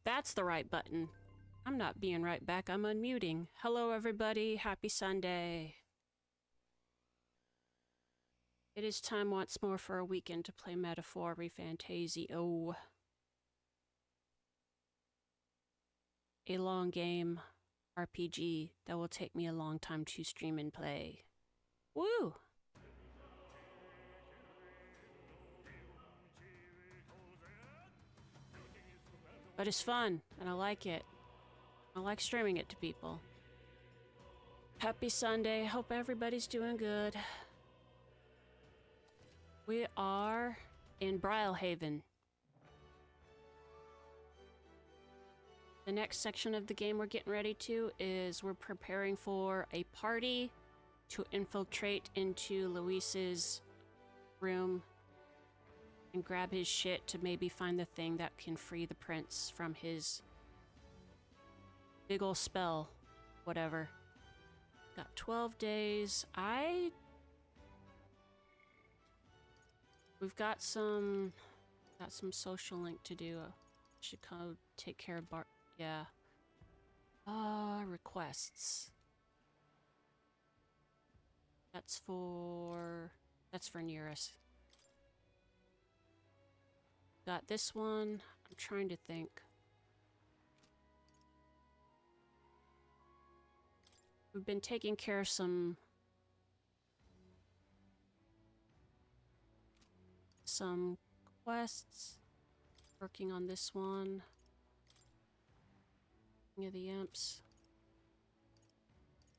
That's the right button. I'm not being right back. I'm unmuting. Hello, everybody. Happy Sunday. It is time once more for a weekend to play Metaphor ReFantazio. A long game RPG that will take me a long time to stream and play. Woo! But it's fun, and I like it. I like streaming it to people. Happy Sunday. Hope everybody's doing good. We are in Brylehaven. The next section of the game we're getting ready to is we're preparing for a party to infiltrate into Luis's room and grab his shit to maybe find the thing that can free the prince from his big ol' spell. Whatever. Got 12 days. We've got some social link to do. Should go take care of Bart. Yeah. Requests. That's for Nearest. Got this one. I'm trying to think. We've been taking care of some quests. Working on this one. King of the Imps.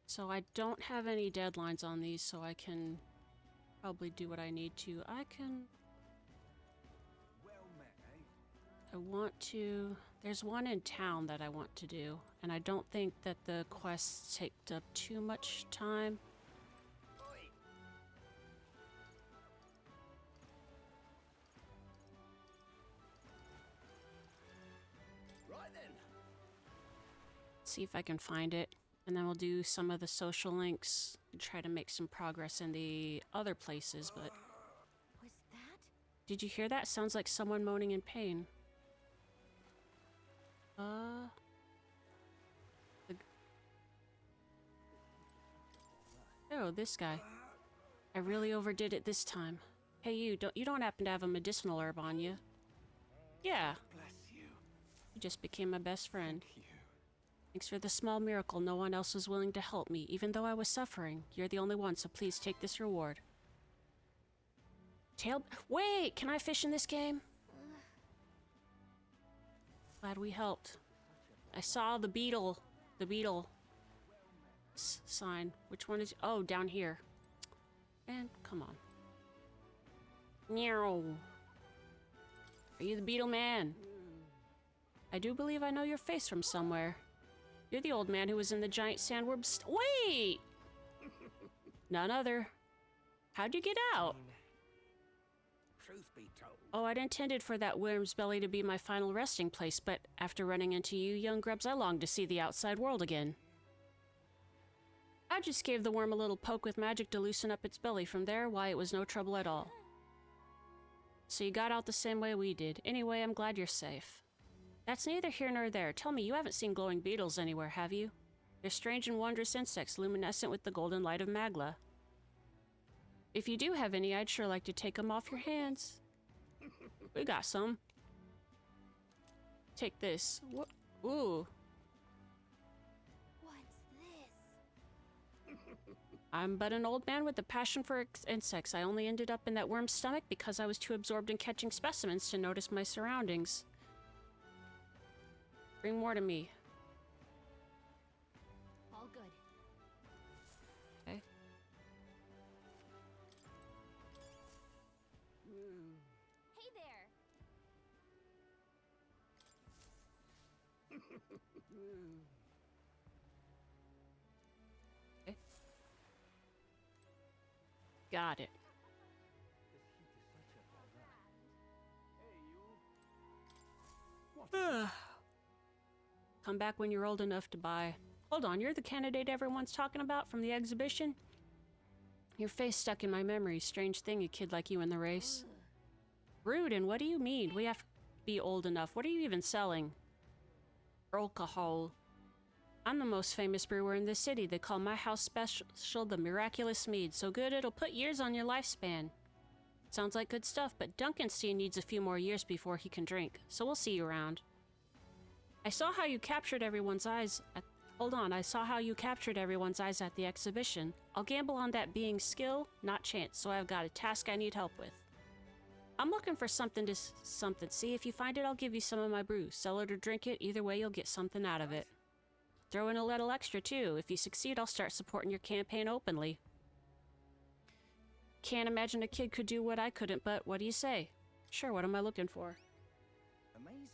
So I don't have any deadlines on these, so I can probably do what I need to. I want to... There's one in town that I want to do, and I don't think that the quests take up too much time. Right then. See if I can find it, and then we'll do some of the social links and try to make some progress in the other places, but... Was that? Did you hear that? Sounds like someone moaning in pain. Oh, this guy. I really overdid it this time. Hey, you don't happen to have a medicinal herb on you? Yeah. Bless you. You just became my best friend. Thank you. Thanks for the small miracle. No one else was willing to help me, even though I was suffering. You're the only one, so please take this reward. Wait! Can I fish in this game? Glad we helped. I saw the beetle. The beetle sign. Which one is... Oh, down here. Man, come on. Meow. Are you the beetle man? I do believe I know your face from somewhere. You're the old man who was in the giant sandworm Wait! None other. How'd you get out? Truth be told. Oh, I'd intended for that worm's belly to be my final resting place, but after running into you young grubs, I longed to see the outside world again. I just gave the worm a little poke with magic to loosen up its belly. From there, why, it was no trouble at all. So you got out the same way we did. Anyway, I'm glad you're safe. That's neither here nor there. Tell me, you haven't seen glowing beetles anywhere, have you? They're strange and wondrous insects, luminescent with the golden light of Magla. If you do have any, I'd sure like to take them off your hands. We got some. Take this. Ooh. What's this? I'm but an old man with a passion for insects. I only ended up in that worm's stomach because I was too absorbed in catching specimens to notice my surroundings. Bring more to me. All good. Okay. Hey there. Okay. Got it. Come back when you're old enough to buy. Hold on, you're the candidate everyone's talking about from the exhibition? Your face stuck in my memory. Strange thing, a kid like you in the race. Rude, and what do you mean? We have to be old enough. What are you even selling? Alcohol. I'm the most famous brewer in this city. They call my house special the Miraculous Mead. So good it'll put years on your lifespan. Sounds like good stuff, but Duncanstein needs a few more years before he can drink. So we'll see you around. I saw how you captured everyone's eyes at... Hold on, I saw how you captured everyone's eyes at the exhibition. I'll gamble on that being skill, not chance, so I've got a task I need help with. I'm looking for something to... See, if you find it, I'll give you some of my brew. Sell it or drink it, either way you'll get something out of it. Throw in a little extra, too. If you succeed, I'll start supporting your campaign openly. Can't imagine a kid could do what I couldn't, but what do you say? Sure, what am I looking for? Amazing.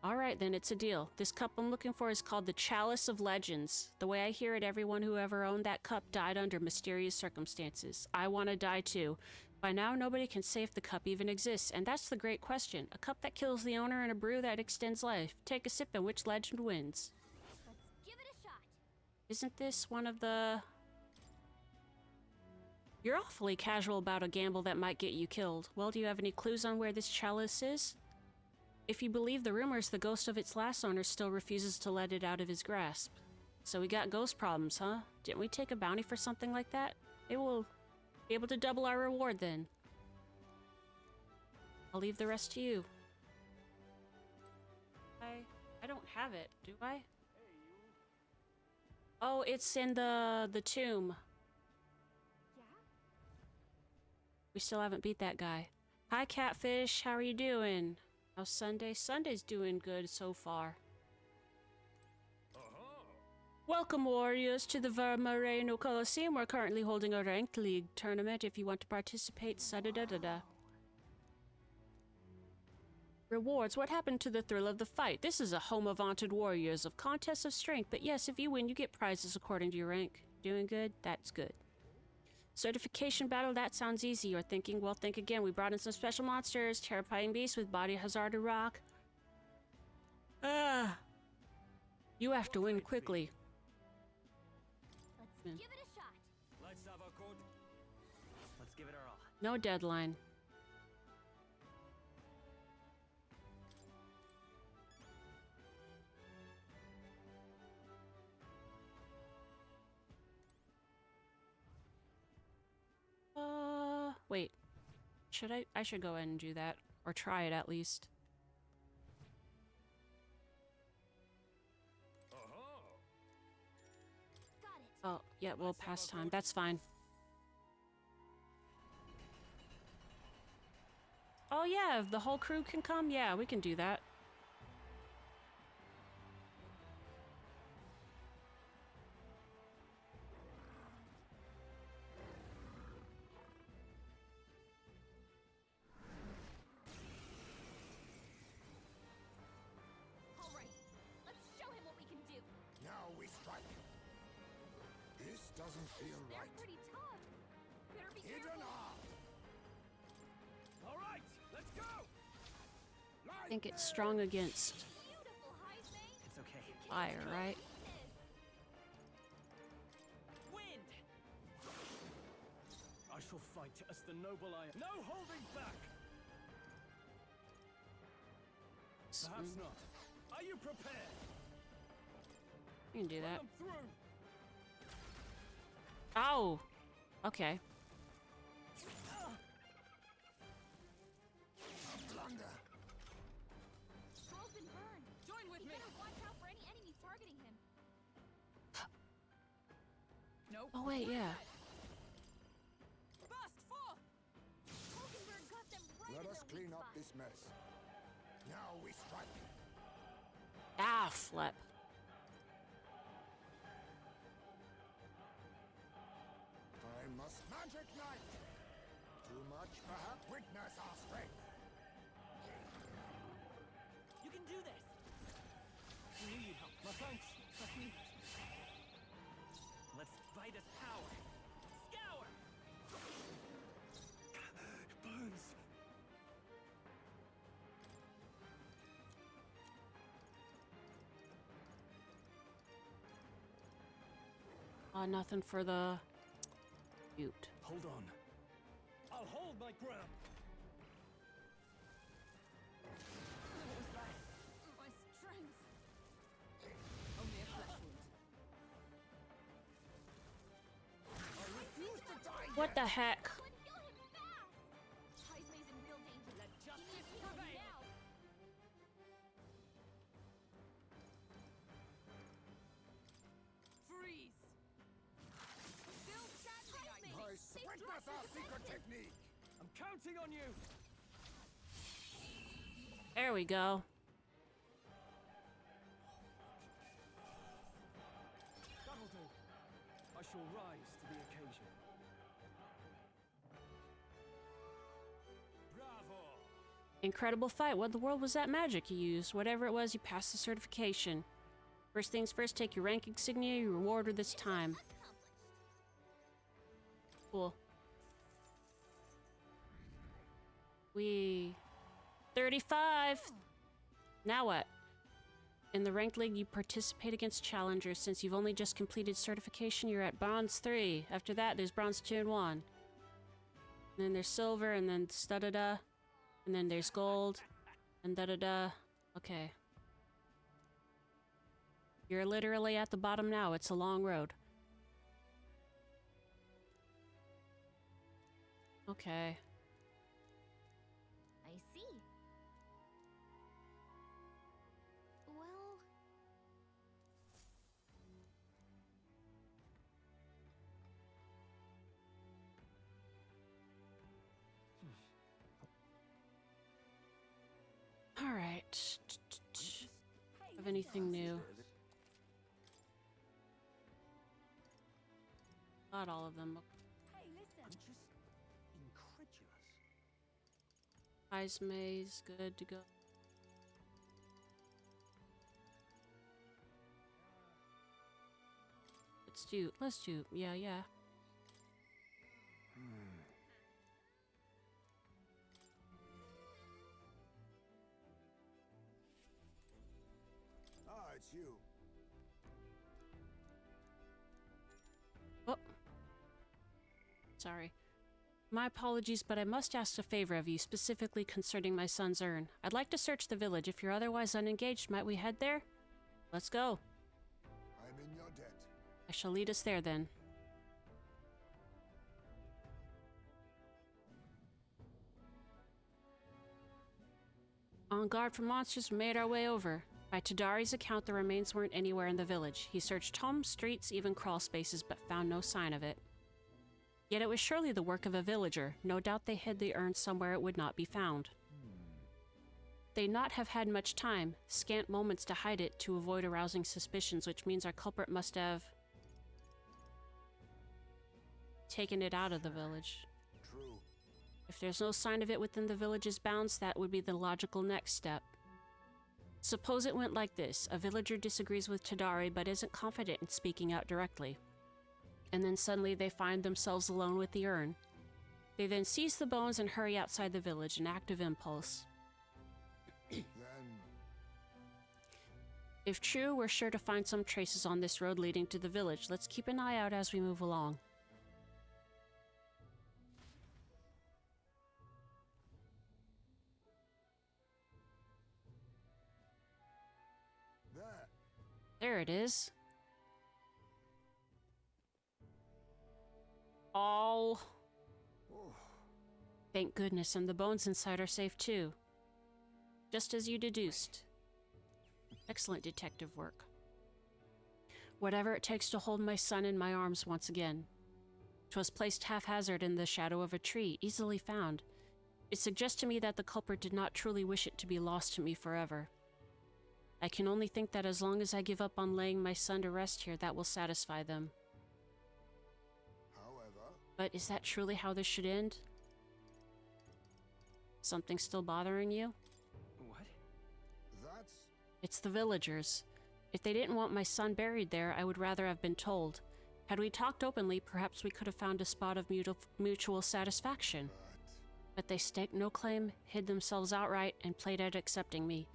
Alright then, it's a deal. This cup I'm looking for is called the Chalice of Legends. The way I hear it, everyone who ever owned that cup died under mysterious circumstances. I want to die too. By now, nobody can say if the cup even exists, and that's the great question. A cup that kills the owner and a brew that extends life. Take a sip and which legend wins? Let's give it a shot. Isn't this one of the... You're awfully casual about a gamble that might get you killed. Well, do you have any clues on where this chalice is? If you believe the rumors, the ghost of its last owner still refuses to let it out of his grasp. So we got ghost problems, huh? Didn't we take a bounty for something like that? It will be able to double our reward then. I'll leave the rest to you. I don't have it, do I? Oh, it's in the tomb. Yeah? We still haven't beat that guy. Hi, Catfish. How are you doing? How's Sunday? Sunday's doing good so far. Welcome, warriors, to the Vermareno Coliseum. We're currently holding a ranked league tournament. If you want to participate, sa-da-da-da-da. Rewards. What happened to the thrill of the fight? This is a home of vaunted warriors, of contests of strength. But yes, if you win, you get prizes according to your rank. Doing good? That's good. Certification battle, that sounds easy. You're thinking, well, think again. We brought in some special monsters. Terrifying beasts with body hazard to rock. You have to win quickly. Let's give it a shot. Let's have a good. Let's give it our all. No deadline. Wait. Should I? I should go ahead and do that. Or try it at least. Got it. Oh, yeah, we'll pass time. That's fine. Oh yeah, if the whole crew can come, yeah, we can do that. All right. Let's show him what we can do. Now we strike. This doesn't feel They're right. pretty tough. Better be Hidden careful. art. All right, let's go. I think it's strong against Beautiful, Heisman. It's okay. fire, right? Wind. I shall fight as the noble I am. No holding back. Perhaps not. Are you prepared? You can do that. Come through. Oh! Okay. Blunder. Troll's been burned. Join with You me. better watch out for any enemies targeting him. Nope. Oh wait, yeah. Burst forth. Hulkenberg got them right Let in us their clean weak up spot. this mess. Now we strike. Ah, flip. I must magic light. Too much, perhaps. Witness our strength. You can do this. We need help. My thanks. That's needed. Let's fight as power. Scour. It burns. Nothing for the... Shoot. Hold on. I'll hold my ground. My strength. the heck? Someone heal him fast! Heismei's in real danger. Let He justice needs healing prevail. now. Freeze! Still standing, I Heismei, Nice. they've Witness dropped our their secret defenses. technique. I'm counting on you! There we go. That'll do. I shall rise to the occasion. Bravo! Incredible fight. What in the world was that magic you used? Whatever it was, you passed the certification. First things first, take your rank insignia, your reward with this time. Accomplished. Cool. We 35. Now what? In the ranked league, you participate against challengers. Since you've only just completed certification, you're at bronze 3. After that, there's bronze 2 and 1. And then there's silver, and then da-da-da. And then there's gold, and da-da-da. Okay. You're literally at the bottom now. It's a long road. Okay. I see. Well, All right. Have anything new? Not all of them. Hey, listen! I'm just incredulous. Eyes maze, good to go. Let's do, yeah. Ah, it's you. Oh. Sorry. My apologies, but I must ask a favor of you, specifically concerning my son's urn. I'd like to search the village. If you're otherwise unengaged, might we head there? Let's go. I'm in your debt. I shall lead us there, then. On guard for monsters, we made our way over. By Tadari's account, the remains weren't anywhere in the village. He searched homes, streets, even crawl spaces, but found no sign of it. Yet it was surely the work of a villager. No doubt they hid the urn somewhere it would not be found. They'd not have had much time, scant moments to hide it to avoid arousing suspicions, which means our culprit must have taken it out of the village. True. If there's no sign of it within the village's bounds, that would be the logical next step. Suppose it went like this. A villager disagrees with Tadari but isn't confident in speaking out directly. And then suddenly they find themselves alone with the urn. They then seize the bones and hurry outside the village, an act of impulse. Then If true, we're sure to find some traces on this road leading to the village. Let's keep an eye out as we move along. there. There it is. Oh. Oh, Thank goodness, and the bones inside are safe too. Just as you deduced. Excellent detective work. Whatever it takes to hold my son in my arms once again. 'Twas placed haphazard in the shadow of a tree, easily found. It suggests to me that the culprit did not truly wish it to be lost to me forever. I can only think that as long as I give up on laying my son to rest here, that will satisfy them. however, But is that truly how this should end? Something still bothering you? What? that's It's the villagers. If they didn't want my son buried there, I would rather have been told. Had we talked openly, perhaps we could have found a spot of mutual satisfaction. But they staked no claim, hid themselves outright, and played at accepting me,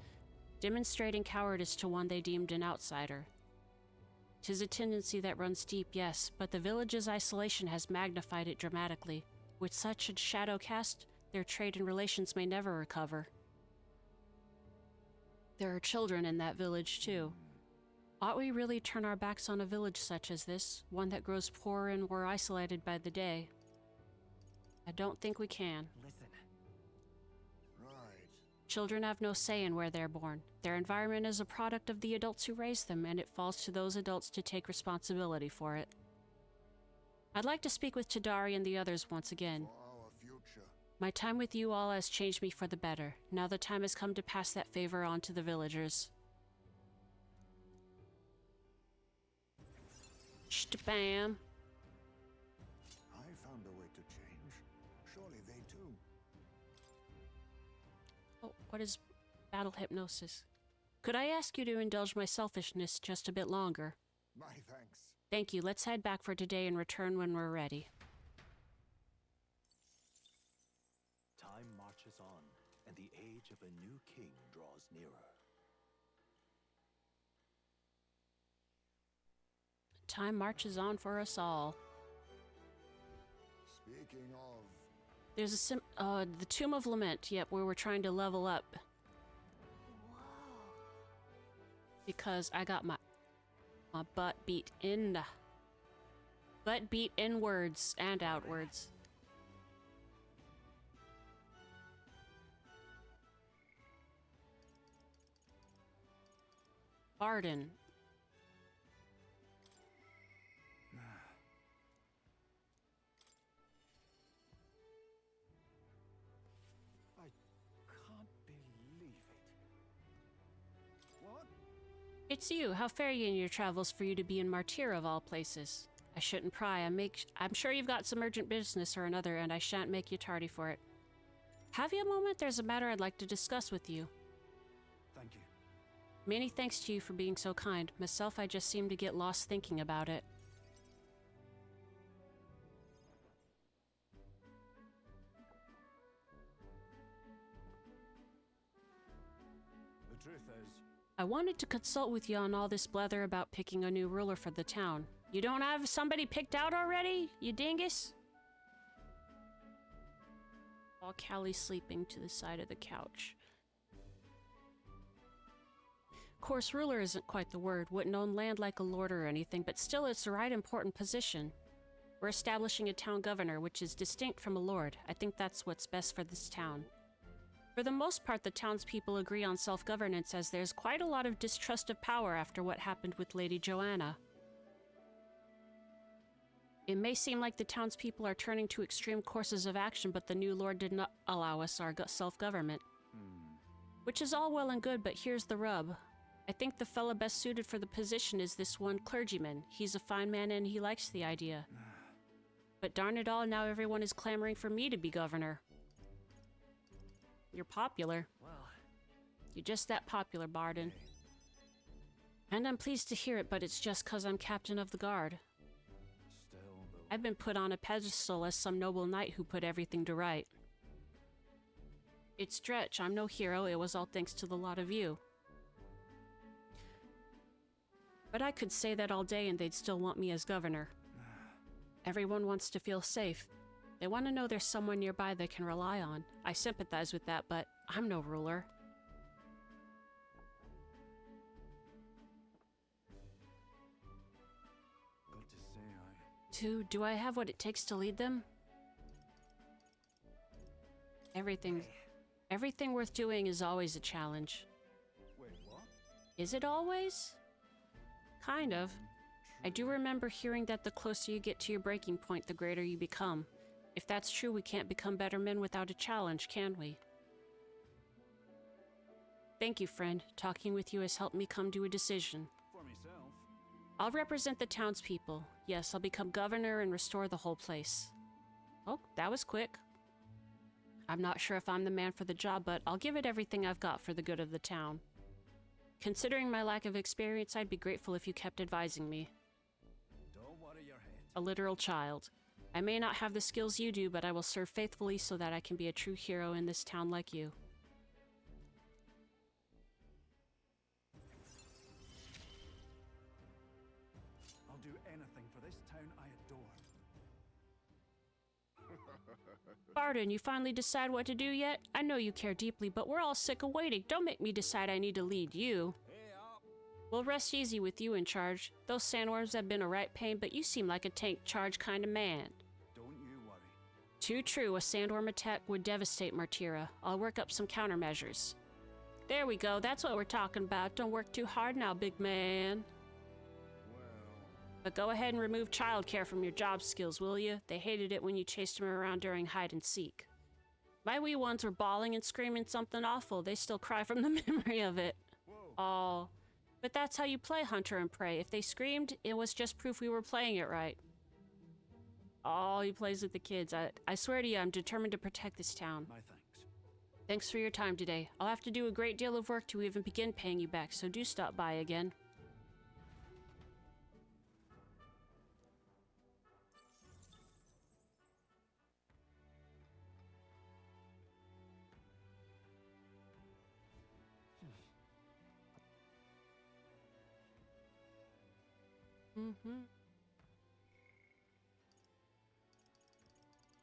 demonstrating cowardice to one they deemed an outsider. 'Tis a tendency that runs deep, yes, but the village's isolation has magnified it dramatically. With such a shadow cast, their trade and relations may never recover. There are children in that village, too. Ought we really turn our backs on a village such as this, one that grows poorer and more isolated by the day? I don't think we can. Listen. Right. Children have no say in where they're born. Their environment is a product of the adults who raise them, and it falls to those adults to take responsibility for it. I'd like to speak with Chidari and the others once again. For our future. My time with you all has changed me for the better. Now the time has come to pass that favor on to the villagers. Bam. I found a way to change. Surely they too. Oh, what is battle hypnosis? Could I ask you to indulge my selfishness just a bit longer? My thanks. Thank you. Let's head back for today and return when we're ready. Time marches on, and the age of a new king draws nearer. Time marches on for us all. Speaking of, There's the Tomb of Lament, yep, where we're trying to level up. Because I got my butt beat in. Butt beat inwards and outwards. Barden. Can't believe it. what? It's you. How fare you in your travels for you to be in Martyr of all places? I shouldn't pry. I'm sure you've got some urgent business or another, and I shan't make you tardy for it. Have you a moment? There's a matter I'd like to discuss with you. Thank you. Many thanks to you for being so kind. Myself, I just seem to get lost thinking about it. The truth is, I wanted to consult with you on all this blather about picking a new ruler for the town. You don't have somebody picked out already, you dingus? While Callie's sleeping to the side of the couch. Of course, ruler isn't quite the word. Wouldn't own land like a lord or anything, but still it's the right important position. We're establishing a town governor, which is distinct from a lord. I think that's what's best for this town. For the most part, the townspeople agree on self-governance, as there's quite a lot of distrust of power after what happened with Lady Joanna. It may seem like the townspeople are turning to extreme courses of action, but the new lord did not allow us our self-government. Which is all well and good, but here's the rub. I think the fella best suited for the position is this one clergyman. He's a fine man and he likes the idea. But darn it all, now everyone is clamoring for me to be governor. You're popular. well, You're just that popular, Barden. And I'm pleased to hear it, but it's just 'cause I'm captain of the guard. still, though. I've been put on a pedestal as some noble knight who put everything to right. It's stretch, I'm no hero, it was all thanks to the lot of you. But I could say that all day and they'd still want me as governor. Everyone wants to feel safe. They want to know there's someone nearby they can rely on. I sympathize with that, but I'm no ruler. Got to say, Do I have what it takes to lead them? Everything worth doing is always a challenge. wait, what? Is it always? Kind of. I do remember hearing that the closer you get to your breaking point, the greater you become. If that's true, we can't become better men without a challenge, can we? Thank you, friend. Talking with you has helped me come to a decision. For myself. I'll represent the townspeople. Yes, I'll become governor and restore the whole place. Oh, that was quick. I'm not sure if I'm the man for the job, but I'll give it everything I've got for the good of the town. Considering my lack of experience, I'd be grateful if you kept advising me. Don't worry your head. A literal child. I may not have the skills you do, but I will serve faithfully so that I can be a true hero in this town like you. I'll do anything for this town I adore. Barden, you finally decide what to do yet? I know you care deeply, but we're all sick of waiting. Don't make me decide I need to lead you. Hey up! We'll rest easy with you in charge. Those sandworms have been a right pain, but you seem like a tank charge kind of man. Don't you worry. Too true, a sandworm attack would devastate Martira. I'll work up some countermeasures. There we go, that's what we're talking about. Don't work too hard now, big man. But go ahead and remove childcare from your job skills, will you? They hated it when you chased them around during hide and seek. My wee ones were bawling and screaming something awful. They still cry from the memory of it. Oh, but that's how you play hunter and prey. If they screamed, it was just proof we were playing it right. Oh, he plays with the kids. I swear to you, I'm determined to protect this town. My thanks. Thanks for your time today. I'll have to do a great deal of work to even begin paying you back, so do stop by again.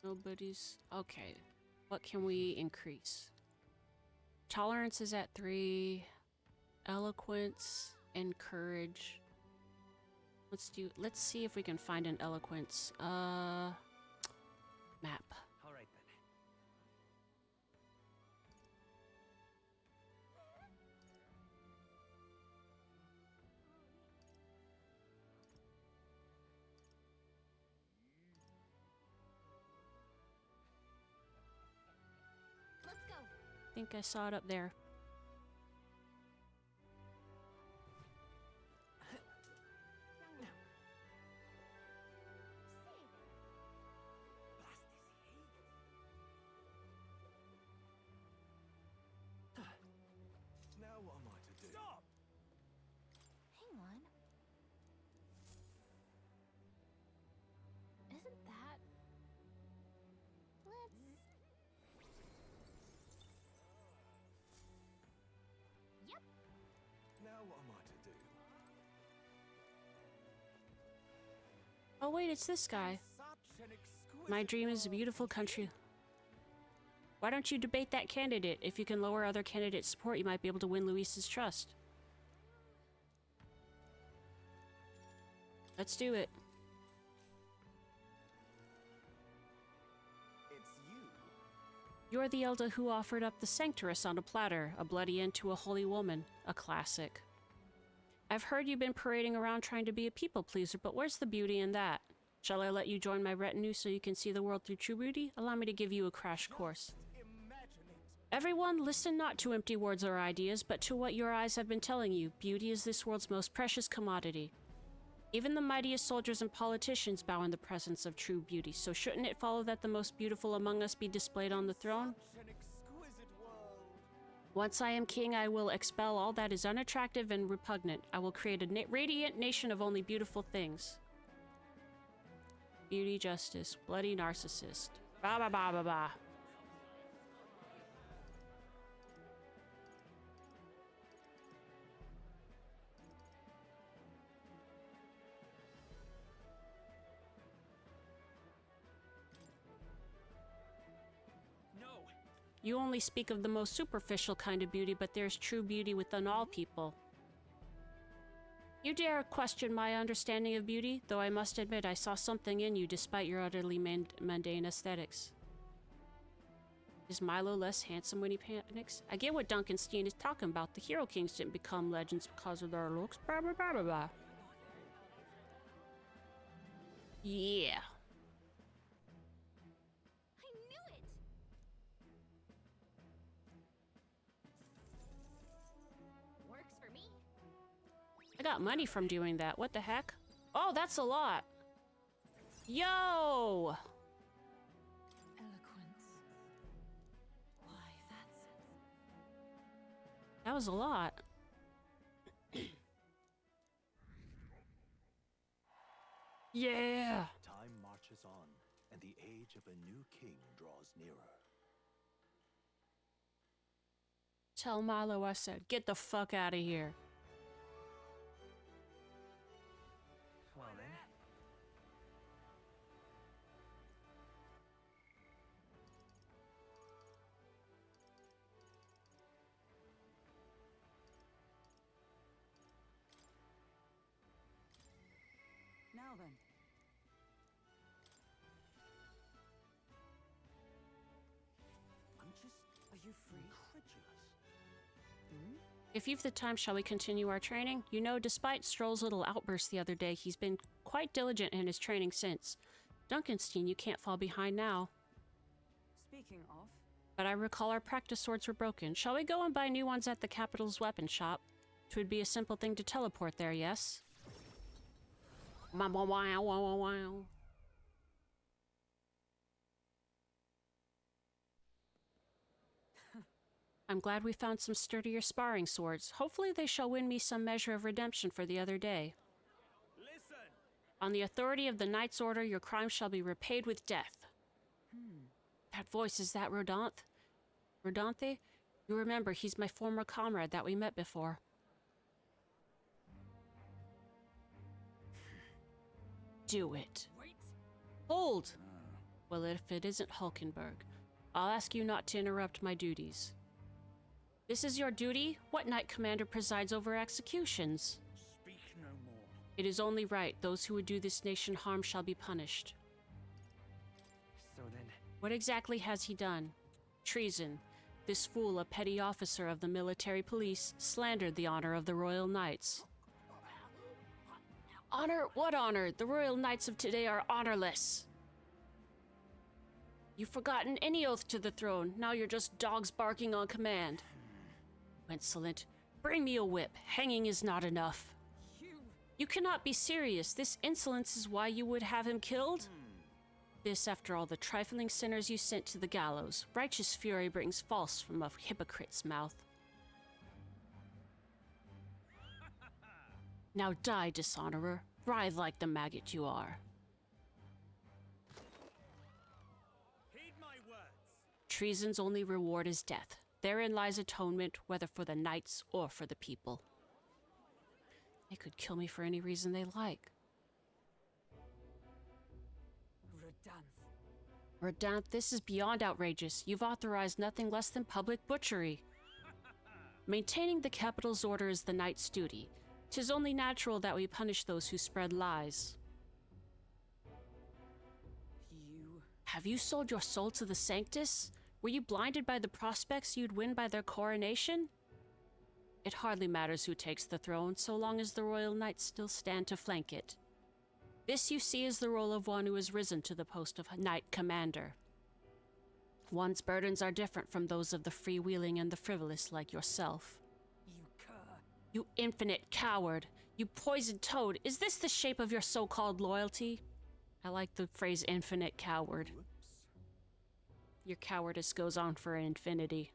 Nobody's... Okay. What can we increase? Tolerance is at 3. Eloquence and courage. Let's see if we can find an eloquence. Map. All right then. Let's go. I think I saw it up there. Now what am I to do? Stop! Hang on. Isn't that... Let's... Yep. Now what am I to do? Oh wait, it's this guy. Such an exquisite My dream is a beautiful country. Why don't you debate that candidate? If you can lower other candidates' support, you might be able to win Luis's trust. Let's do it. It's you. You're the elder who offered up the Sanctorus on a platter, a bloody end to a holy woman. A classic. I've heard you've been parading around trying to be a people pleaser, but where's the beauty in that? Shall I let you join my retinue so you can see the world through true beauty? Allow me to give you a crash course. imagine it. Everyone, listen not to empty words or ideas, but to what your eyes have been telling you. Beauty is this world's most precious commodity. Even the mightiest soldiers and politicians bow in the presence of true beauty, so shouldn't it follow that the most beautiful among us be displayed on the throne? Such an exquisite world. Once I am king, I will expel all that is unattractive and repugnant. I will create a radiant nation of only beautiful things. Beauty, justice, bloody narcissist. Ba ba ba ba ba. No. You only speak of the most superficial kind of beauty, but there's true beauty within all people. You dare question my understanding of beauty, though I must admit I saw something in you despite your utterly mundane aesthetics. Is Milo less handsome when he panics? I get what Duncanstein is talking about. The Hero Kings didn't become legends because of their looks. Blah, blah, blah, blah, blah. Yeah. I knew it! Works for me. I got money from doing that. What the heck? Oh, that's a lot. Yo! Eloquence. Why, that's... That was a lot. Yeah! Time marches on, and the age of a new king draws nearer. Tell Milo I said, get the fuck out of here. Well then. Now then. If you've the time, shall we continue our training? You know, despite Stroll's little outburst the other day, he's been quite diligent in his training since. Duncanstein, you can't fall behind now. Speaking of, But I recall our practice swords were broken. Shall we go and buy new ones at the capital's weapon shop? 'Twould be a simple thing to teleport there, yes? Wow, wow, wow, wow, wow. I'm glad we found some sturdier sparring swords. Hopefully they shall win me some measure of redemption for the other day. listen! On the authority of the Knight's Order, your crime shall be repaid with death. That voice, is that Rodanthe? Rodanthe? You remember, he's my former comrade that we met before. Do it. Wait! Hold! Well, if it isn't Hulkenberg, I'll ask you not to interrupt my duties. This is your duty? What Knight Commander presides over executions? Speak no more. It is only right. Those who would do this nation harm shall be punished. So then, What exactly has he done? Treason. This fool, a petty officer of the military police, slandered the honor of the Royal Knights. Honor? What honor? The Royal Knights of today are honorless. You've forgotten any oath to the throne. Now you're just dogs barking on command. Insolent. Bring me a whip. Hanging is not enough. You cannot be serious. This insolence is why you would have him killed? This after all the trifling sinners you sent to the gallows. Righteous fury brings false from a hypocrite's mouth. Now die, dishonorer. Writhe like the maggot you are. heed my words. Treason's only reward is death. Therein lies atonement, whether for the knights or for the people. They could kill me for any reason they like. Rodanthe. Rodanthe, this is beyond outrageous. You've authorized nothing less than public butchery. Maintaining the capital's order is the knight's duty. 'Tis only natural that we punish those who spread lies. You... Have you sold your soul to the Sanctus? Were you blinded by the prospects you'd win by their coronation? It hardly matters who takes the throne, so long as the royal knights still stand to flank it. This, you see, is the role of one who has risen to the post of knight commander. One's burdens are different from those of the freewheeling and the frivolous like yourself. You cur. You infinite coward! You poisoned toad! Is this the shape of your so-called loyalty? I like the phrase infinite coward. Your cowardice goes on for an infinity.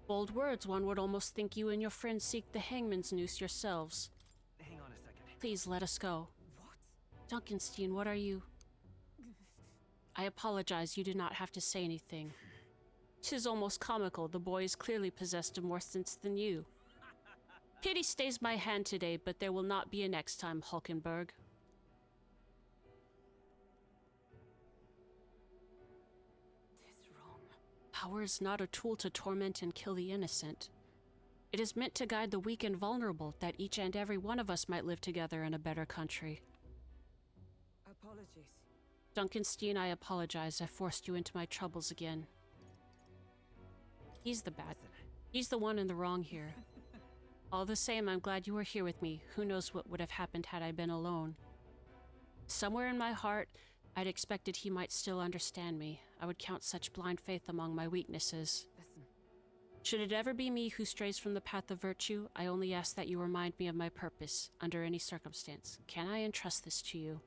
Bold words, one would almost think you and your friends seek the hangman's noose yourselves. Hang on a second. Please let us go. What? Duncanstein, what are you? I apologize, you did not have to say anything. 'Tis almost comical, the boy is clearly possessed of more sense than you. Pity stays my hand today, but there will not be a next time, Hulkenberg. Tis wrong. Power is not a tool to torment and kill the innocent. It is meant to guide the weak and vulnerable, that each and every one of us might live together in a better country. Apologies. Duncanstein, I apologize. I forced you into my troubles again. He's the bad. He's the one in the wrong here. All the same, I'm glad you were here with me. Who knows what would have happened had I been alone. Somewhere in my heart, I'd expected he might still understand me. I would count such blind faith among my weaknesses. Listen. Should it ever be me who strays from the path of virtue, I only ask that you remind me of my purpose, under any circumstance. Can I entrust this to you?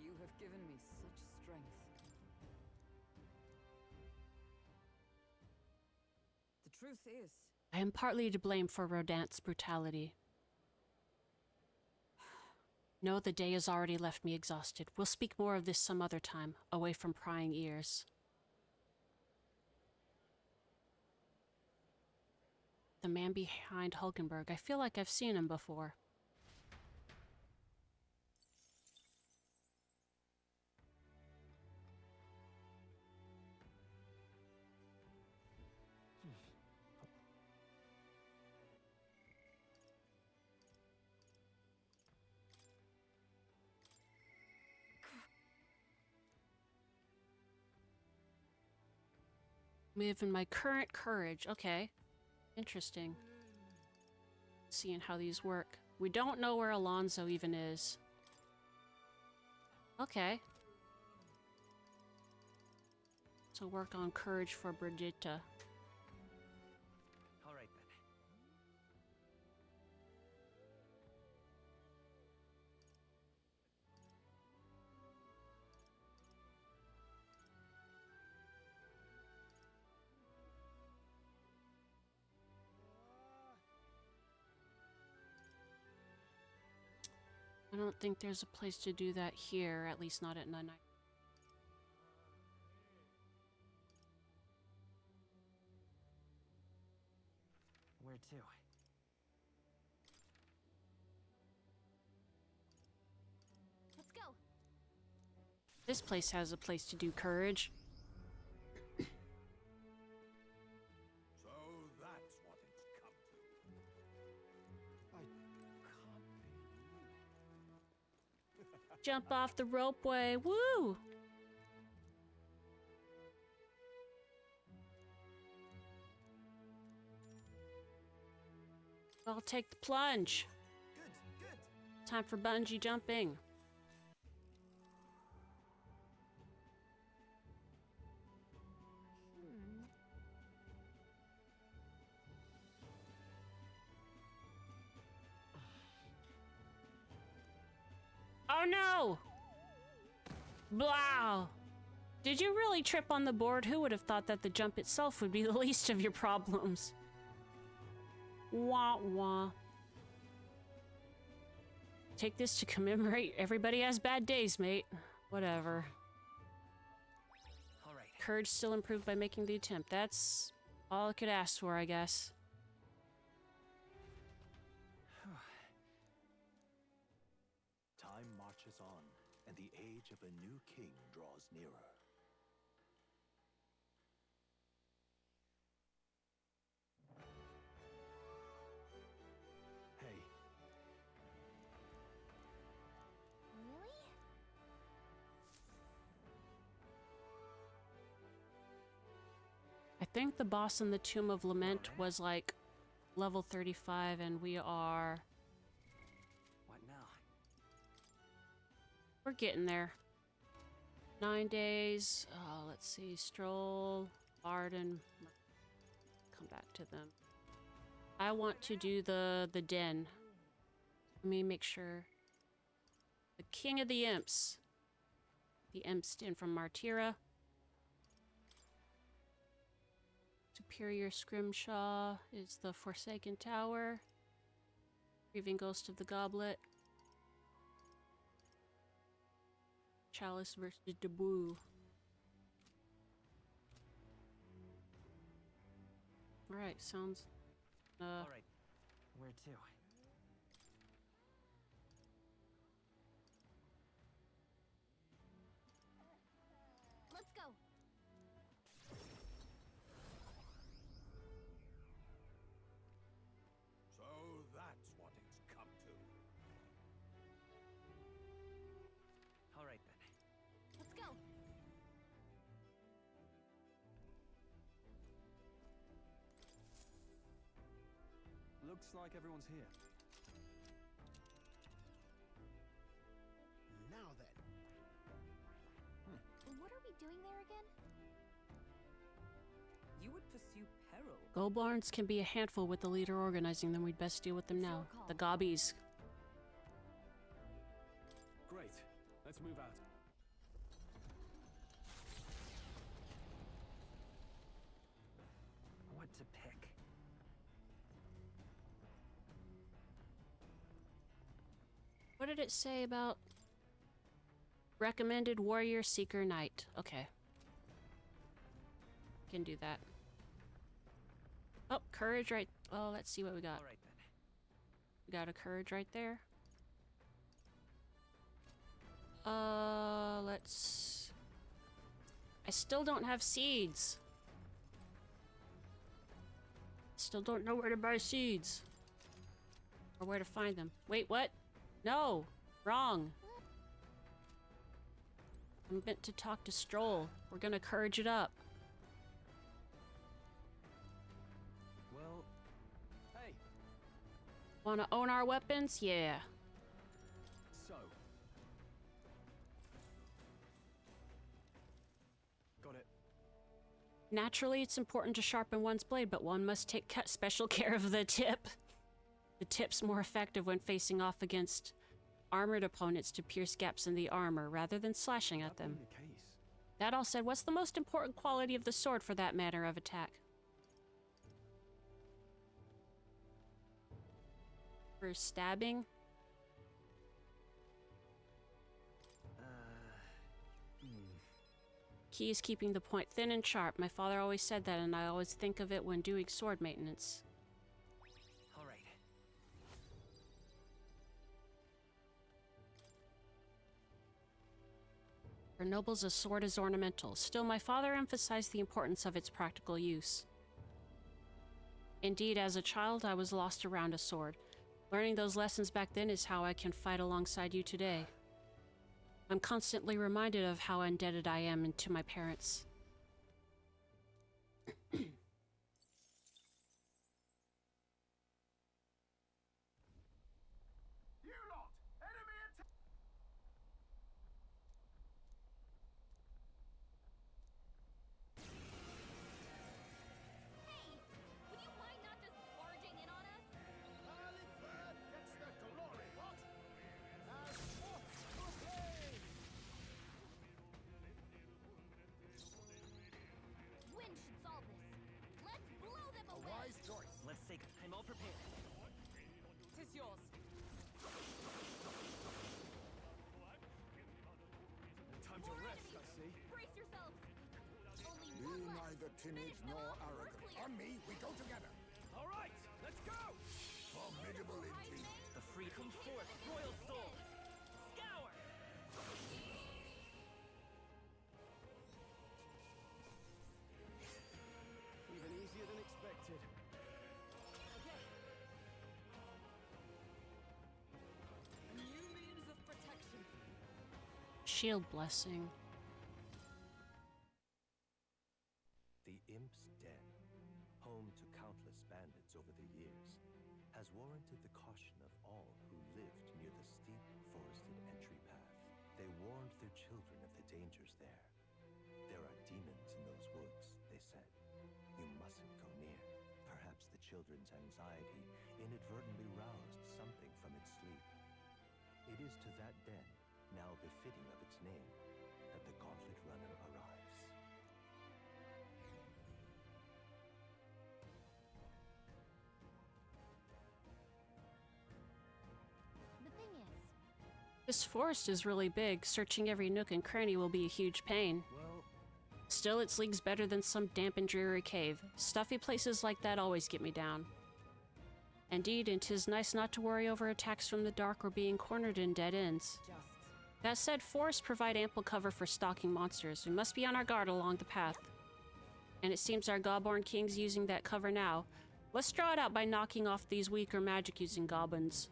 You have given me such strength. The truth is, I am partly to blame for Rodanthe's brutality. No, the day has already left me exhausted. We'll speak more of this some other time, away from prying ears. The man behind Hulkenberg, I feel like I've seen him before. Live in my current courage. Okay. Interesting. Seeing how these work. We don't know where Alonso even is. Okay. So work on courage for Brigitta. All right then. I don't think there's a place to do that here, at least not at night. Where to? Let's go. This place has a place to do courage. So that's what it's come to. I can't believe. Jump off the ropeway. Woo! I'll take the plunge. Good, good. Time for bungee jumping. Oh no! Blow! Did you really trip on the board? Who would have thought that the jump itself would be the least of your problems? Wah wah. Take this to commemorate everybody has bad days, mate. Whatever. All right. Courage still improved by making the attempt. That's all I could ask for, I guess. Time marches on, and the age of a new king draws nearer. Hey, Really? I think the boss in the Tomb of Lament was like level 35, and we are... what now? We're getting there. 9 days. Let's see. Stroll, Barden. Come back to them. I want to do the den. Let me make sure. The King of the Imps. The Impston from Martyra. Superior Scrimshaw is the Forsaken Tower. Grieving Ghost of the Goblet. Chalice versus Debut. Alright, sounds... All right. Where to? Let's go. So that's what it's come to. All right then. Let's go. Looks like everyone's here. Now then. What are we doing there again? You would pursue peril. Goblins can be a handful with the leader organizing them. We'd best deal with them now. The Gobbies. Great. Let's move out. What to pick? What did it say about recommended Warrior Seeker Knight? Okay. Can do that. Oh, courage right. Oh, let's see what we got. All right then. We got a courage right there. Let's... I still don't have seeds. Still don't know where to buy seeds. Or where to find them. Wait, what? No! Wrong. I'm meant to talk to Stroll. We're gonna courage it up. Wanna own our weapons? Yeah. So. Got it. Naturally, it's important to sharpen one's blade, but one must take special care of the tip. The tip's more effective when facing off against armored opponents to pierce gaps in the armor rather than slashing at them. The case. That all said, what's the most important quality of the sword for that manner of attack? For stabbing? Key is keeping the point thin and sharp. My father always said that, and I always think of it when doing sword maintenance. All right. For nobles, a sword is ornamental. Still, my father emphasized the importance of its practical use. Indeed, as a child, I was lost around a sword. Learning those lessons back then is how I can fight alongside you today. I'm constantly reminded of how indebted I am to my parents. Hey! Would you mind not just barging in on us? Bird gets the glory, what? As forth to play! Wind should solve this. Let's blow them A away! wise choice. Let's take it. I'm all prepared. Tis yours. Time to More rest, I enemies. see. Brace yourselves! Only Be one left. neither timid Finish them nor off, we're arrogant. clear. On me, we go together. All right, let's go. Formidable indeed. The free come forth, royal souls. Scour. Even easier than expected. New means of protection. Shield blessing. The Imp's Den, home to countless bandits over the years, has warranted the caution of all who lived near the steep, forested entry path. They warned their children of the dangers there. There are demons in those woods, they said. You mustn't go near. Perhaps the children's anxiety inadvertently roused something from its sleep. It is to that den, now befitting of its name, that the Gauntlet Runner arrives. The thing is, This forest is really big. Searching every nook and cranny will be a huge pain. Well, Still, it's leagues better than some damp and dreary cave. Stuffy places like that always get me down. Indeed, and 'tis nice not to worry over attacks from the dark or being cornered in dead ends. Just. That said, forests provide ample cover for stalking monsters. We must be on our guard along the path. And it seems our Gobborn King's using that cover now. Let's draw it out by knocking off these weaker magic-using goblins.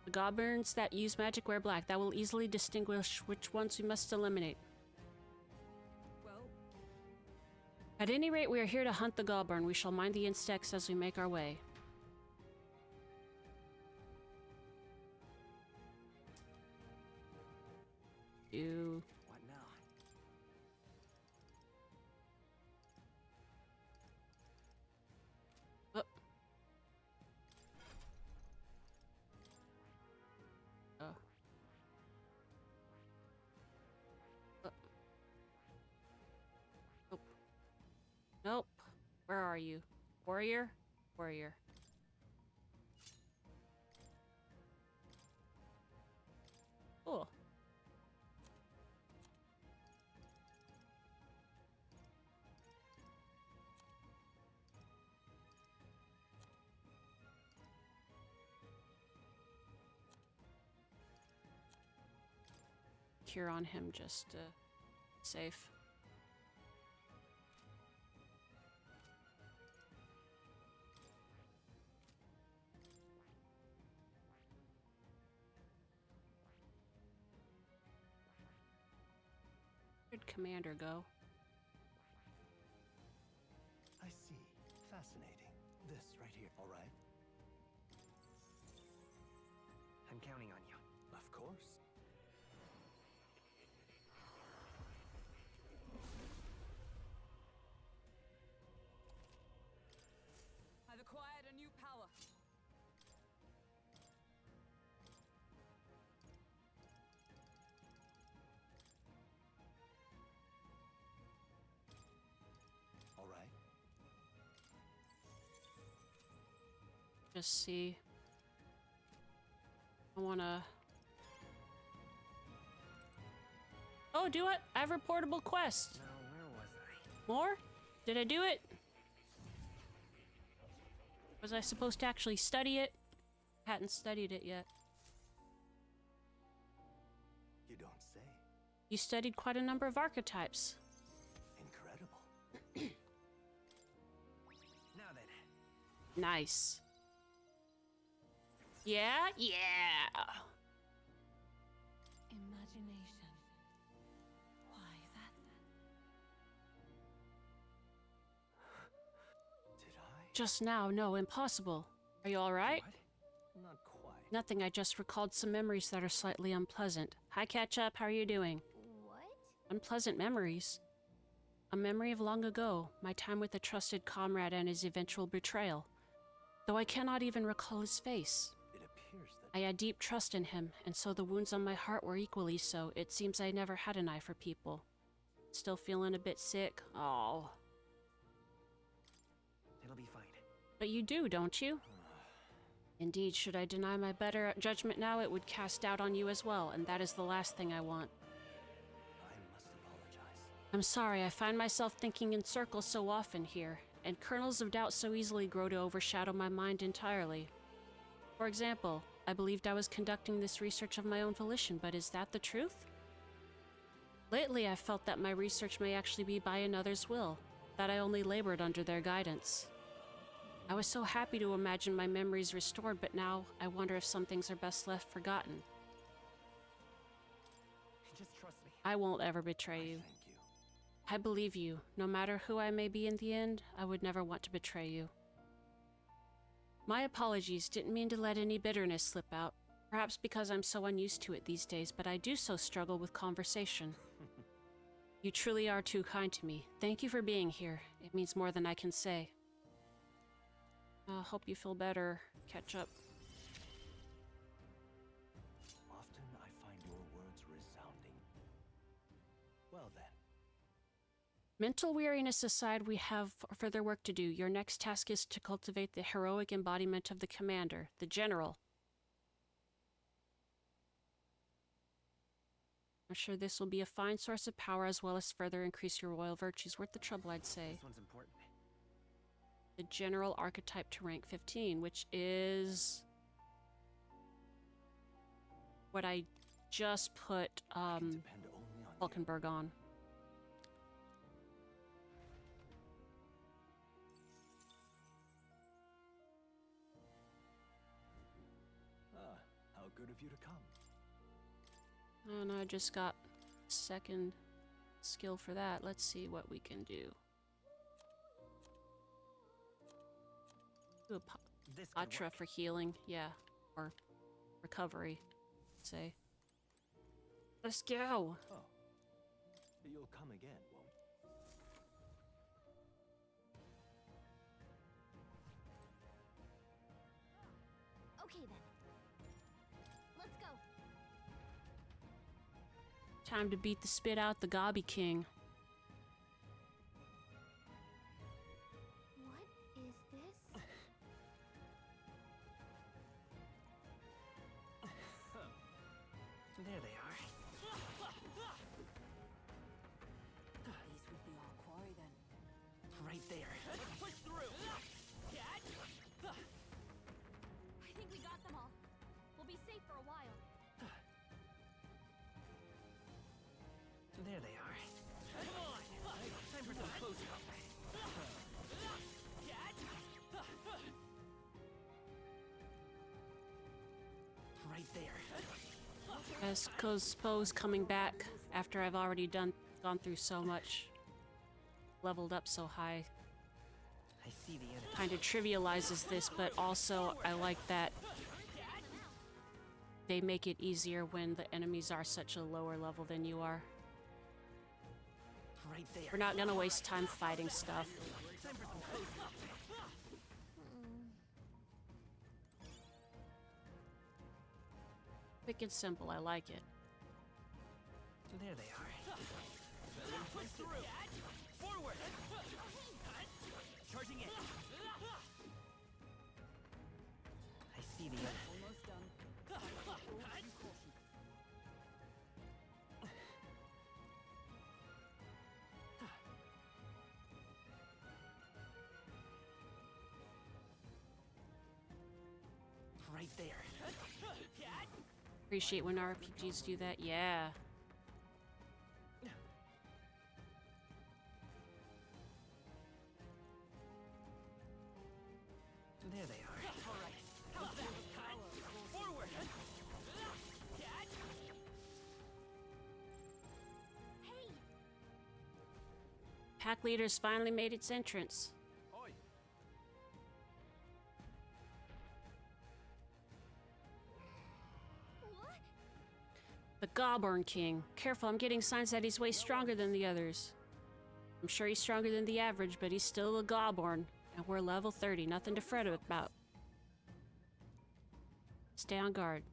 The goblins that use magic wear black. That will easily distinguish which ones we must eliminate. Well, At any rate, we are here to hunt the goblin. We shall mind the insects as we make our way. what now? Oh. Oh. Oh. Nope. Nope. Where are you? Warrior? Warrior. Cool. Cure on him, just safe. Where'd Commander go? I see. Fascinating. This right here, all right? counting on you. Of course. I've acquired a new power. All right. Just see. I wanna... Oh, do it! I have a portable quest! Now, where was I? More? Did I do it? Was I supposed to actually study it? Hadn't studied it yet. You don't say. You studied quite a number of archetypes. Incredible. Now then. Nice. Yeah? Yeah! Imagination. Why that? Did I? Just now, no, impossible. Are you alright? What? Not quite. Nothing, I just recalled some memories that are slightly unpleasant. Hi, Catch-Up, how are you doing? What? Unpleasant memories. A memory of long ago, my time with a trusted comrade and his eventual betrayal. Though I cannot even recall his face. It appears that I had deep trust in him, and so the wounds on my heart were equally so. It seems I never had an eye for people. Still feeling a bit sick? Oh. It'll be fine. But you do, don't you? Indeed, should I deny my better judgment now, it would cast doubt on you as well, and that is the last thing I want. I must apologize. I'm sorry, I find myself thinking in circles so often here, and kernels of doubt so easily grow to overshadow my mind entirely. For example, I believed I was conducting this research of my own volition, but is that the truth? Lately, I've felt that my research may actually be by another's will, that I only labored under their guidance. I was so happy to imagine my memories restored, but now I wonder if some things are best left forgotten. Just trust me. I won't ever betray you. Thank you. I believe you. No matter who I may be in the end, I would never want to betray you. My apologies, didn't mean to let any bitterness slip out. Perhaps because I'm so unused to it these days, but I do so struggle with conversation. You truly are too kind to me. Thank you for being here. It means more than I can say. Hope you feel better. Catch up. Often I find your words resounding. Well then. Mental weariness aside, we have further work to do. Your next task is to cultivate the heroic embodiment of the commander, the general. I'm sure this will be a fine source of power as well as further increase your royal virtues. Worth the trouble, I'd say. This one's important. The general archetype to rank 15, which is what I just put I can depend only on you. Falkenberg on. Ah, how good of you to come. And I just got second skill for that. Let's see what we can do. Do a This could Patra work. for healing, yeah, or recovery, say. Let's go. Oh. You'll come again, won't Okay then. Let's go. Time to beat the spit out the Gobby King. What is this? There they are. These would be our quarry then. Right there. Let's push through! I think we got them all. We'll be safe for a while. There they are. Come on! Time for some close-up. Right there. I suppose coming back after I've already gone through so much, leveled up so high, I see the enemy. kind of trivializes this, but also I like that they make it easier when the enemies are such a lower level than you are. Right there. We're not gonna waste time fighting stuff. Time for some cozy. Quick and simple, I like it. There they are. Push through. Forward. Charging in. I see the end. Almost done. Due caution. Right there. Appreciate when RPGs do that. Yeah. There they are. All right. How's that? Forward. Hey, Pack leaders finally made its entrance. Oi. what? The Gobborn King. Careful, I'm getting signs that he's way stronger than the others. I'm sure he's stronger than the average, but he's still a Gobborn. And we're level 30, nothing to fret about. Stay on guard.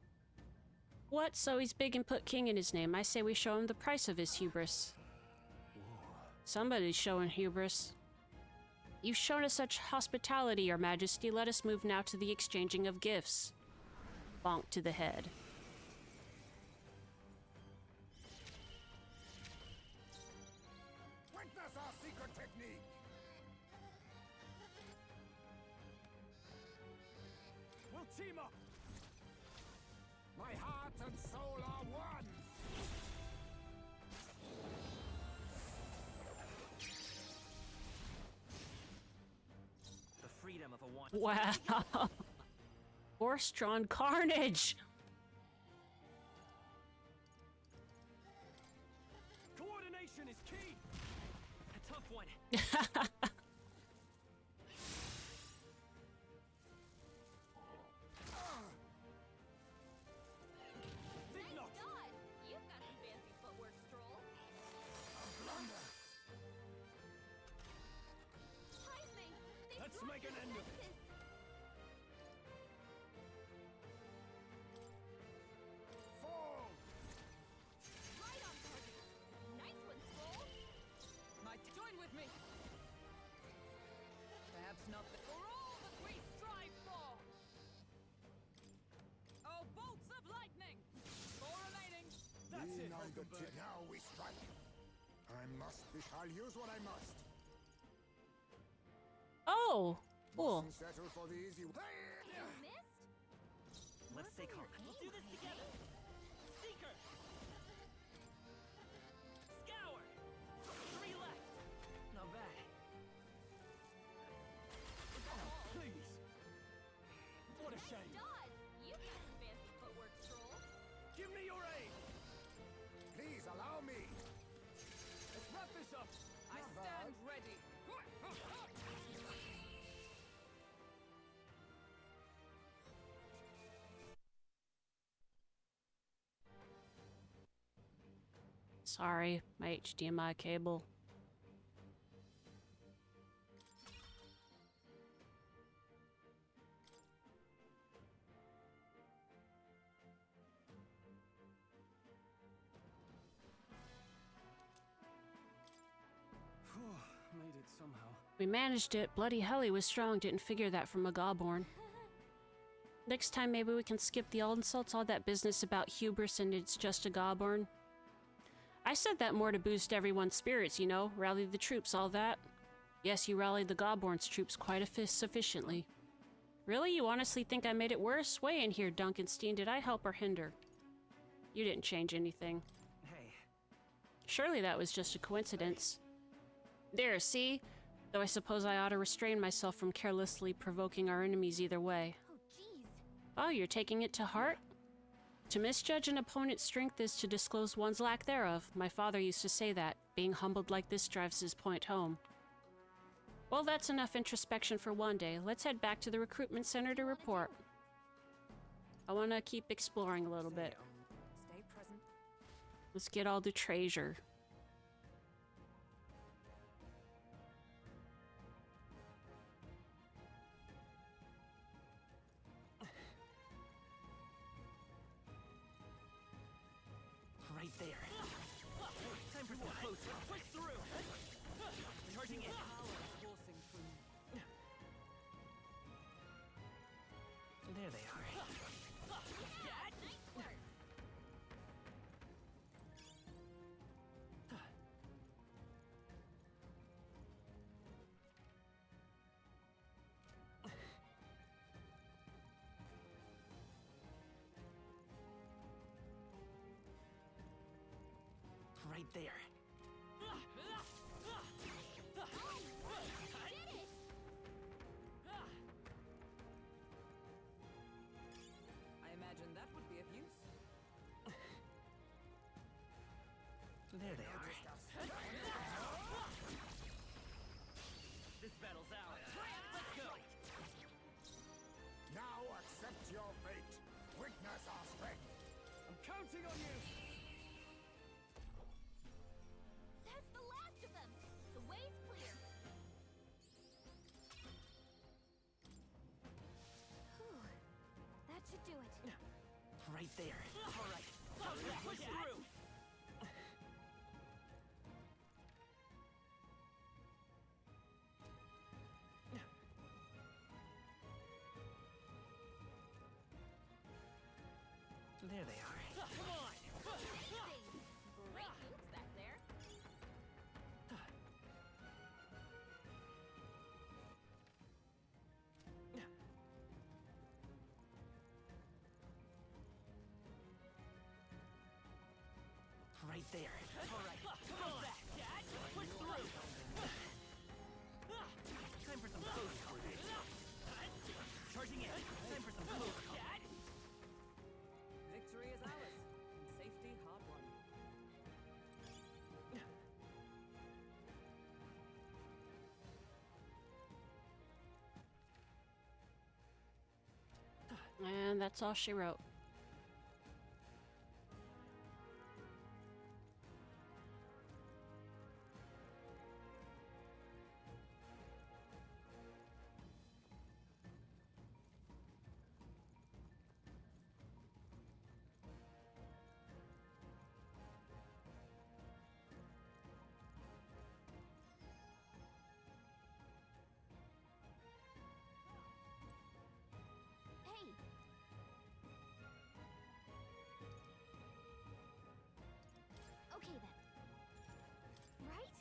What? So he's big and put king in his name. I say we show him the price of his hubris. Somebody's showing hubris. You've shown us such hospitality, Your Majesty. Let us move now to the exchanging of gifts. Bonk to the head. Witness our secret technique. We'll team up. My heart and soul are one. The freedom of a one. Wow. Horse-drawn carnage. Coordination is key. A tough one. Think Nice not. dodge. You've got some fancy footwork, Stroll. Blunder. Heisme, they've Let's dropped make an their end of it. defenses. Fall. Right on target. Nice one, Stroll. Join with me. Perhaps not for all that we strive for. Oh, bolts of lightning. Four remaining. That's We it, know the Hulkenberg. now we strike. I'll use what I must. Oh, cool. Mustn't settle for the easy way. You missed? Let's stay calm. We'll do this together. Seeker. Scour. 3 left. Not bad. Please. What a shame. Dodge. You've got some fancy footwork, Stroll. Give me your aid. Please allow me. Let's wrap this up. I Not stand bad. ready. Sorry, my HDMI cable. Made it somehow. We managed it. Bloody hell, he was strong. Didn't figure that from a Gobborn. Next time, maybe we can skip the insults, all that business about hubris and it's just a Gobborn. I said that more to boost everyone's spirits, you know, rally the troops, all that. Yes, you rallied the Gobborn's troops quite sufficiently. Really? You honestly think I made it worse? Way in here, Duncanstein. Did I help or hinder? You didn't change anything. Hey, Surely that was just a coincidence. There, see? Though I suppose I ought to restrain myself from carelessly provoking our enemies either way. Oh, jeez. Oh, you're taking it to heart? To misjudge an opponent's strength is to disclose one's lack thereof. My father used to say that. Being humbled like this drives his point home. Well, that's enough introspection for one day. Let's head back to the recruitment center to report. I want to keep exploring a little bit. Stay present. Let's get all the treasure. Right there. Time for some close. Let's push through. Charging in. Coursing through. There they are. Nice work. Right there. I imagine that would be of use. There they are. This battle's ours. Let's go. Now accept your fate. Witness our strength. I'm counting on you! That's the last of them. The way's clear. Whew. That should do it. Right there. All right. Let's push through. There they are. Come on. Amazing. Great moves back there. Right there. All right. Come on. Let's push through. Time for some close quarters. Charging in. Time for some close quarters. Victory is ours, and safety hard won. And that's all she wrote. Hey. Okay then. Right?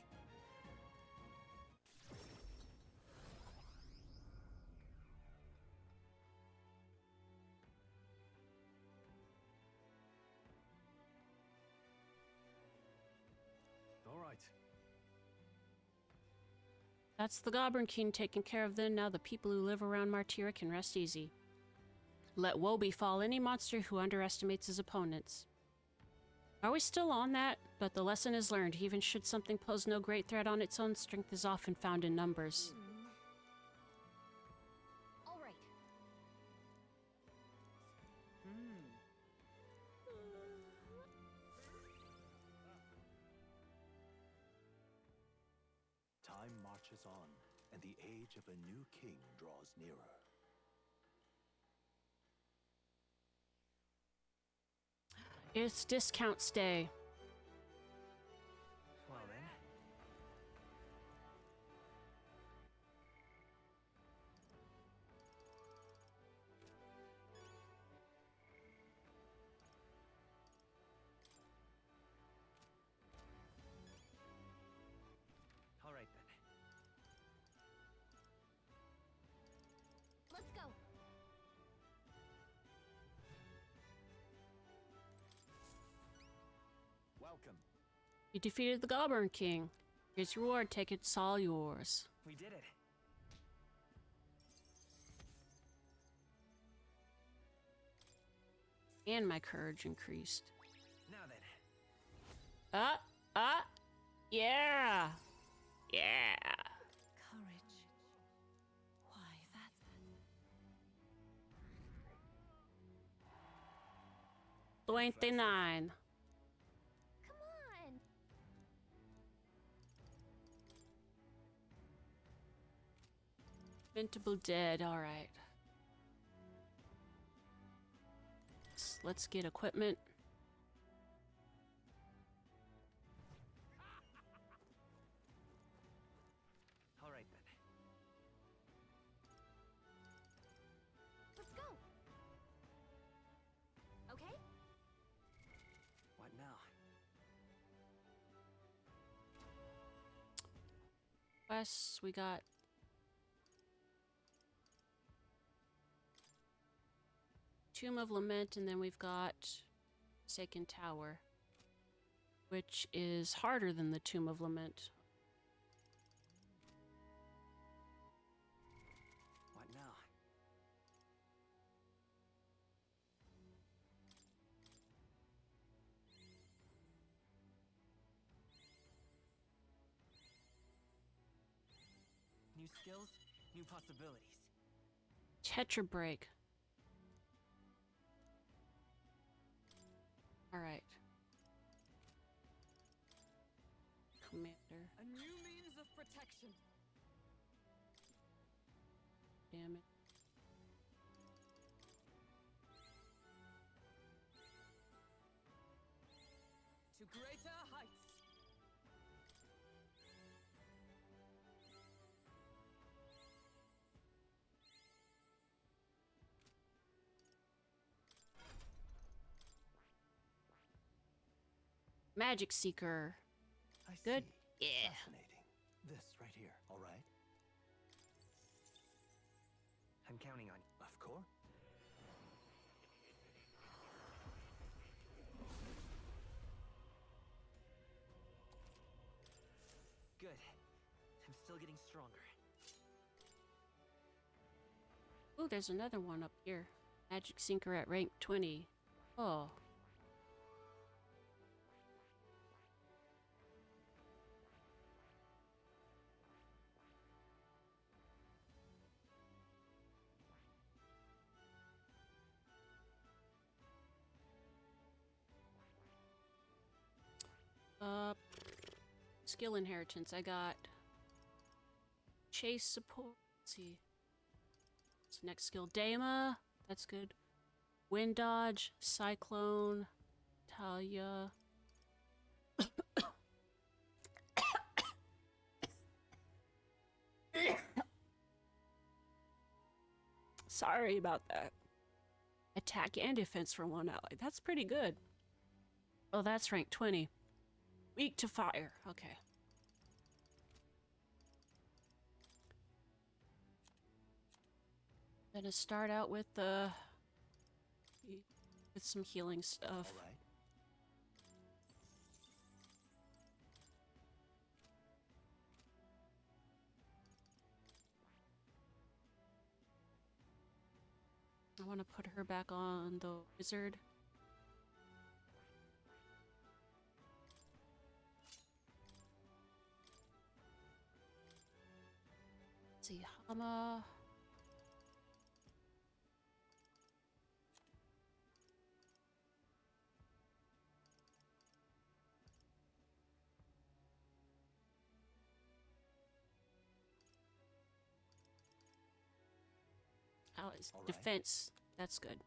All right. That's the Goblin King taken care of then. Now the people who live around Martyra can rest easy. Let woe befall any monster who underestimates his opponents. Are we still on that? But the lesson is learned. Even should something pose no great threat on its own, strength is often found in numbers. All right. Time marches on, and the age of a new king draws nearer. It's discounts day. Well then. All right then. Let's go. Welcome. You defeated the Goblin King. Here's your reward. Take it. It's all yours. We did it. And my courage increased. Now then. Yeah. Yeah. Courage. Why, that's... 29. Come on. Inventable dead, alright. Let's get equipment. All right then. Let's go. Okay? What now? Quests, we got Tomb of Lament, and then we've got Forsaken Tower, which is harder than the Tomb of Lament. What now? New skills, new possibilities. Tetra Break. Alright. Commander. A new means of protection. Damn it. To greater heights. Magic Seeker. I Good. see. Yeah. Fascinating. This right here, all right? I'm counting on you. Of course. Good. I'm still getting stronger. Ooh, there's another one up here. Magic Seeker at rank 20. Oh. Skill inheritance. I got chase support. Let's see. What's the next skill? Daema. That's good. Wind dodge. Cyclone. Talia. Sorry about that. Attack and defense for one ally. That's pretty good. Oh, that's rank 20. Weak to fire. Okay. Gonna start out with some healing stuff. All right. I want to put her back on the wizard. Let's see, Hama. Oh, it's All right. defense. That's good.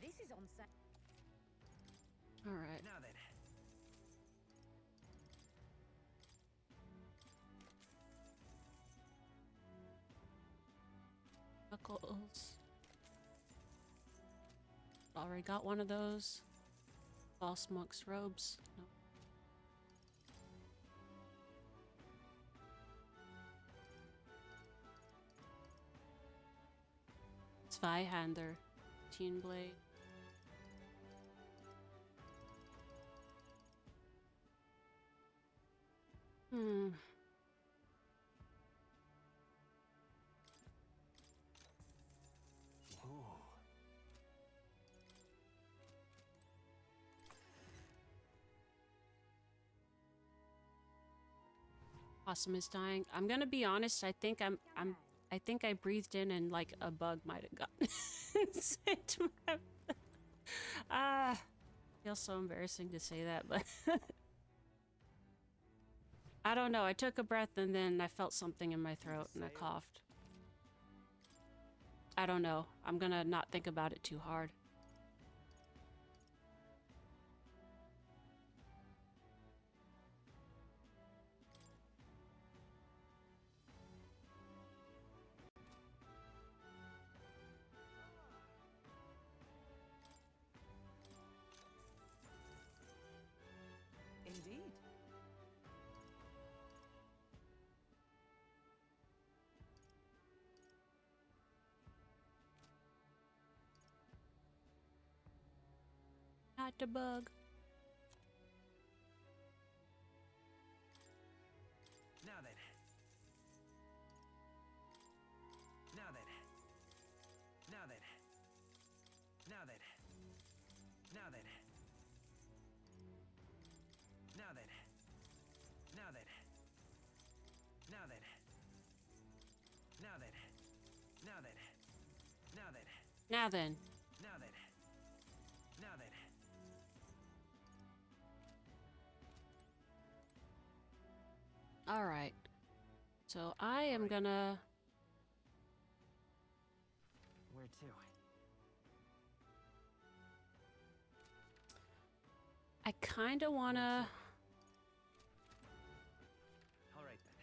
This is on set. All right. Now then. Buckles. Already got one of those. False monk's robes. No. Zweihander. Teen blade. Hmm. Ooh. Possum is dying. I'm gonna be honest, I think I think I breathed in and like a bug might have gotten into my feels so embarrassing to say that, but I don't know. I took a breath and then I felt something in my throat and I coughed. I don't know. I'm gonna not think about it too hard. Indeed. Not the bug. Now then. Now then. Now then. Now then. Now then. Now then. Now then. Now then. Now then. Now then. Now then. Now then. Now then. Now then. All right. So I am gonna. Where to? I kind of wanna. All right then.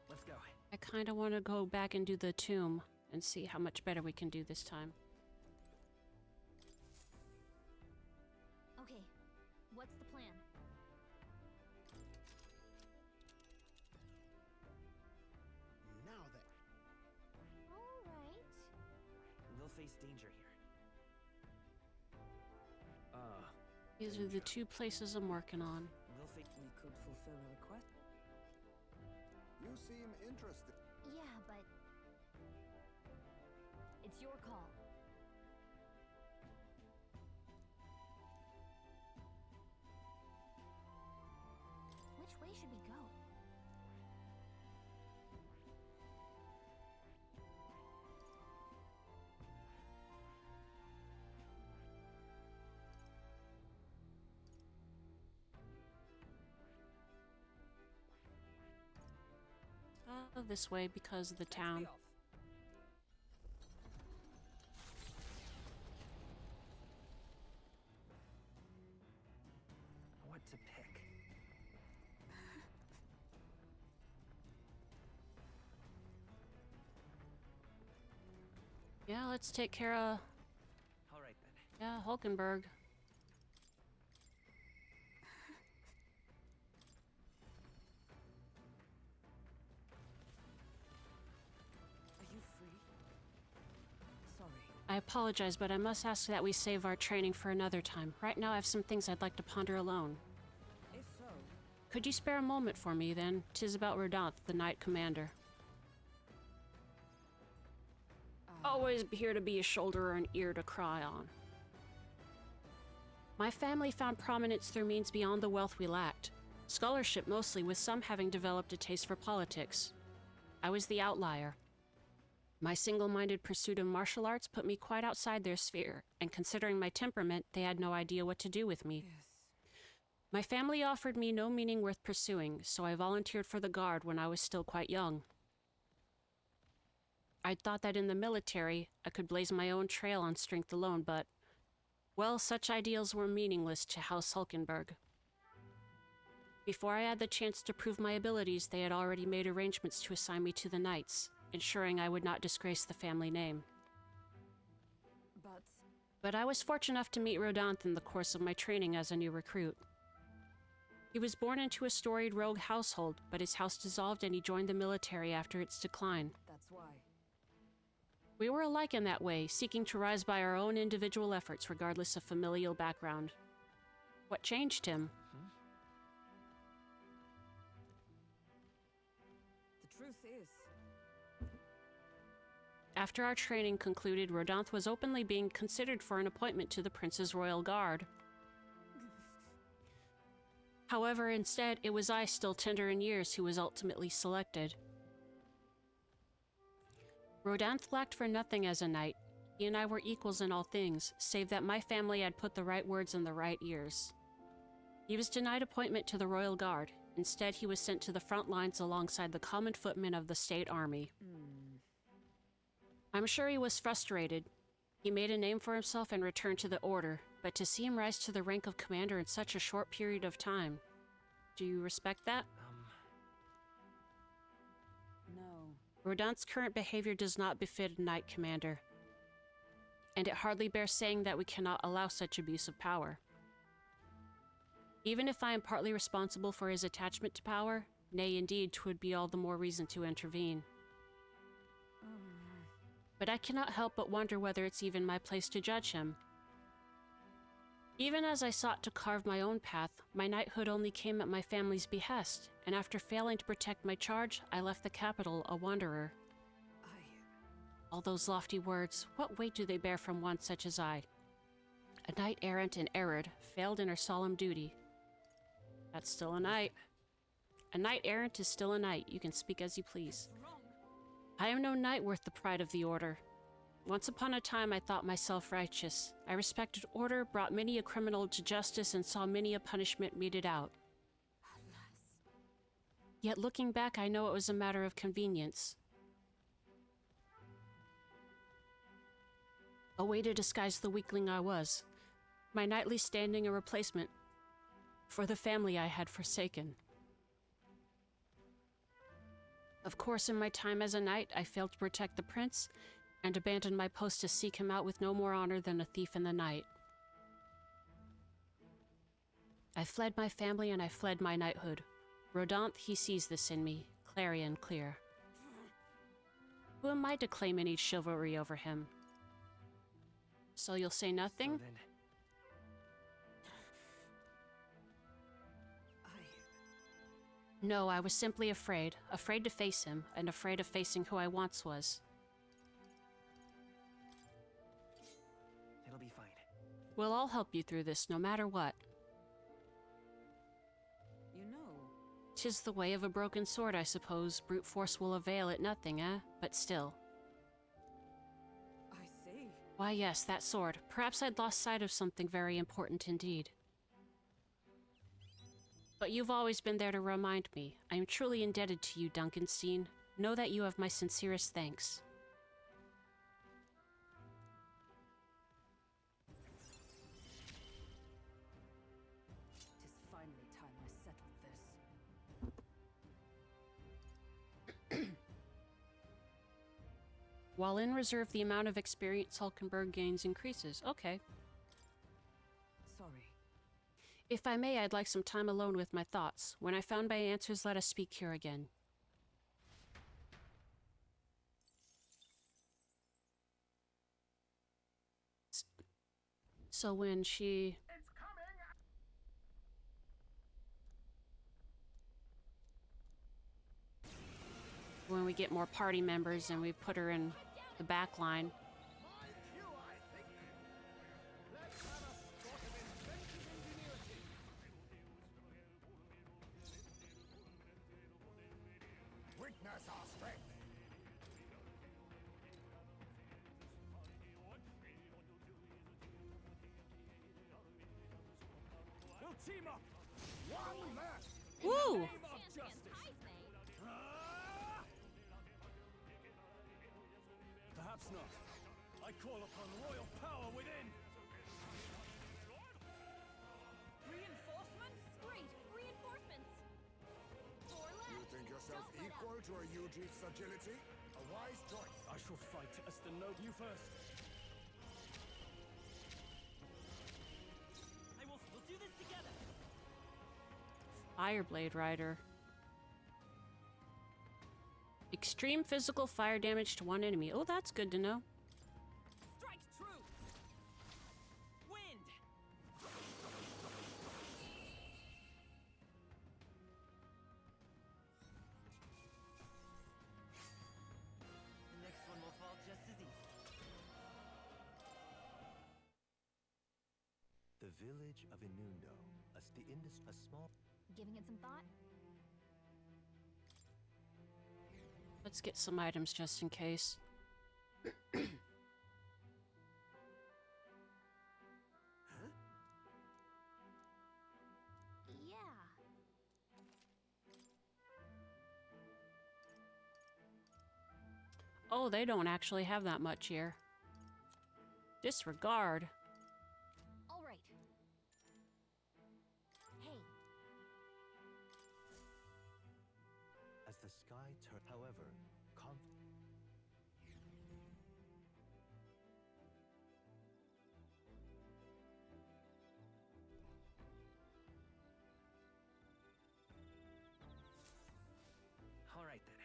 Let's go. I kind of want to go back and do the tomb and see how much better we can do this time. Okay, what's the plan? Now then. Alright. They'll face danger here. These are the two places I'm working on. They'll face. We could fulfill a request. You seem interested. Yeah, but... It's your call. Which way should we go? This way because of the town. What to pick? Yeah, let's take care of, All right then. yeah, Hulkenberg. Are you free? Sorry. I apologize, but I must ask that we save our training for another time. Right now I have some things I'd like to ponder alone. If so, Could you spare a moment for me, then? 'Tis about Rodanth, the Knight Commander. Always here to be a shoulder or an ear to cry on. My family found prominence through means beyond the wealth we lacked. Scholarship mostly, with some having developed a taste for politics. I was the outlier. My single-minded pursuit of martial arts put me quite outside their sphere, and considering my temperament, they had no idea what to do with me. yes. My family offered me no meaning worth pursuing, so I volunteered for the Guard when I was still quite young. I'd thought that in the military, I could blaze my own trail on strength alone, but, well, such ideals were meaningless to House Hulkenberg. Before I had the chance to prove my abilities, they had already made arrangements to assign me to the Knights, ensuring I would not disgrace the family name. But I was fortunate enough to meet Rodanth in the course of my training as a new recruit. He was born into a storied rogue household, but his house dissolved and he joined the military after its decline. That's why. We were alike in that way, seeking to rise by our own individual efforts regardless of familial background. What changed him? The truth is, After our training concluded, Rodanth was openly being considered for an appointment to the Prince's Royal Guard. However, instead, it was I, still tender in years, who was ultimately selected. Rodanth lacked for nothing as a knight. He and I were equals in all things, save that my family had put the right words in the right ears. He was denied appointment to the Royal Guard. Instead, he was sent to the front lines alongside the common footmen of the state army. I'm sure he was frustrated. He made a name for himself and returned to the Order, but to see him rise to the rank of commander in such a short period of time, do you respect that? No. Rodanth's current behavior does not befit a knight commander, and it hardly bears saying that we cannot allow such abuse of power. Even if I am partly responsible for his attachment to power, nay, indeed, 'twould be all the more reason to intervene. But I cannot help but wonder whether it's even my place to judge him. Even as I sought to carve my own path, my knighthood only came at my family's behest, and after failing to protect my charge, I left the capital a wanderer. All those lofty words, what weight do they bear from one such as I? A knight-errant and errand, failed in her solemn duty. That's still a knight. A knight-errant is still a knight. You can speak as you please. I am no knight worth the pride of the Order. Once upon a time, I thought myself righteous. I respected order, brought many a criminal to justice, and saw many a punishment meted out. Yet looking back, I know it was a matter of convenience. A way to disguise the weakling I was. My knightly standing a replacement for the family I had forsaken. Of course, in my time as a knight, I failed to protect the prince, and abandoned my post to seek him out with no more honor than a thief in the night. I fled my family and I fled my knighthood. Rodanth, he sees this in me, clarion clear. Who am I to claim any chivalry over him? So you'll say nothing? So then, No, I was simply afraid. Afraid to face him, and afraid of facing who I once was. it'll be fine. We'll all help you through this, no matter what. You know, 'Tis the way of a broken sword, I suppose. Brute force will avail it nothing, eh? But still. I see. Why yes, that sword. Perhaps I'd lost sight of something very important indeed. But you've always been there to remind me. I am truly indebted to you, Duncanstein. Know that you have my sincerest thanks. Tis finally time I settled this. While in reserve, the amount of experience Hulkenberg gains increases. Okay. Sorry. If I may, I'd like some time alone with my thoughts. When I found my answers, let us speak here again. So when she... It's coming! When we get more party members and we put her in the back line. My cue, I think. Let's have a spot of inventive ingenuity. Witness our strength. We'll team up. One left. Woo! Perhaps not. I call upon royal power within. Reinforcements? Great! Reinforcements! Four You left! think yourself Don't let equal to a Yuji's agility? A wise choice. I shall fight as the noble. You first. We'll do this together. Fireblade Rider. Extreme physical fire damage to one enemy. Oh, that's good to know. Strike true. Wind. The next one will fall just as easy. The village of Inundo, a small Giving it some thought? Let's get some items just in case. Yeah. Oh, they don't actually have that much here. Disregard. All right. Hey, As the sky turns, however, All right then.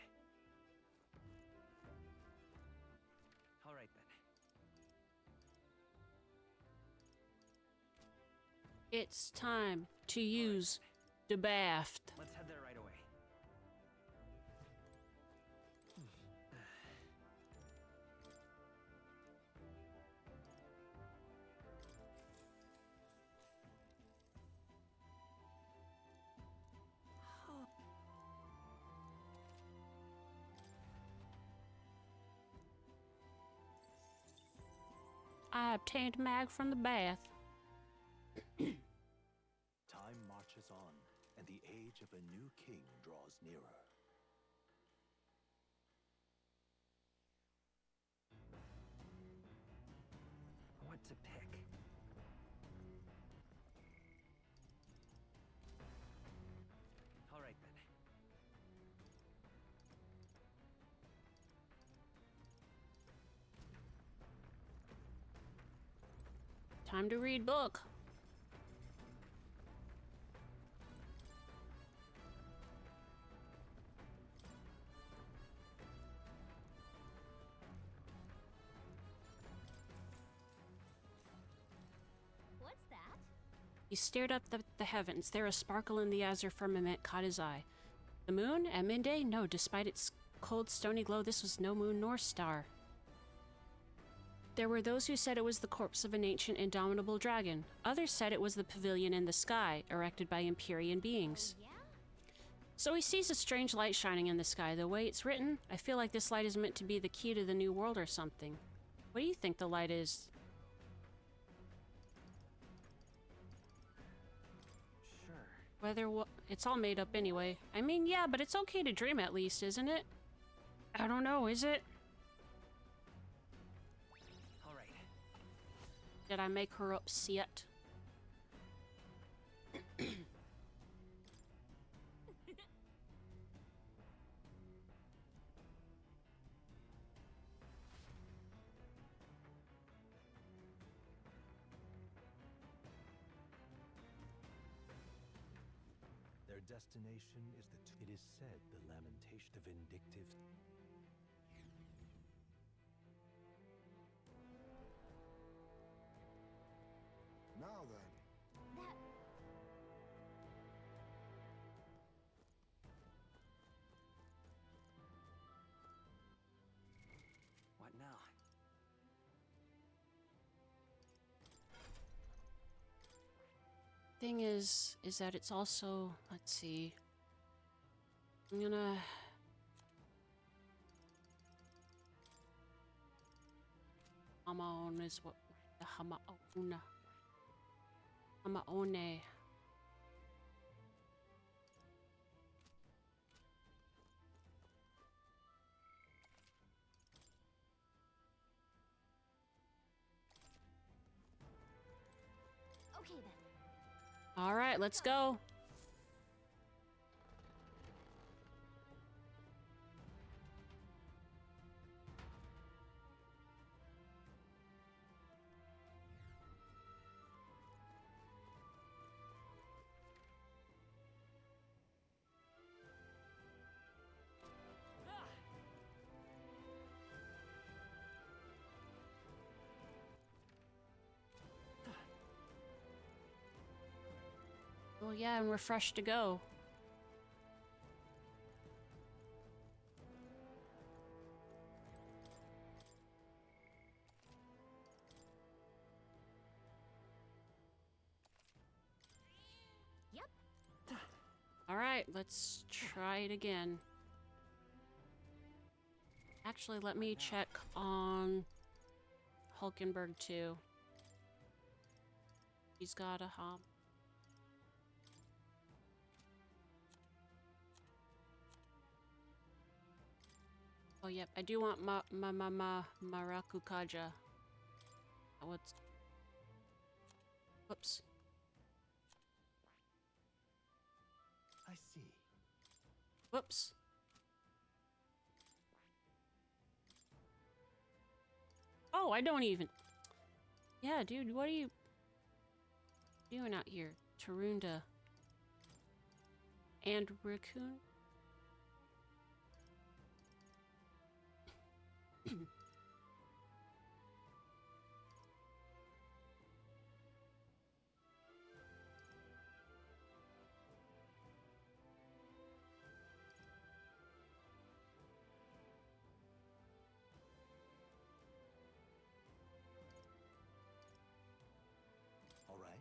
All right then. It's time to use the bath. Let's head there right away. I obtained mag from the bath. time marches on, and the age of a new king draws nearer. What to pick? All right then. Time to read book. what's that? He stared up the heavens. There a sparkle in the azure firmament caught his eye. The moon? At midday? No, despite its cold, stony glow, this was no moon nor star. There were those who said it was the corpse of an ancient, indomitable dragon. Others said it was the pavilion in the sky, erected by Empyrean beings. Yeah? So he sees a strange light shining in the sky. The way it's written, I feel like this light is meant to be the key to the new world or something. What do you think the light is? Sure. Whether it's all made up anyway. I mean, yeah, but it's okay to dream at least, isn't it? I don't know, is it? All right. Did I make her upset? Their destination is it is said the lamentation, the vindictive. Now then, That... What now? Thing is that it's also, let's see. I'm gonna Hamaon is what the Hamaona. Hamaone. Okay then. All right, let's go. Oh yeah, and we're fresh to go. Yep. Alright, let's try it again. Actually, let me check on Hulkenberg too. He's got a hop. Oh, yep, I do want Maracukaja. What's... Whoops. I see. Whoops. Oh, I don't even... Yeah, dude, what are you doing out here? Tarunda. And Raccoon? All right.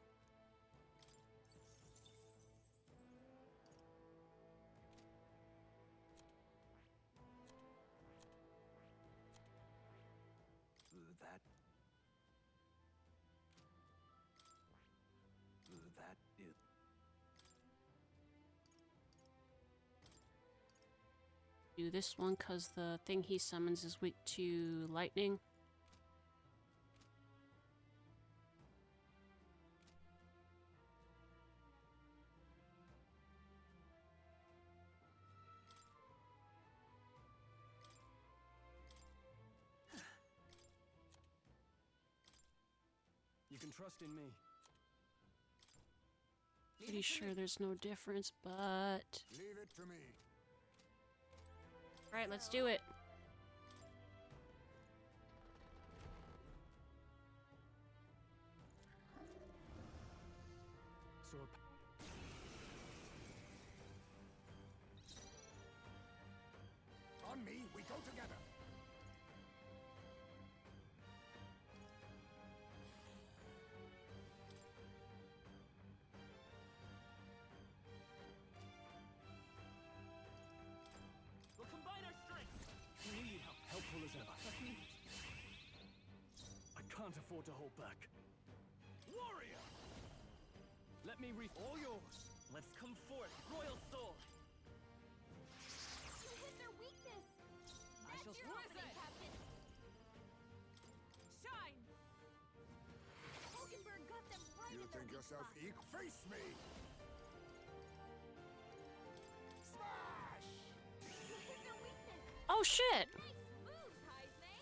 That is... Do this one because the thing he summons is weak to lightning. You can trust in me. Pretty sure there's no difference, but... Leave it to me. Alright, let's do it. So On me, we go together. We'll combine our strengths. we need you helpful as ever. I can't afford to hold back. Warrior! Let me all yours. Let's come forth, Royal Soul. You hit their weakness. That's shall your squeeze opening, it. Captain. Shine! Hulkenberg got them right You at their think weak yourself spot. equal? Face me! Smash! You hit their weakness. Oh, shit! Nice moves, Heisme.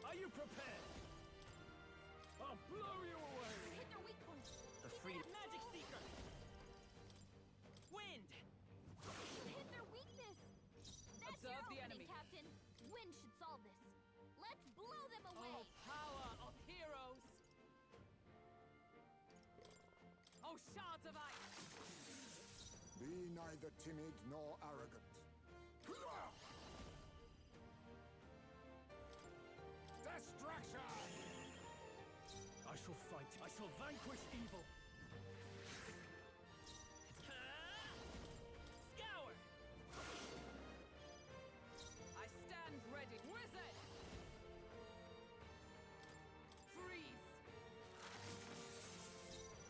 Are you prepared? I'll blow you You away! hit their weak point. The Keep it freedom. up. Magic Seeker! Wind! You hit their weakness. That's Observe your the opening, enemy. Captain. Wind should solve this. Let's blow them away. Oh, power of heroes! Oh, shards of ice! Be neither timid nor arrogant. Destruction! I shall fight. I shall vanquish evil. Scour! I stand ready. Wizard! Freeze!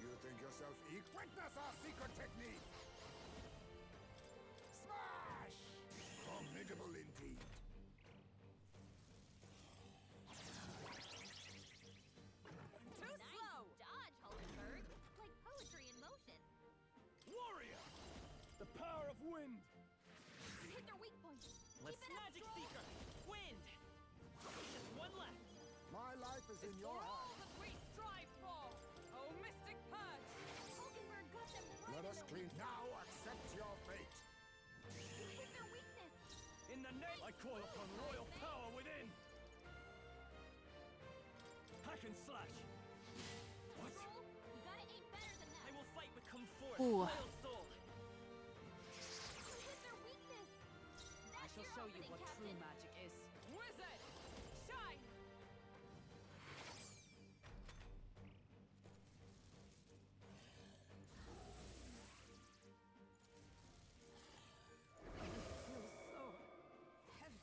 You think yourself equal? Witness our secret technique! Smash! Formidable indeed. Too Nice slow! dodge, Hulkenberg. Like poetry in motion. Warrior! The power of wind! You hit their weak point. Let's Keep it up, Magic Stroll. Seeker! Wind! Just one left. My life is in It's your for all hands. that we strive for! Oh, Mystic Purge! Hulkenberg got them right Let in us their clean. weak Now accept your fate. You hit their weakness. In the name, I call upon royal power within! Hack and slash! What? Stroll, you gotta aim better than I that. will fight but come forth, Ooh. Royal Soul! You hit their weakness. I That's shall show you what true magic is. Wizard! Shine! Feels so heavy.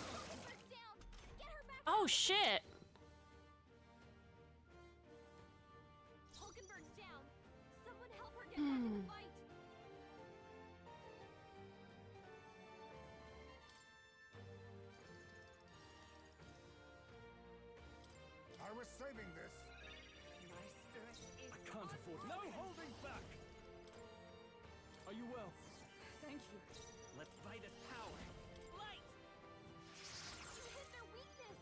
Hulkenberg's down! Get her back! Oh shit! Hulkenberg's down! Someone help her get back in the fight! I was saving this. My spirit is I can't afford no holding back. Are you well? Thank you. Let's fight his power. Light! You hit their weakness!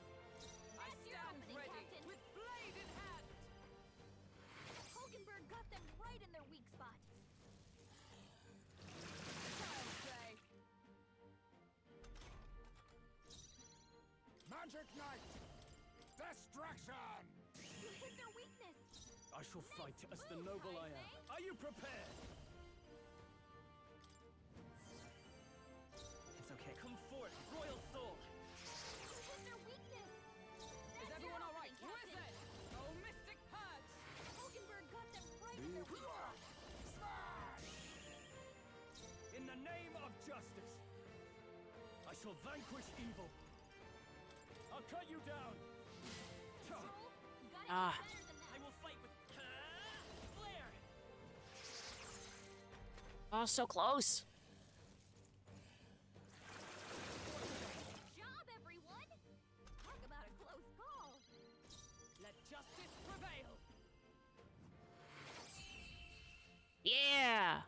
I That's your stand opening, ready Captain! with blade in hand. Hulkenberg got them right in their weak spot. Child's play. Magic Knight! Destruction! You hit their weakness! I shall fight as the move, noble I am. Heisman. Are you prepared? It's okay. Come forth, royal soul. You hit their weakness! Is That's everyone your all right? opening, Captain. Wizard! Oh, mystic purge! Hulkenberg got them right in their weak spot. Smash! In the name of justice, I shall vanquish evil. I'll cut you down. Troll, you gotta Ah. get better than that. I will fight with flair. Oh, so close. Good job, everyone! Talk about a close call. Let justice prevail. Yeah.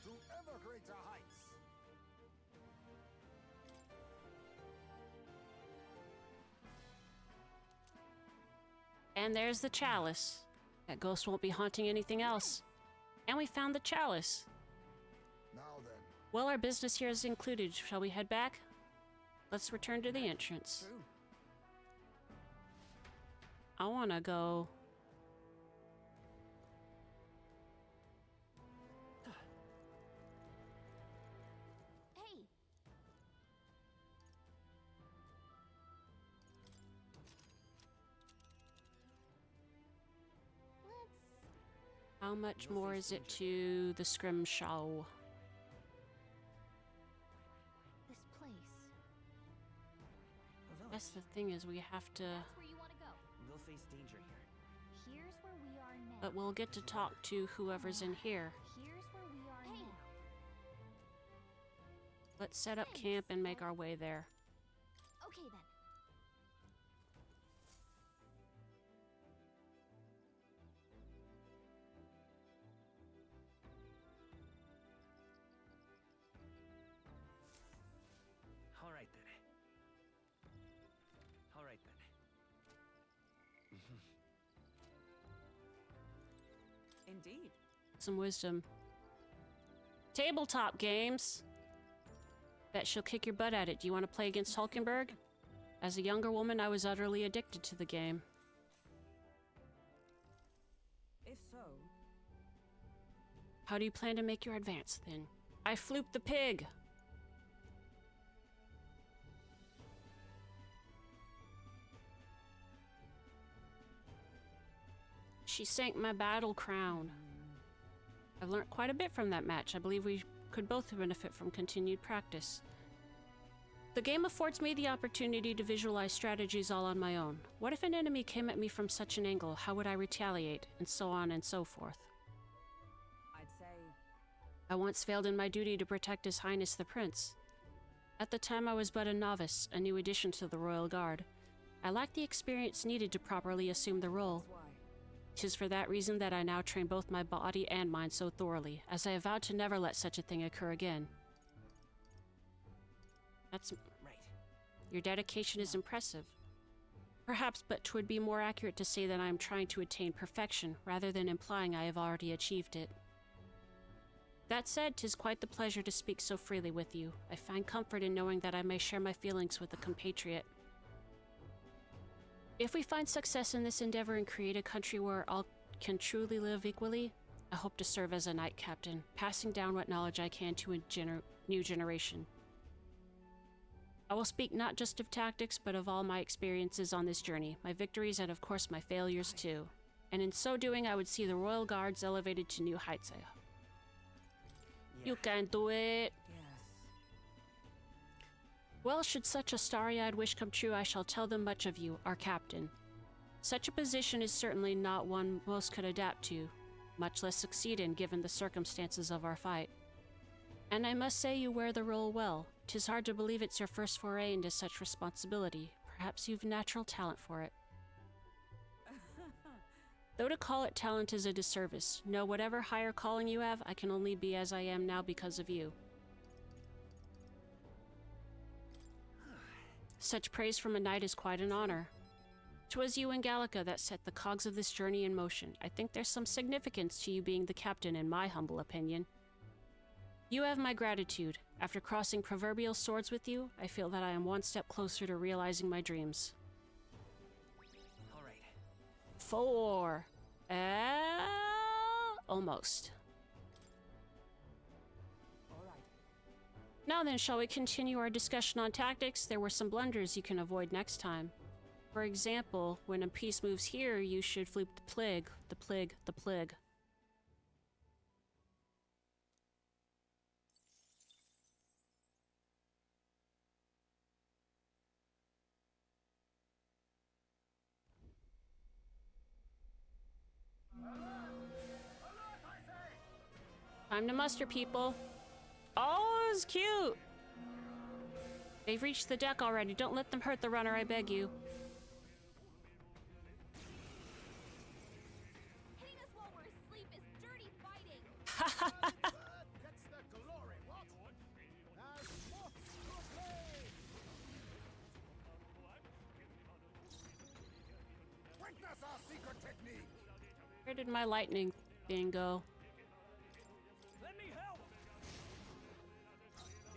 To ever greater heights. And there's the chalice. That ghost won't be haunting anything else. And we found the chalice. Now then, Well, our business here is included. Shall we head back? Let's return to the entrance. True. I want to go. Hey, let's... How much No more face is it danger. to the scrimshaw? This place. A village. That's the thing is we have to... That's where you want to go. We'll face danger here. Here's where we are now. But we'll get to talk to whoever's in here. Here's where we are now. Let's set up camp and make our way there. Okay then. All right then. All right then. Indeed. Some wisdom. Tabletop games. Bet she'll kick your butt at it. Do you want to play against Hulkenberg? As a younger woman, I was utterly addicted to the game. If so, How do you plan to make your advance, then? I flooped the pig! She sank my battle crown. I've learned quite a bit from that match. I believe we could both benefit from continued practice. The game affords me the opportunity to visualize strategies all on my own. What if an enemy came at me from such an angle? How would I retaliate? And so on and so forth. I'd say I once failed in my duty to protect His Highness the Prince. At the time I was but a novice, a new addition to the Royal Guard. I lacked the experience needed to properly assume the role. that's why. 'Tis for that reason that I now train both my body and mind so thoroughly, as I have vowed to never let such a thing occur again. That's... Right. Your dedication is impressive. Perhaps, but 'twould be more accurate to say that I am trying to attain perfection, rather than implying I have already achieved it. That said, 'tis quite the pleasure to speak so freely with you. I find comfort in knowing that I may share my feelings with a compatriot. If we find success in this endeavor and create a country where all can truly live equally, I I hope to serve as a knight captain, passing down what knowledge I can to a new generation. I will speak not just of tactics, but of all my experiences on this journey, my victories and of course my failures too. And in so doing, I would see the Royal Guards elevated to new heights. You can do it! Yes. Well, should such a starry-eyed wish come true, I shall tell them much of you, our captain. Such a position is certainly not one most could adapt to, much less succeed in given the circumstances of our fight. And I must say you wear the role well. 'Tis hard to believe it's your first foray into such responsibility. Perhaps you've natural talent for it. Though to call it talent is a disservice. No, whatever higher calling you have, I can only be as I am now because of you. Such praise from a knight is quite an honor. 'Twas you and Gallica that set the cogs of this journey in motion. I think there's some significance to you being the captain, in my humble opinion. You have my gratitude. After crossing proverbial swords with you, I feel that I am one step closer to realizing my dreams. All right. 4. Almost. All right. Now then, shall we continue our discussion on tactics? There were some blunders you can avoid next time. For example, when a piece moves here, you should flip the plague. The plague. Time to muster, people. Oh, it's cute. They've reached the deck already. Don't let them hurt the runner, I beg you. Hitting us while we're asleep is dirty fighting. Gets the glory, what? As what to play? Witness our secret technique. Where did my lightning thing go? Let me help!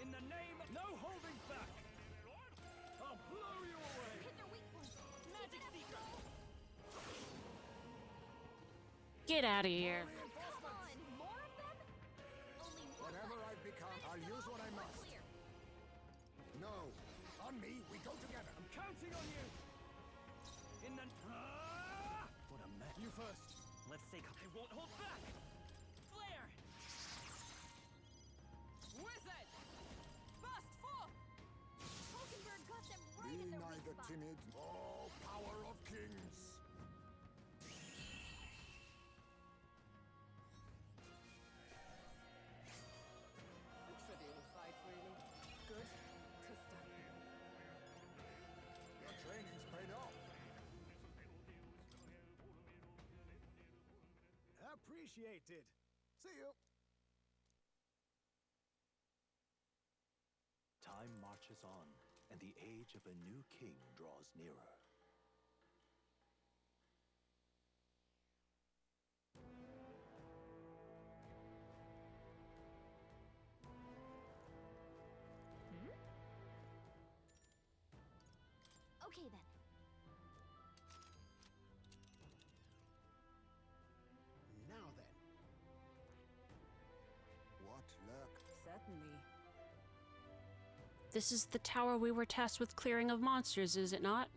In the name of no holding back! I'll blow you away! Hit their weak points. Magic Seeker! Get out of here. Come on, more of them? Only one Whatever left. I've become, I'll use what I We're must. clear. No, on me, we go together. I'm counting on you! In the... What a mess. You first. Let's take... I won't hold back! Flare! Wizard! Burst forth! Hulkenberg got them right Be in their neither weak spot. timid, all power of kings. A trivial fight, really. Good to start. Your training's paid off. Appreciated. See you. Time marches on, and the age of a new king draws nearer. Okay then. Now then. What luck? Certainly. This is the tower we were tasked with clearing of monsters, is it not?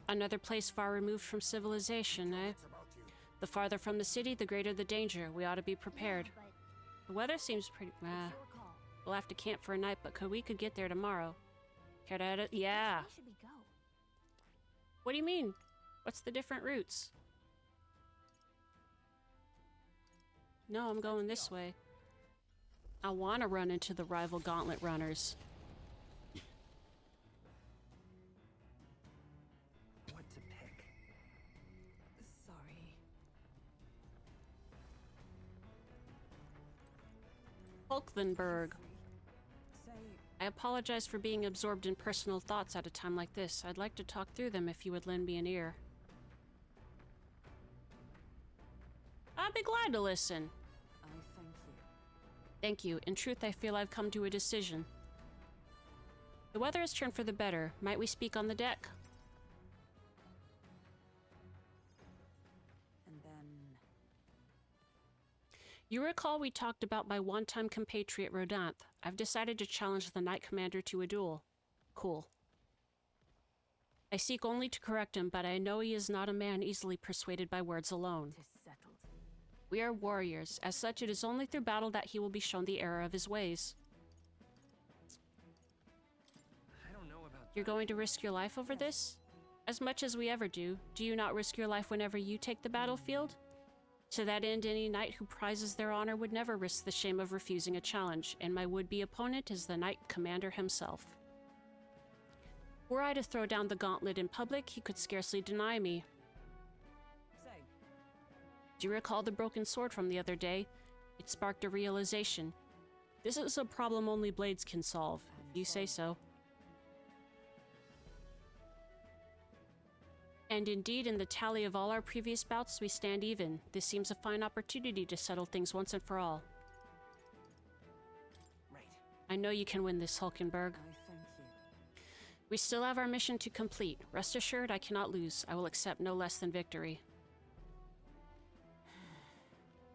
Another place far removed from civilization, eh? It's about you. The farther from the city, the greater the danger. We ought to be prepared. Yeah, The weather seems pretty... but it's your call. We'll have to camp for a night, but we could get there tomorrow. Care to edit? Yeah. Which way should we go? What do you mean? What's the different routes? No, I'm going this way. I want to run into the rival gauntlet runners. What to pick? Sorry. Hulkenberg. Say, I apologize for being absorbed in personal thoughts at a time like this. I'd like to talk through them if you would lend me an ear. I'd be glad to listen. I thank you. Thank you. In truth, I feel I've come to a decision. The weather has turned for the better. Might we speak on the deck? And then... You recall we talked about my one-time compatriot Rodanth. I've decided to challenge the Knight Commander to a duel. Cool. I seek only to correct him, but I know he is not a man easily persuaded by words alone. Tis settled. We are warriors. As such, it is only through battle that he will be shown the error of his ways. I don't know about You're going to risk your life over this? As much as we ever do, do you not risk your life whenever you take the battlefield? To that end, any knight who prizes their honor would never risk the shame of refusing a challenge, and my would-be opponent is the Knight Commander himself. Were I to throw down the gauntlet in public, he could scarcely deny me. Say, Do you recall the broken sword from the other day? It sparked a realization. This is a problem only blades can solve, if you say so. And indeed, in the tally of all our previous bouts, we stand even. This seems a fine opportunity to settle things once and for all. right. I know you can win this, Hulkenberg. I thank you. We still have our mission to complete. Rest assured, I cannot lose. I will accept no less than victory.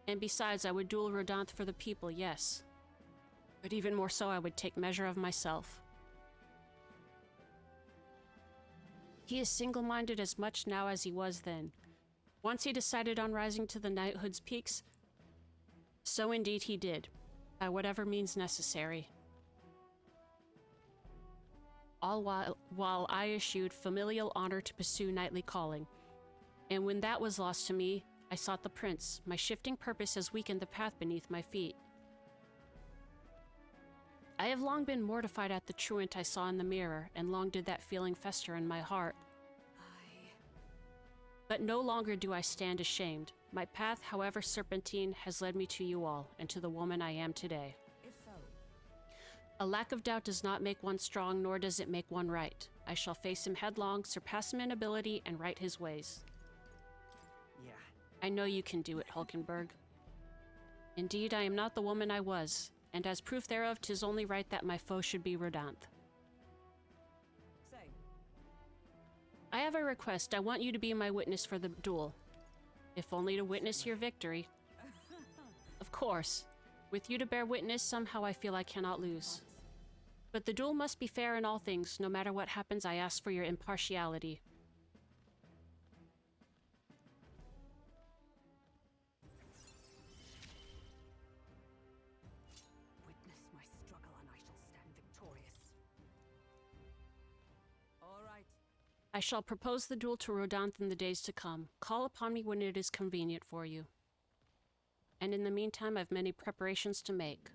And besides, I would duel Rodanth for the people, yes. But even more so, I would take measure of myself. He is single-minded as much now as he was then. Once he decided on rising to the knighthood's peaks, so indeed he did, by whatever means necessary. All while I eschewed familial honor to pursue knightly calling. And when that was lost to me, I sought the prince. My shifting purpose has weakened the path beneath my feet. I have long been mortified at the truant I saw in the mirror, and long did that feeling fester in my heart. But no longer do I stand ashamed. My path, however serpentine, has led me to you all, and to the woman I am today. If so, A lack of doubt does not make one strong, nor does it make one right. I shall face him headlong, surpass him in ability, and right his ways. Yeah. I know you can do it, Hulkenberg. Indeed, I am not the woman I was, and as proof thereof, 'tis only right that my foe should be Rodanth. say, I have a request. I want you to be my witness for the duel. If only to witness your victory. Of course. With you to bear witness, somehow I feel I cannot lose. But the duel must be fair in all things. No matter what happens, I ask for your impartiality. witness my struggle and I shall stand victorious. All right. I shall propose the duel to Rodanth in the days to come. Call upon me when it is convenient for you. And in the meantime, I've many preparations to make.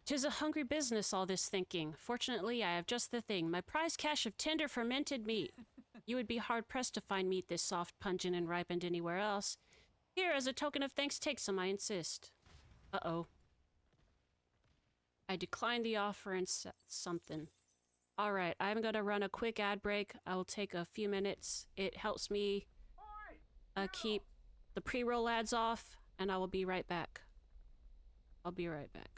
'Tis a hungry business, all this thinking. Fortunately, I have just the thing, my prize cache of tender fermented meat. You would be hard-pressed to find meat this soft, pungent, and ripened anywhere else. Here, as a token of thanks, take some, I insist. Uh-oh. I declined the offer and said something. All right, I'm going to run a quick ad break. I will take a few minutes. It helps me keep the pre-roll ads off, and I will be right back. I'll be right back.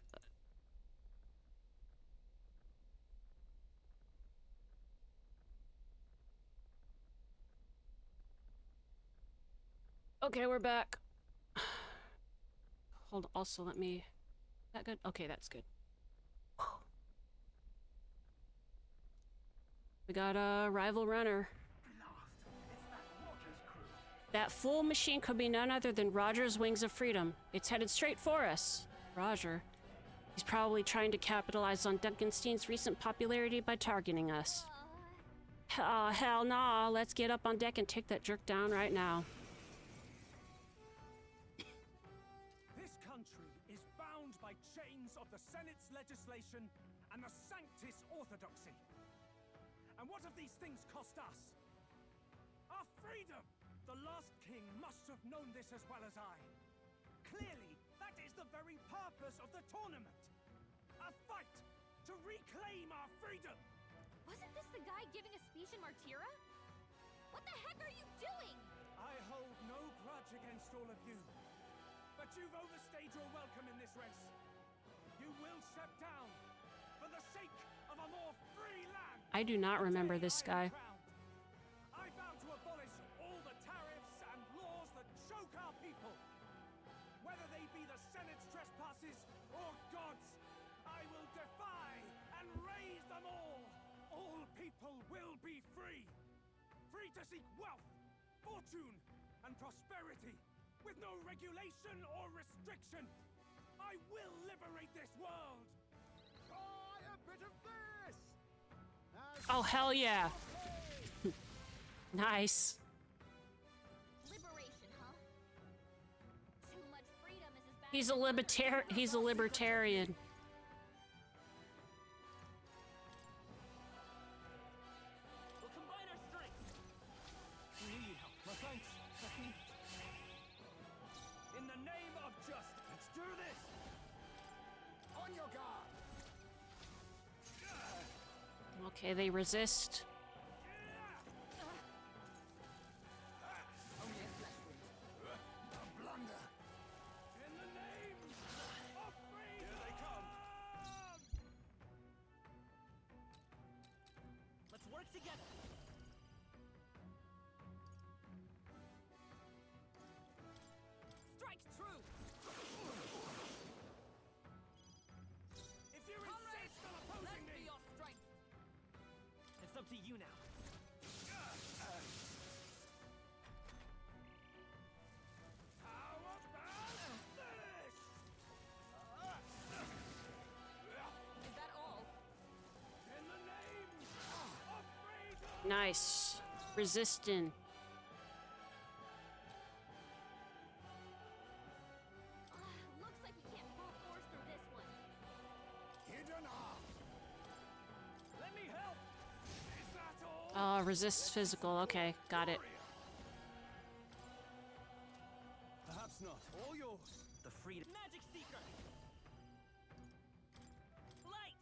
Okay, we're back. Hold, also let me... That good? Okay, that's good. We got a rival runner. That fool machine could be none other than Roger's Wings of Freedom. It's headed straight for us. Roger. He's probably trying to capitalize on Duncanstein's recent popularity by targeting us. Oh, hell nah. Let's get up on deck and take that jerk down right now. This country is bound by chains of the Senate's legislation and the Sanctis Orthodoxy. And what have these things cost us? Our freedom! The last king must have known this as well as I. Clearly, that is the very purpose of the tournament. A fight to reclaim our freedom. Wasn't this the guy giving a speech in Martira? What the heck are you doing? I hold no grudge against all of you. But you've overstayed your welcome in this race. You will step down for the sake of a more free land. I do not remember this guy. I vow to abolish all the tariffs and laws that choke our people. Whether free to seek wealth, fortune, and prosperity with no regulation or restriction. I will liberate this world. Try a bit of this. Oh, hell yeah. Nice. Liberation, huh? Too much freedom is as bad He's as a libertarian. We'll combine our strength. We knew you'd help. My thanks, Possum. In the name of justice, let's do this. On your guard. Okay, they resist. Only a flesh wound. A blunder. In the name of freedom. Here they come. Let's work together. Strike true! If you insist on opposing Let's me, be your strength! It's up to you now. how about this? Is that all? In the name of freedom. Nice. Resisting. Looks like we can't brute force through this one. Hidden arm. Let me help. Is that all? Resists physical. Okay, got it. Perhaps not. All yours. The freedom. Magic Seeker! Light!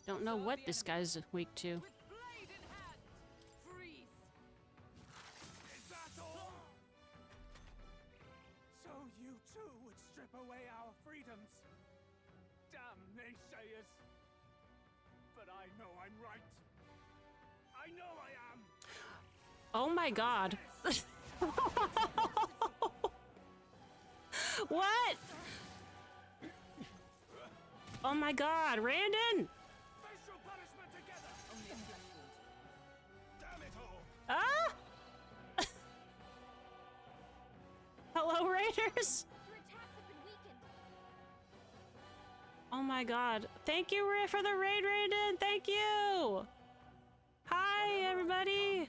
Don't know what this guy's weak to. With blade in hand! Freeze! Is that all? So you too would strip away our freedoms? Damn naysayers. But I know I'm right. I know I am. Oh my god. What? Oh my god, Randon! Facial punishment together. Only a flesh wound. Damn it all. Ah! Hello, Raiders! Your attacks have been weakened. Oh my god. Thank you, Ray, for the raid, Randon! Thank you! Hi, everybody!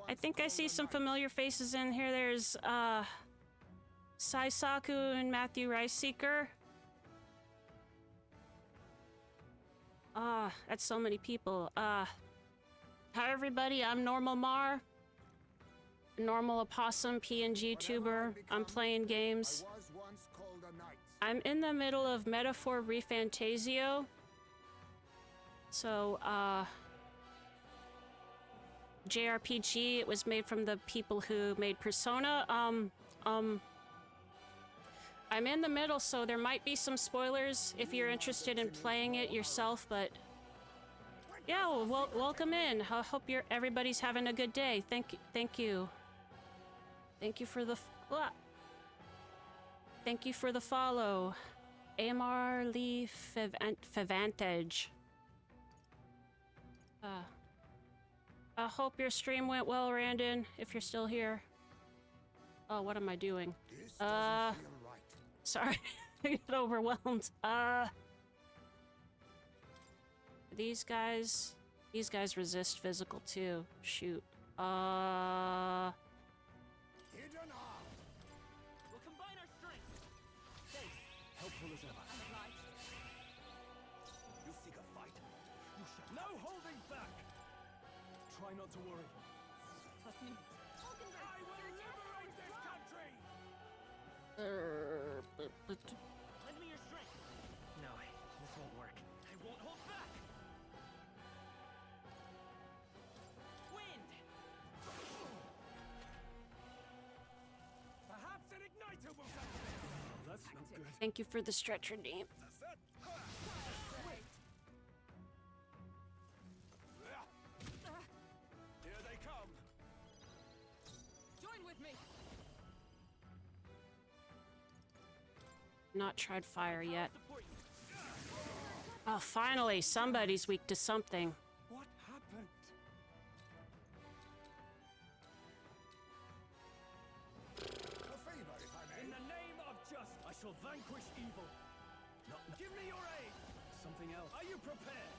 I think I see some familiar faces in here. There's, Saisaku and Matthew Riceseeker. That's so many people. Hi, everybody. I'm Normal Mar. Normal Possum, PNG tuber. I'm playing games. I was once called a knight. I'm in the middle of Metaphor ReFantazio. So, JRPG, it was made from the people who made Persona. I'm in the middle, so there might be some spoilers if you're interested in playing it yourself, but yeah, well, welcome in. I hope everybody's having a good day. Thank you. Thank you for the thank you for the follow. AMR Lee Favantage. I hope your stream went well, Randon, if you're still here. Oh, what am I doing? This doesn't feel right. Sorry, I get overwhelmed. These guys resist physical too. Shoot. Hidden arm. We'll combine our strength. Thanks. Helpful as ever. I'm obliged. You seek a fight? You shall. No holding back. Try not to worry. Possum. Hulkenberg, I will your attack power liberate is this strong. country. Lend me your strength. No, this won't work. I won't hold back. Wind! Perhaps an igniter will settle this. Oh, that's not good. Thank you for the stretcher, Dean. That's it. Wait. Here they come. Join with me! Not tried fire I'll yet. support you. Oh, finally, somebody's weak to something. What happened? shall vanquish evil. Give me your aid. Something else. Are you prepared?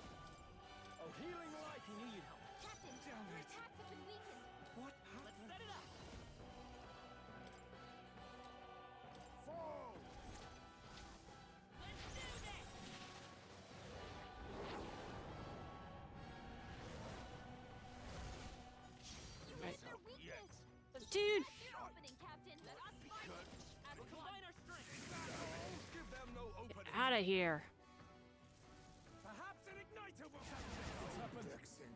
Oh, healing light. He knew you'd help. Captain, Damn your it. attacks have been weakened. What Let's happened? set it up. Fall! Let's do this. You Right. hit their weakness. Dude! That's your opening, Captain. Let us fight. As We'll one. combine our strength. Give them no opening. Out of here. Perhaps an igniter will settle this. What's happened? Vexing.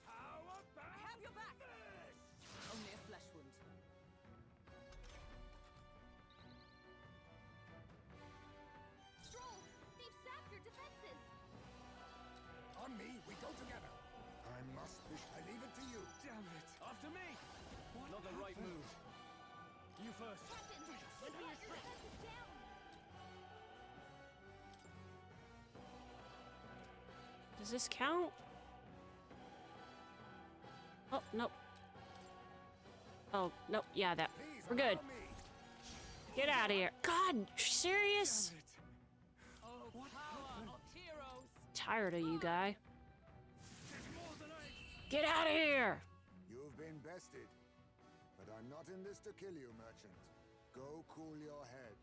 How about Have your back. this? Only a flesh wound. Stroll, they've sapped your defenses. On me, we go together. I must push. I leave it to you. Damn it. After me. Not the right move. You first. Captain, you've brought your defenses down. Does this count? Oh, nope. Oh, nope. Yeah, that. Please We're good. allow me. Get out of here. God, serious? Damn it. Oh, power of heroes. Tired of you, guy. There's more than I... Get out of here. You've been bested. But I'm not in this to kill you, merchant. Go cool your head.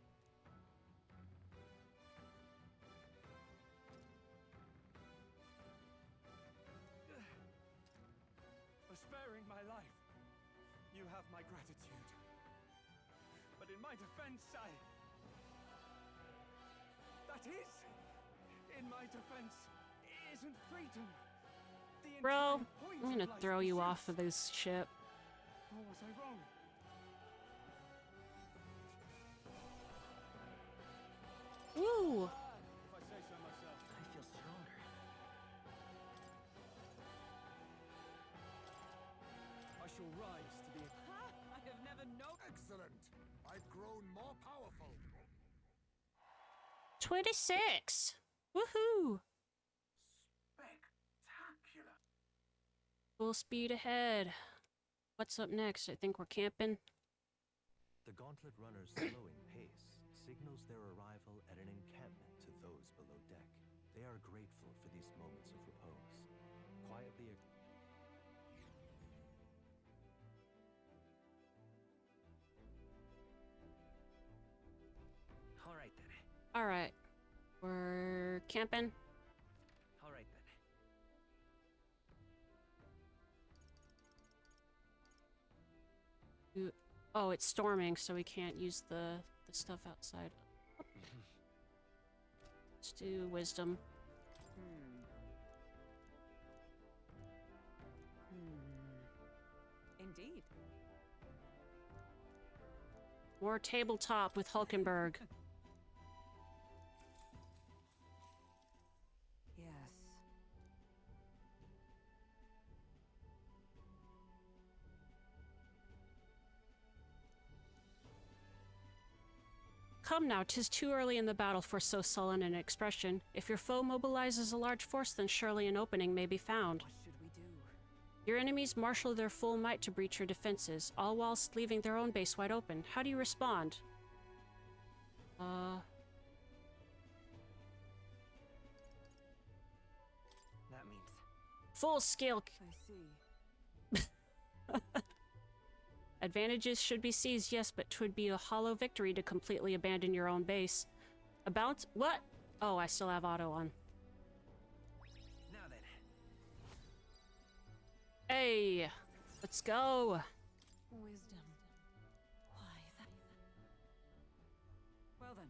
For sparing my life, you have my gratitude. But in my defense, that is, in my defense, isn't freedom. The Bro, entire point I'm of gonna life throw you pursuits. off of this ship. Or was I wrong? Woo! If I say so myself. I feel stronger. I shall rise to be... I have never known. Excellent. I've grown more powerful. 26! Woohoo! Spectacular. Full speed ahead. What's up next? I think we're camping. The gauntlet runner's slowing pace signals their arrival at an encampment to those below deck. They are grateful for these moments of repose. Quietly All right then. Alright. We're camping. All right then. Oh, it's storming, so we can't use the stuff outside. Let's do wisdom. Indeed. More tabletop with Hulkenberg. Yes. Come now, 'tis too early in the battle for so sullen an expression. If your foe mobilizes a large force, then surely an opening may be found. What should we do? Your enemies marshal their full might to breach your defenses, all whilst leaving their own base wide open. How do you respond? That means Full-scale I see. advantages should be seized, yes, but 'twould be a hollow victory to completely abandon your own base. A bounce? What? Oh, I still have auto on. now then. Hey, let's go. Wisdom. Why that? Well then.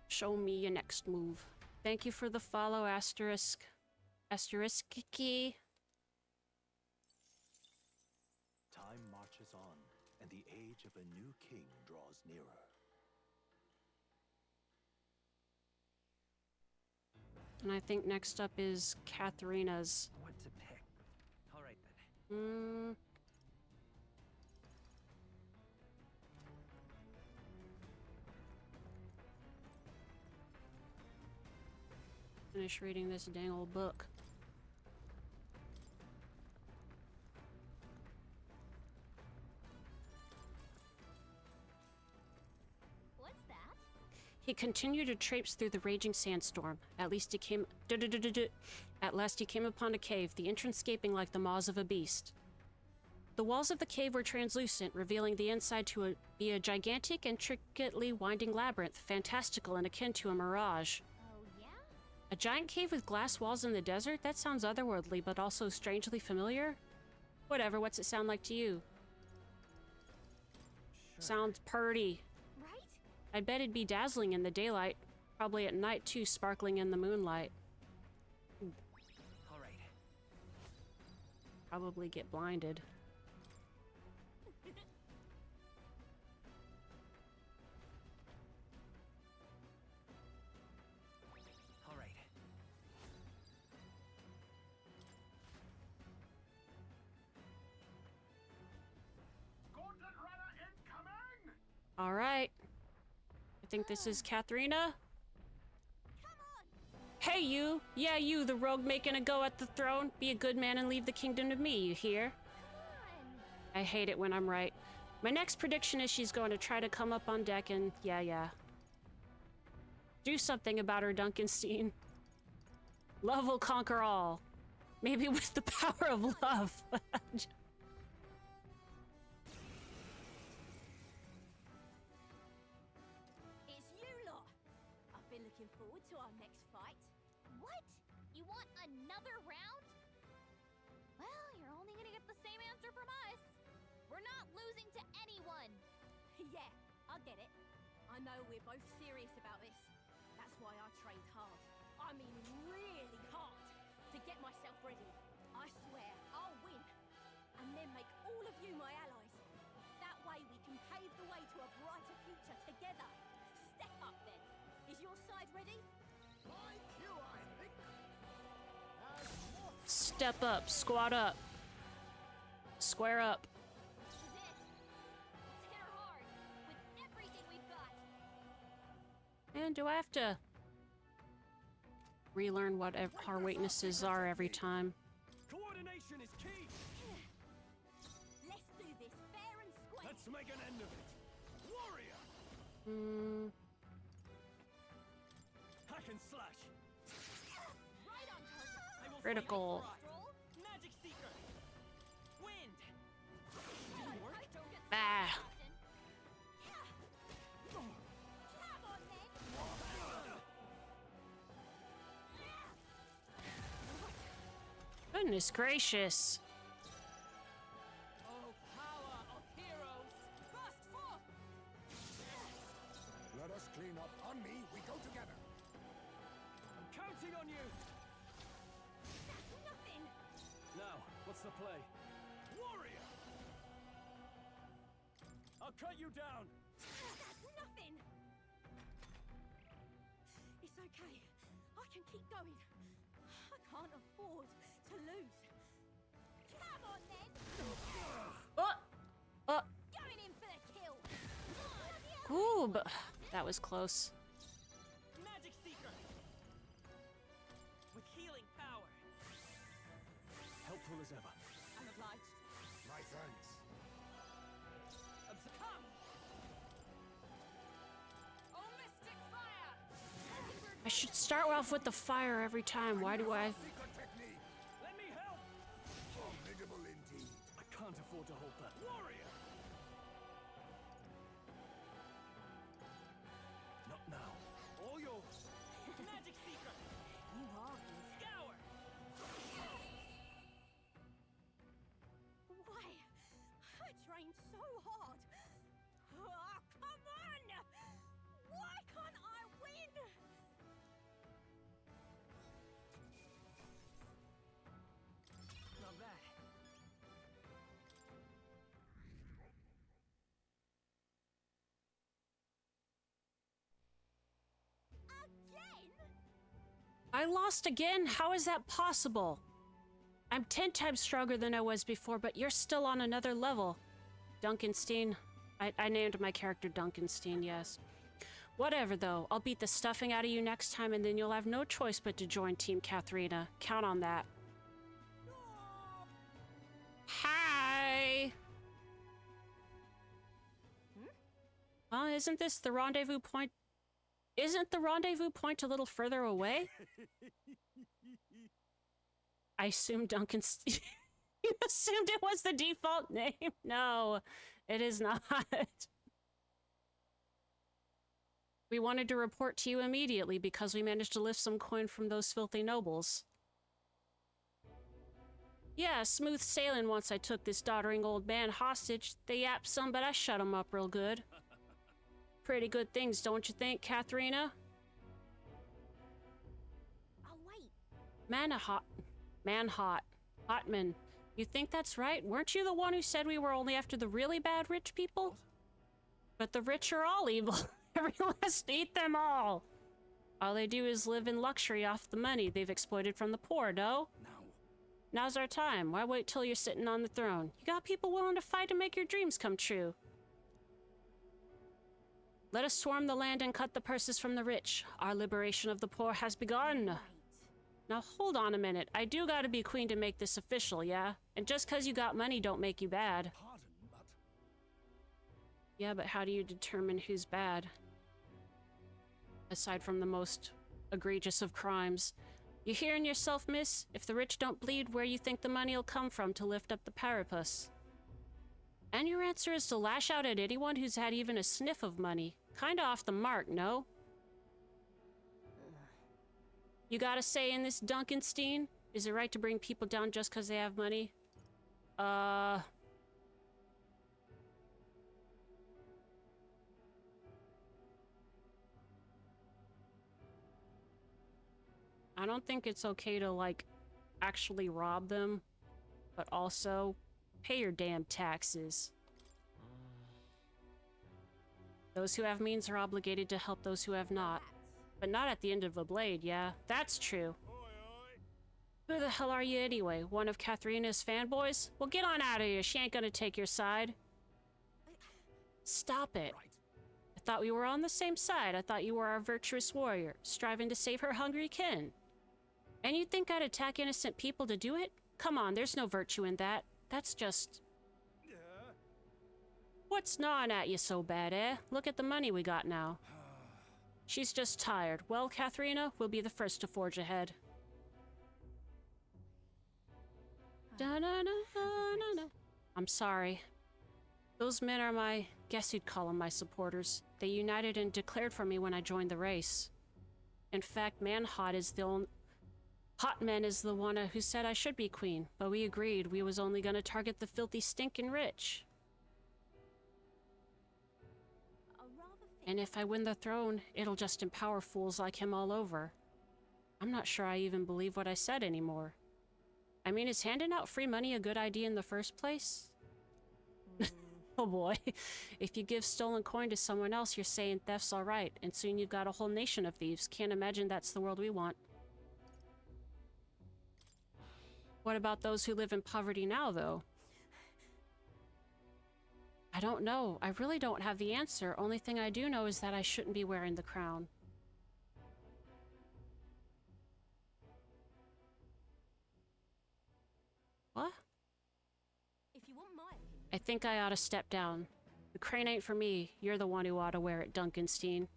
Show me your next move. Thank you for the follow, asterisk. Asterisk key. time marches on, and the age of a new king draws nearer. And I think next up is Katharina's. What to pick? All right then. Finish reading this dang old book. He continued to traipse through the raging sandstorm. At last he came upon a cave, the entrance gaping like the maws of a beast. The walls of the cave were translucent, revealing the inside to be a gigantic, intricately winding labyrinth, fantastical and akin to a mirage. Oh, yeah? A giant cave with glass walls in the desert? That sounds otherworldly, but also strangely familiar? Whatever, what's it sound like to you? Sure. Sounds purty. Right? I bet it'd be dazzling in the daylight. Probably at night, too, sparkling in the moonlight. All right. Probably get blinded. All right. Gauntlet runner incoming! All right. I think this is Katharina. Hey, you! Yeah, you, the rogue making a go at the throne. Be a good man and leave the kingdom to me, you hear? I hate it when I'm right. My next prediction is she's going to try to come up on deck and yeah. Do something about her, Duncanstein. Love will conquer all. Maybe with the power of love. It's you lot! I've been looking forward to our next fight. What? You want another round? Well, you're only gonna get the same answer from us. We're not losing to anyone. Yeah, I get it. I know we're both serious about this. That's why I trained hard. I mean really hard to get myself ready. I swear I'll win. And then make all of you my allies. That way we can pave the way to a brighter future together. Step up then. Is your side ready? Like you, I think. Step up, squat up. Square up. This is it. Let's hit her hard with everything we've got. And do I have to relearn what our weaknesses are every time? Coordination is key! Let's do this fair and square. Let's make an end of it! Warrior! Hack and slash! Right on target. I will Critical. Stroll. Magic Seeker. Wind. Don't get Ah. often. Come on, then. Goodness gracious. Oh, power of heroes. Burst forth. Let us clean up. On me, we go together. I'm counting on you! That's nothing. Now, what's the play? Warrior! I'll cut you down! That's nothing. It's okay. I can keep going. I can't afford to lose. Come on, then. Going in for the kill. Ooh, but that was close. Magic Seeker. With healing power. Helpful as ever. I'm obliged. My thanks. Come. Oh, mystic fire. I should start off with the fire every time. Why do I? Secret technique. Let me help! Formidable indeed. I can't afford to hold back. Warrior! Not now. All yours. Magic Seeker. You are good. Scour. Why? I trained so hard. Oh, come on! Why can't I win? Not bad. Again? I lost again? How is that possible? I'm 10 times stronger than I was before, but you're still on another level. Duncanstein. I named my character Duncanstein, yes. Whatever, though. I'll beat the stuffing out of you next time, and then you'll have no choice but to join Team Katharina. Count on that. Hi! Isn't this the rendezvous point Isn't the rendezvous point a little further away? I assumed Duncan's... You assumed it was the default name? No, it is not. We wanted to report to you immediately because we managed to lift some coin from those filthy nobles. Yeah, smooth sailing once I took this doddering old man hostage. They yapped some, but I shut 'em up real good. Pretty good things, don't you think, Katharina? Oh, wait. Manhot. Hotman. You think that's right? Weren't you the one who said we were only after the really bad rich people? But the rich are all evil. Everyone has to eat them all. All they do is live in luxury off the money they've exploited from the poor, no? Now's our time. Why wait till you're sitting on the throne? You got people willing to fight to make your dreams come true. Let us swarm the land and cut the purses from the rich. Our liberation of the poor has begun. Right. Now hold on a minute. I do gotta be queen to make this official, yeah? And just 'cause you got money don't make you bad. Pardon, but Yeah, but how do you determine who's bad? Aside from the most egregious of crimes. You hearing yourself, miss? If the rich don't bleed, where you think the money'll come from to lift up the parapus? And your answer is to lash out at anyone who's had even a sniff of money. Kinda off the mark, no? You got a say in this, Duncanstein? Is it right to bring people down just 'cause they have money? I don't think it's okay to, like, actually rob them, but also pay your damn taxes. Those who have means are obligated to help those who have not. But not at the end of the blade, yeah? That's true. Who the hell are you anyway? One of Katharina's fanboys? Well, get on out of here. She ain't gonna take your side. Stop it. I thought we were on the same side. I thought you were our virtuous warrior, striving to save her hungry kin. And you think I'd attack innocent people to do it? Come on, there's no virtue in that. That's just... What's gnawing at you so bad, eh? Look at the money we got now. She's just tired. Well, Katharina, we'll be the first to forge ahead. Da-na-na-na-na-na. I'm sorry. Those men are my... guess you'd call them my supporters. They united and declared for me when I joined the race. In fact, Hotman is the one who said I should be queen, but we agreed we was only gonna target the filthy stinking rich. And if I win the throne, it'll just empower fools like him all over. I'm not sure I even believe what I said anymore. I mean, is handing out free money a good idea in the first place? Oh boy. If you give stolen coin to someone else, you're saying theft's alright, and soon you've got a whole nation of thieves. Can't imagine that's the world we want. What about those who live in poverty now, though? I don't know. I really don't have the answer. Only thing I do know is that I shouldn't be wearing the crown. What? If you want my opinion, I think I ought to step down. The crane ain't for me. You're the one who ought to wear it, Duncanstein.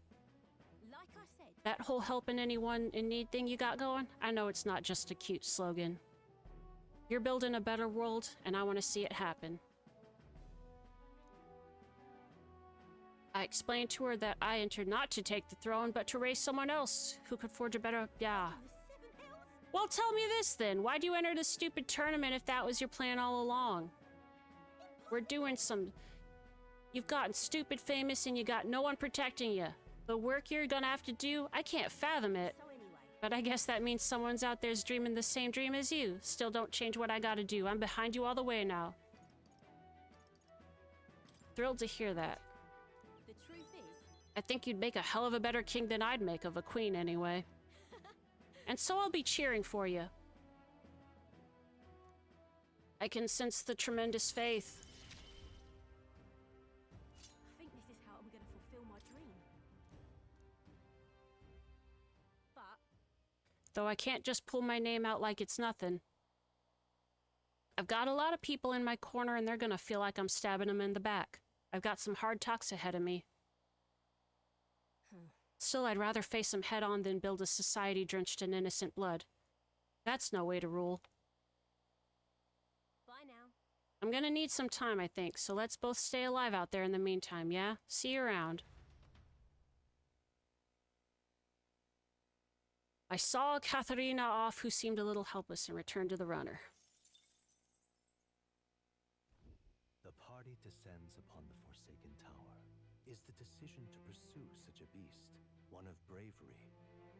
like I said, That whole helping anyone in need thing you got going? I know it's not just a cute slogan. You're building a better world, and I want to see it happen. I explained to her that I entered not to take the throne, but to raise someone else who could forge a better... yeah. in the 7 hells? Well, tell me this then. Why'd you enter this stupid tournament if that was your plan all along? We're doing some... You've gotten stupid famous and you got no one protecting you. The work you're gonna have to do, I can't fathom it. So anyway, But I guess that means someone's out there's dreaming the same dream as you. Still don't change what I gotta do. I'm behind you all the way now. Thrilled to hear that. the truth is, I think you'd make a hell of a better king than I'd make of a queen anyway. And so I'll be cheering for you. I can sense the tremendous faith. I think this is how I'm going to fulfill my dream. But Though I can't just pull my name out like it's nothing. I've got a lot of people in my corner and they're gonna feel like I'm stabbing them in the back. I've got some hard talks ahead of me. Still, I'd rather face him head-on than build a society drenched in innocent blood. That's no way to rule. Bye now. I'm gonna need some time, I think, so let's both stay alive out there in the meantime, yeah? See you around. I saw Katharina off, who seemed a little helpless, and returned to the runner. The party descends upon the Forsaken Tower. Is the decision to pursue such a beast one of bravery,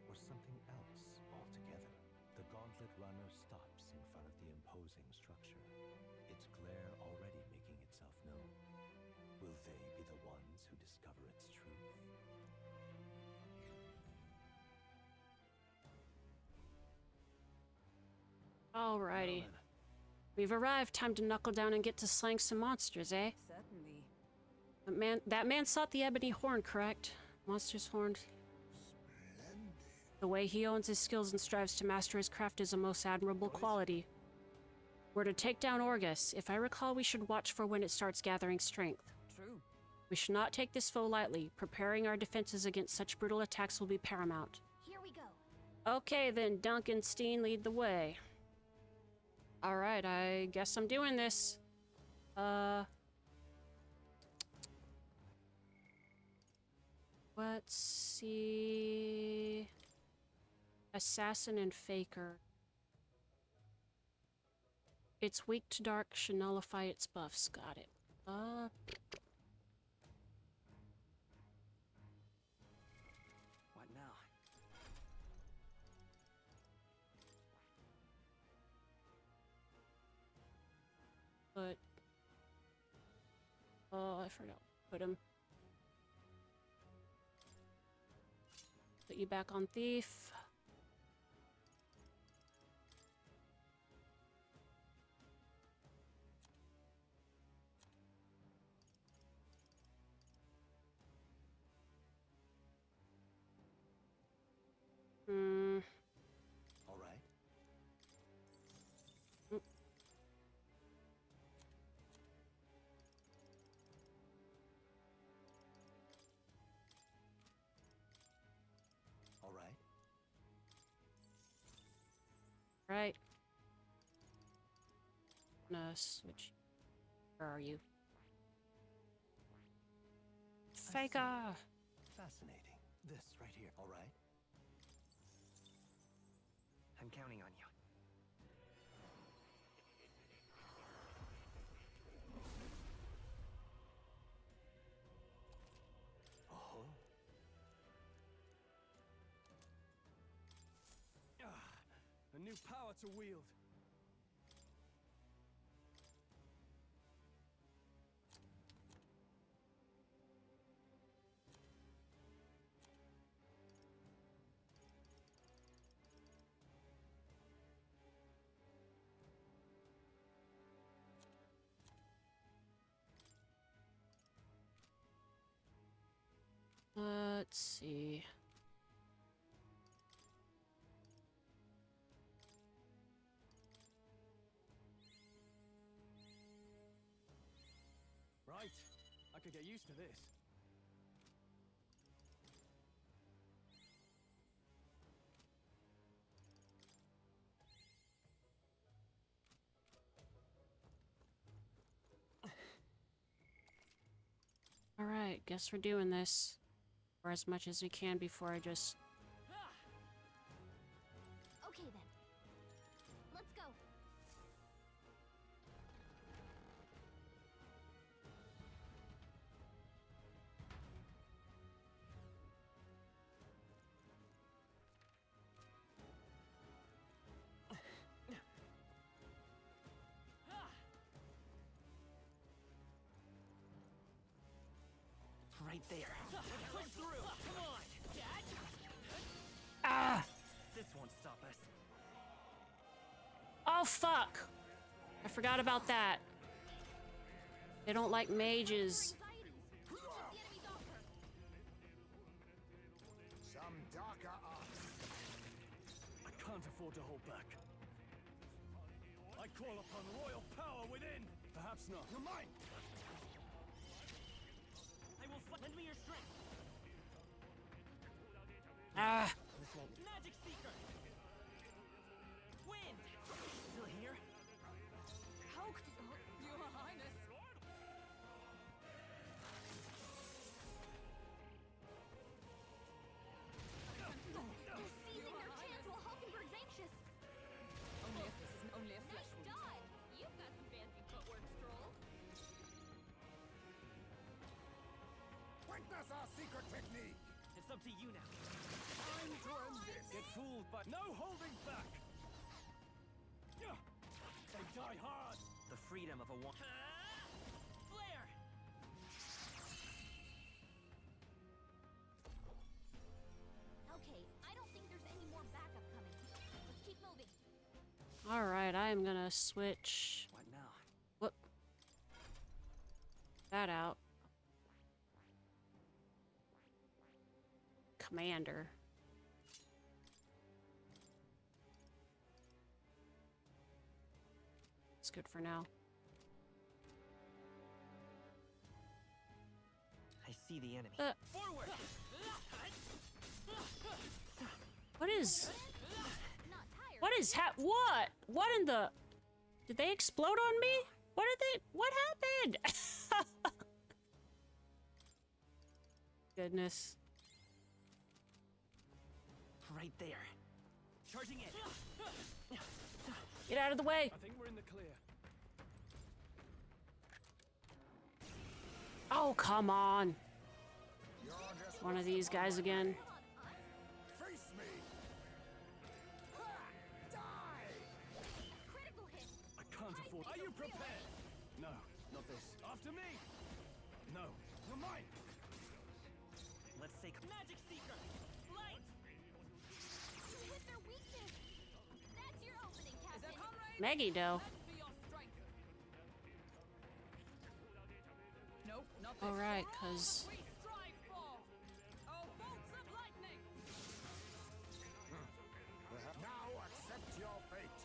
or something else altogether? The gauntlet runner stops in front of the imposing structure, its glare already making itself known. Will they be the ones who discover its truth? Alrighty. We've arrived. Time to knuckle down and get to slaying some monsters, eh? Certainly. That man sought the ebony horn, correct? Monster's horn. The way he owns his skills and strives to master his craft is a most admirable quality. We're to take down Orgus. If I recall, we should watch for when it starts gathering strength. True. We should not take this foe lightly. Preparing our defenses against such brutal attacks will be paramount. Here we go. Okay then, Duncanstein, lead the way. Alright, I guess I'm doing this. Let's see... Assassin and Faker. It's weak to dark, should nullify its buffs. Got it. What now? But... Oh, I forgot. Put him. Put you back on Thief. All right. All right. Right. Gonna switch. Where are you? Faker! Fascinating. This right here. All right. I'm counting on you. Oh. A new power to wield. Let's see. Right. I could get used to this. Alright, guess we're doing this. For as much as we can before I just... Okay then. Let's go. Right there. Push through! Come on! Ah! This won't stop us. Oh, fuck! I forgot about that. They don't like mages. Some darker arts. I can't afford to hold back. I call upon royal power within! Perhaps not. You're mine! I will fight. Lend me your strength. Magic Seeker! Wind! Still here? How could Your Highness? They're seizing their chance while Hulkenberg's anxious. Only if this isn't only a flesh Nice wound. dodge. You've got some fancy footwork, Stroll. Witness our secret technique! It's up to you now. Time to end this! Get fooled by no holding back! Yeah. They die hard! The freedom of a one. Flare! Okay, I don't think there's any more backup coming. Let's keep moving. Alright, I am gonna switch What now? whoop, that out. Commander. It's good for now. I see the enemy. Forward! What is... Not tired. What is what? What in the... Did they explode on me? What did they... What happened? Goodness. Right there. Charging in. Get out of the way. I think we're in the clear. Oh, come on. You're just One of these guys again. face me! Ha! Die! Critical hit. I can't afford. Are you prepared? No, not this. After me! No, you're mine! Let's take Magic Seeker! Light! You hit their weakness. That's your opening, Is there Captain. comrade? Maggie dough. Lend me your strength. Nope, not this. Alright, cause... We strive for. Oh, bolts of lightning. Now accept your fate!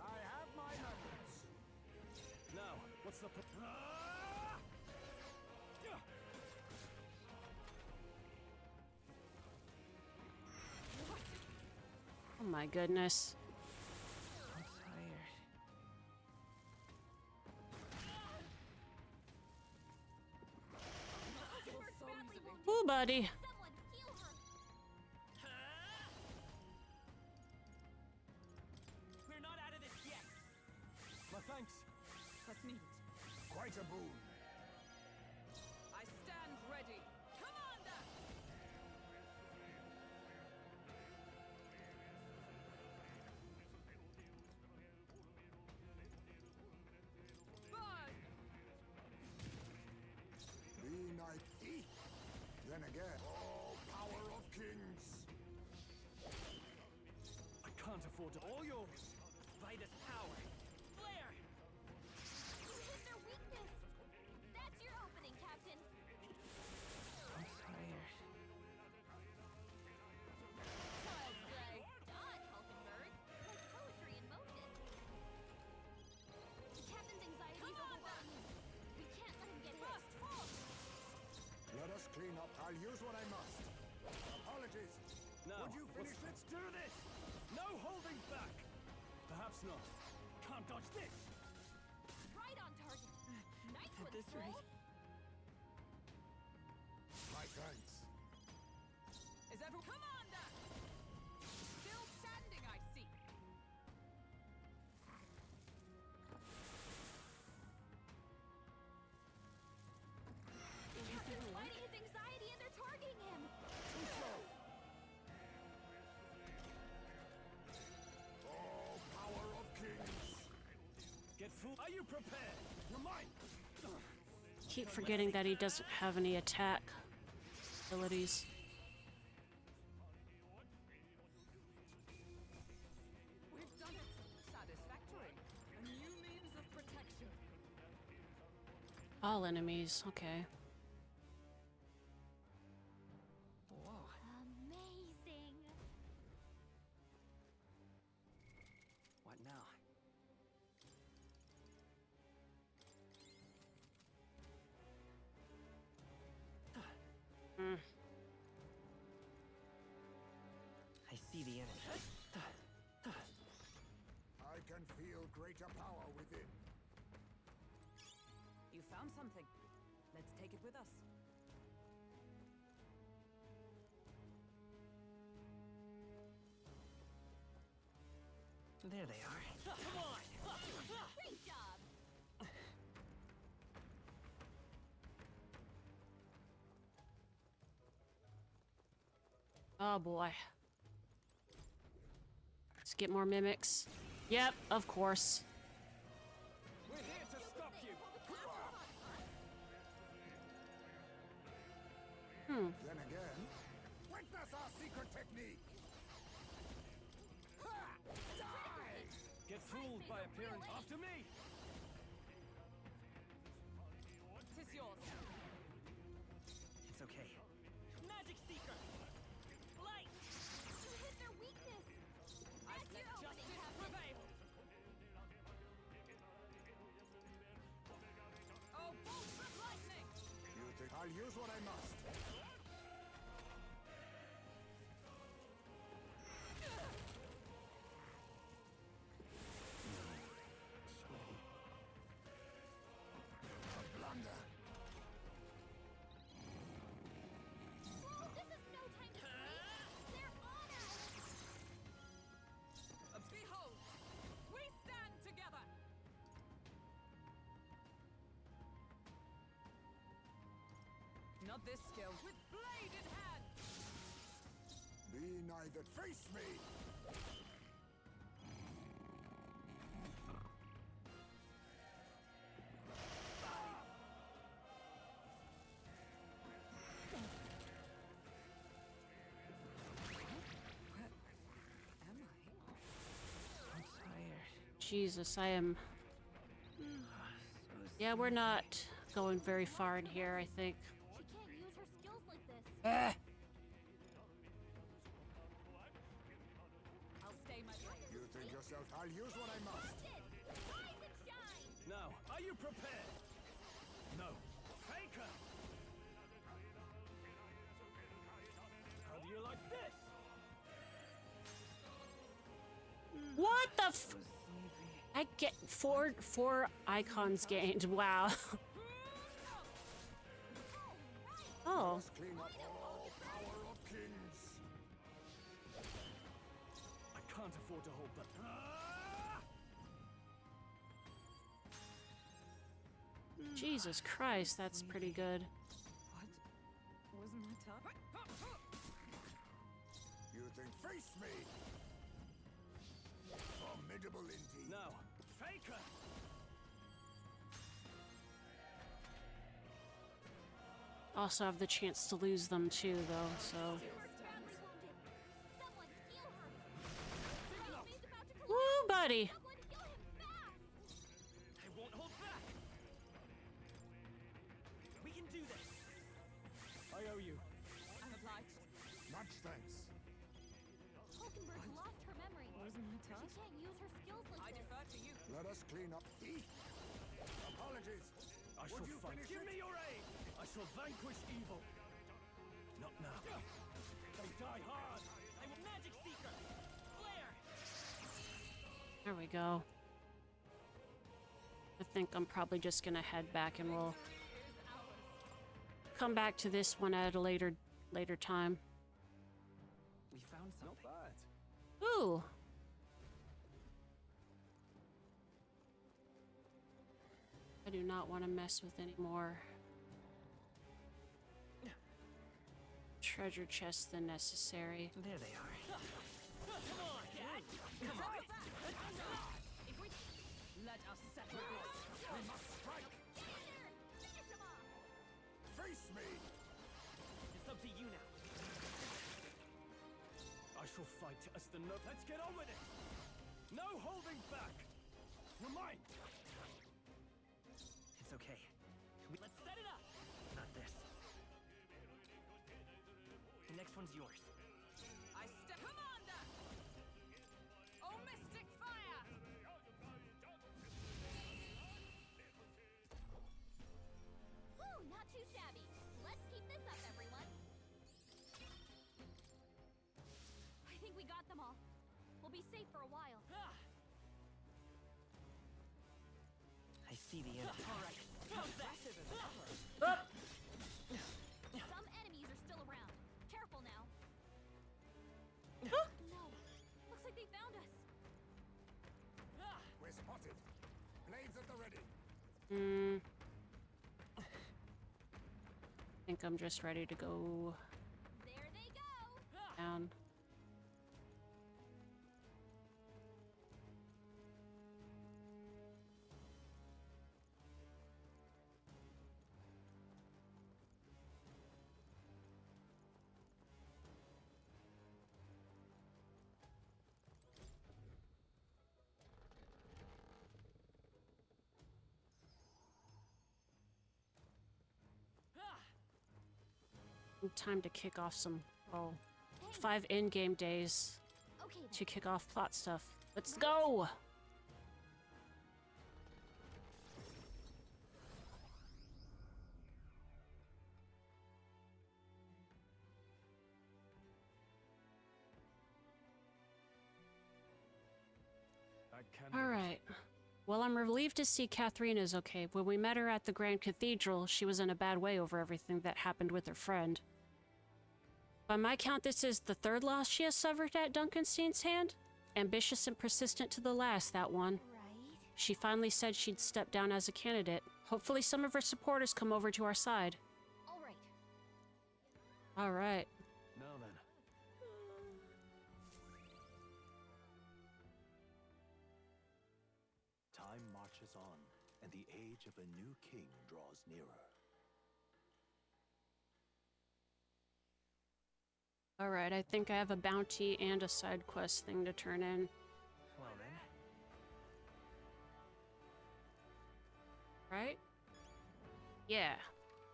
I have my methods! Now, what's the... Yeah. Oh my goodness. I'm tired. Hulkenberg's badly wounded. Ooh, buddy. Someone heal her. We're not out of this yet. My thanks. That's neat. Quite a boon. I stand ready. Commander! Burn! Be knight eat. Then again, all power of kings. I can't afford to... All yours! Vitus power. Flare! You hit their weakness. That's your opening, Captain. I'm tired. Child's play. Dodge, Hulkenberg. Like poetry in motion. The captain's anxiety is overwhelming. We can't let him get hit. Let us clean up. I'll use what I must. Apologies. Now, Would you finish it? let's do this! No holding back! Perhaps not. Can't dodge this! Right on target. Nice At one, this Stroll. rate. My thanks. Is everyone... Commander! Still standing, I see. The captain's fighting his anxiety and they're targeting him. Too slow. All power of kings. Get full. Are you prepared? You're mine! Keep forgetting that he doesn't have any attack abilities. We've done it. Satisfactory. A new means of protection. All enemies, okay. Whoa. Amazing. What now? greater power within. You found something. Let's take it with us. There they are. Come on! Great job! Oh boy. Let's get more mimics. Yep, of course. We're here to stop you! Then again, witness our secret technique! Ha! Die! Get fooled by appearance after me! Tis yours. It's okay. Magic Seeker! Light! You hit their weakness! I That's let your opening, justice Captain. prevail! Oh, bolts of lightning! You think I'll use what I must? A blunder. Whoa, this is no time to sleep! They're on us! Behold! We stand together! Not this skill. With blade in hand! Be neither face me! Am I? I'm tired. Jesus, I am... Yeah, we're not going very far in here, I think. She can't use her skills like this. I'll stay my blade. You think yourself I'll use what I must? Rise and shine! Now, are you prepared? No. Faker! How do you like this? What the f... I get four icons gained. Wow. Oh. Let's clean up all power of kings. I can't afford to hold that. Jesus Christ, that's pretty good. What? Wasn't my time? You think face me? Formidable indeed. Now, Faker! Also have the chance to lose them too, though, so... Badly wounded. Someone heal her! Enemy's about to collapse! Woo, buddy! Someone heal him fast! I won't hold back. We can do this. I owe you. I'm obliged. Much thanks. Hulkenberg's lost her memory. Wasn't my She time? can't use her skills I like this. defer to you. Let us clean up. Apologies. I Would shall you fight. finish Give it? me your aid! I shall vanquish evil. Not now. They die hard. I will Magic Seeker. Flare. There we go. I think I'm probably just gonna head back and we'll come back to this one at a later time. We found Not something. bad. Ooh! I do not want to mess with any more treasure chests than necessary. There they are. Come on, Dad. Come on. If we... Let us settle this. We must strike. Finish him off! Face me. It's up to you now. I shall fight as the no. Let's get on with it. No holding back. You're mine. It's okay. Let's set it up. Not this. The next one's yours. I step... Commander! Oh, mystic fire! Whew, not too shabby. Let's keep this up, everyone. I think we got them all. We'll be safe for a while. see the end. All right. How's that? Some enemies are still around. Careful now. No. Looks like they found us. We're spotted. Blades at the ready. I think I'm just ready to go There they go. down. Time to kick off some 5 in-game days Okay then. to kick off plot stuff. Let's go! Alright. Well, I'm relieved to see Catherine is okay. When we met her at the Grand Cathedral, she was in a bad way over everything that happened with her friend. By my count, this is the 3rd loss she has suffered at Duncanstein's hand. Ambitious and persistent to the last, that one. Right. She finally said she'd step down as a candidate. Hopefully some of her supporters come over to our side. All right. Alright. Now then. Time marches on, and the age of a new king draws nearer. Alright, I think I have a bounty and a side quest thing to turn in. Well then. Right? Yeah.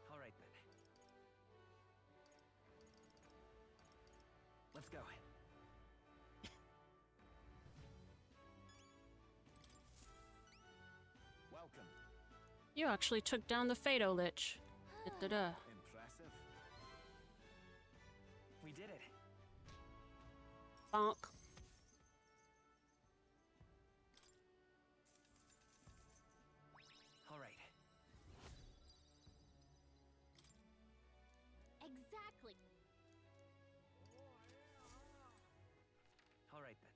All right then. Let's go. Welcome. You actually took down the Fado Lich. Da-da-da. Impressive. We did it. Bonk. All right. Exactly. All right then.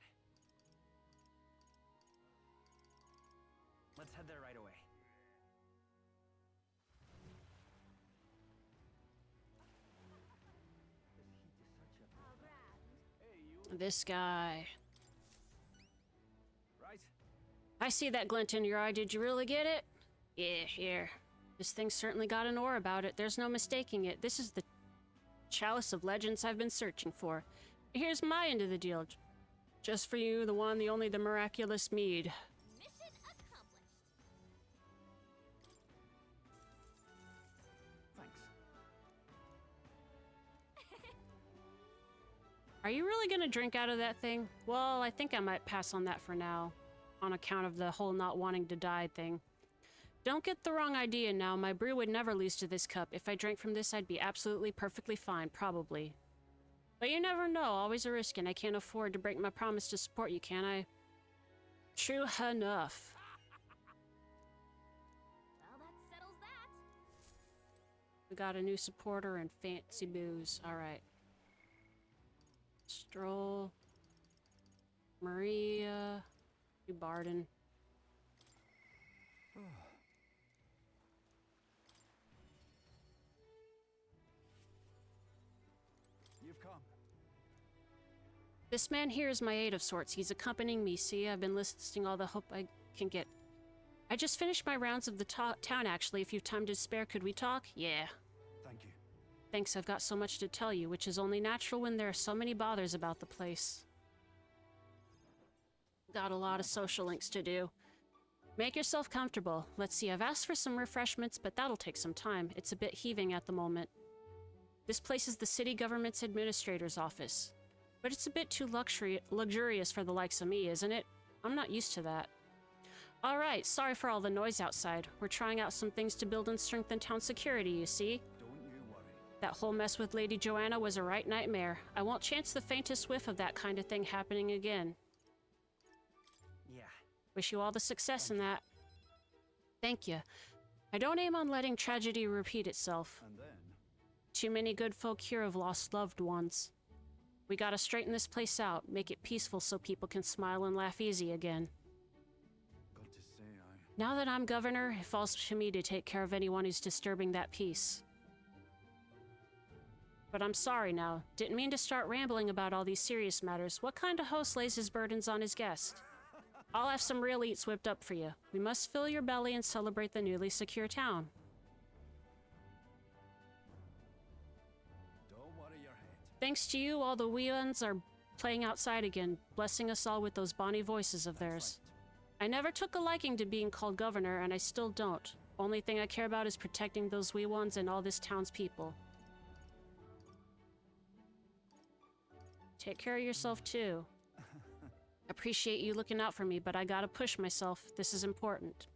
Let's head there right away. This guy. Right? I see that glint in your eye. Did you really get it? Yeah, here. This thing's certainly got an aura about it. There's no mistaking it. This is the chalice of legends I've been searching for. Here's my end of the deal. Just for you, the one, the only, the miraculous mead. Mission accomplished. Thanks. Are you really gonna drink out of that thing? Well, I think I might pass on that for now, on account of the whole not wanting to die thing. Don't get the wrong idea now, my brew would never lose to this cup. If I drank from this, I'd be absolutely perfectly fine, probably. But you never know, always a risk, and I can't afford to break my promise to support you, can I? True enough. Well, that settles that. We got a new supporter and fancy booze. Alright. Stroll. Maria. You Barden. You've come. This man here is my aide of sorts. He's accompanying me. See, I've been listing all the hope I can get. I just finished my rounds of the town, actually. If you've time to spare, could we talk? Yeah. Thank you. Thanks, I've got so much to tell you, which is only natural when there are so many bothers about the place. Got a lot of social links to do. Make yourself comfortable. Let's see, I've asked for some refreshments, but that'll take some time. It's a bit heaving at the moment. This place is the city government's administrator's office. But it's a bit too luxurious for the likes of me, isn't it? I'm not used to that. Alright, sorry for all the noise outside. We're trying out some things to build and strengthen town security, you see? Don't you worry. That whole mess with Lady Joanna was a right nightmare. I won't chance the faintest whiff of that kind of thing happening again. Yeah. Wish you all the success in that. Thank you. I don't aim on letting tragedy repeat itself. And then, Too many good folk here have lost loved ones. We gotta straighten this place out, make it peaceful so people can smile and laugh easy again. got to say, Now that I'm governor, it falls to me to take care of anyone who's disturbing that peace. But I'm sorry now. Didn't mean to start rambling about all these serious matters. What kind of host lays his burdens on his guest? I'll have some real eats whipped up for you. We must fill your belly and celebrate the newly secure town. don't worry your head. Thanks to you, all the wee ones are playing outside again, blessing us all with those bonny voices of theirs. I never took a liking to being called governor, and I still don't. Only thing I care about is protecting those wee ones and all this town's people. Take care of yourself, too. Appreciate you looking out for me, but I gotta push myself. This is important.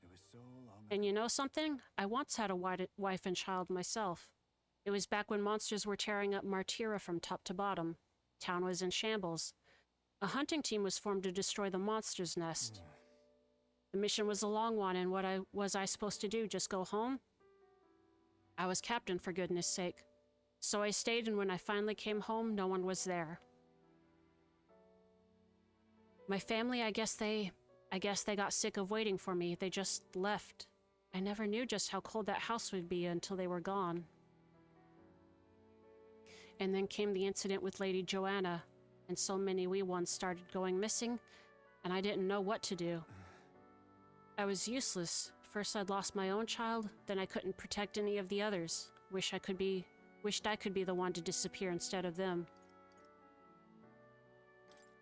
It was so long And you know something? I once had a wife and child myself. It was back when monsters were tearing up Martira from top to bottom. Town was in shambles. A hunting team was formed to destroy the monster's nest. The mission was a long one, and what was I supposed to do? Just go home? I was captain, for goodness sake. So I stayed, and when I finally came home, no one was there. My family, I guess they got sick of waiting for me. They just left. I never knew just how cold that house would be until they were gone. And then came the incident with Lady Joanna, and so many wee ones started going missing, and I didn't know what to do. I was useless. First I'd lost my own child, then I couldn't protect any of the others. Wished I could be the one to disappear instead of them.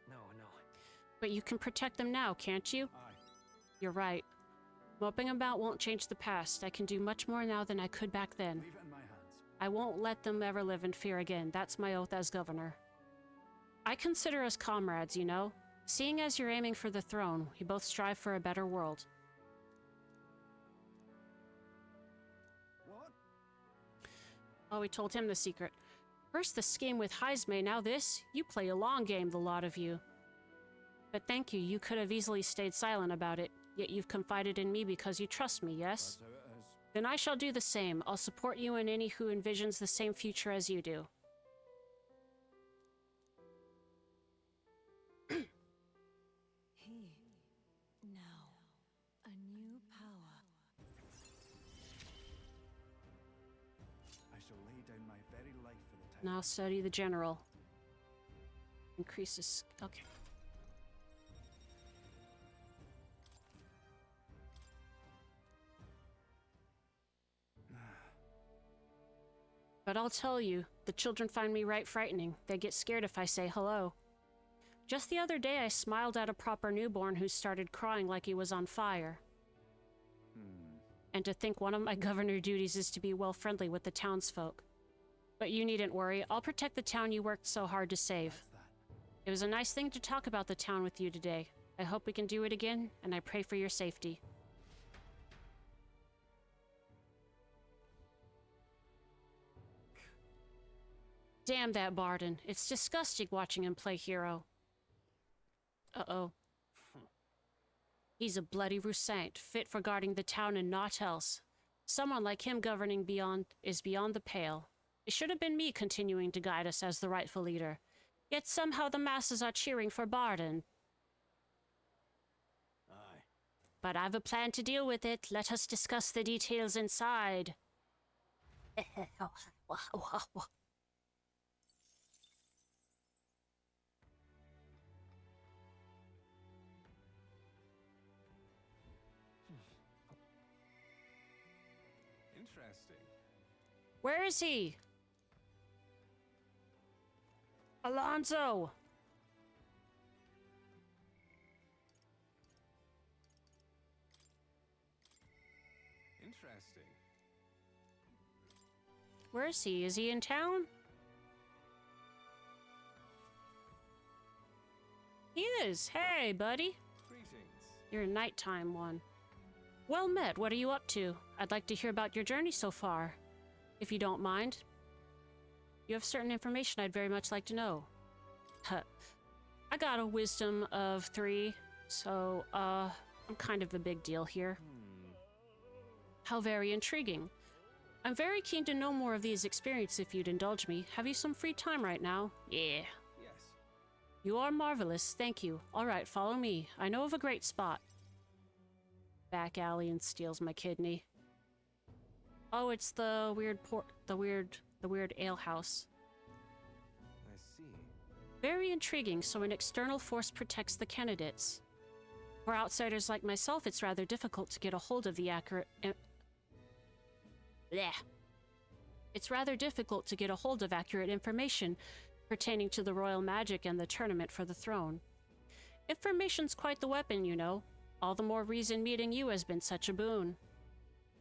No. But you can protect them now, can't you? Aye. You're right. Moping about won't change the past. I can do much more now than I could back then. Leave it in my hands. I won't let them ever live in fear again. That's my oath as governor. I consider us comrades, you know? Seeing as you're aiming for the throne, we both strive for a better world. What? Oh, we told him the secret. First the scheme with Heisme, now this. You play a long game, the lot of you. But thank you, you could have easily stayed silent about it. Yet you've confided in me because you trust me, yes? That's how it is. Then I shall do the same. I'll support you and any who envisions the same future as you do. He, now, a new power. I shall lay down my very life for the town. Now study the general. Increases. Okay. But I'll tell you, the children find me right frightening. They get scared if I say hello. Just the other day, I smiled at a proper newborn who started crying like he was on fire. And to think one of my governor duties is to be well friendly with the townsfolk. But you needn't worry, I'll protect the town you worked so hard to save. That's that. It was a nice thing to talk about the town with you today. I hope we can do it again, and I pray for your safety. Damn that Barden. It's disgusting watching him play hero. Uh-oh. He's a bloody Roussant, fit for guarding the town and naught else. Someone like him governing is beyond the pale. It should have been me continuing to guide us as the rightful leader. Yet somehow the masses are cheering for Barden. Aye. But I've a plan to deal with it. Let us discuss the details inside. Interesting. Where is he? Alonzo! Interesting. Where is he? Is he in town? He is. Hey, buddy. Greetings. You're a nighttime one. Well met. What are you up to? I'd like to hear about your journey so far, if you don't mind. You have certain information I'd very much like to know. Huh. I got a wisdom of 3, so, I'm kind of a big deal here. How very intriguing. I'm very keen to know more of these experiences if you'd indulge me. Have you some free time right now? Yeah. Yes. You are marvelous, thank you. All right, follow me. I know of a great spot. Back alley and steals my kidney. Oh, it's the weird ale house. I see. Very intriguing, so an external force protects the candidates. For outsiders like myself, it's rather difficult to get a hold of the accurate... It's rather difficult to get a hold of accurate information pertaining to the royal magic and the tournament for the throne. Information's quite the weapon, you know. All the more reason meeting you has been such a boon.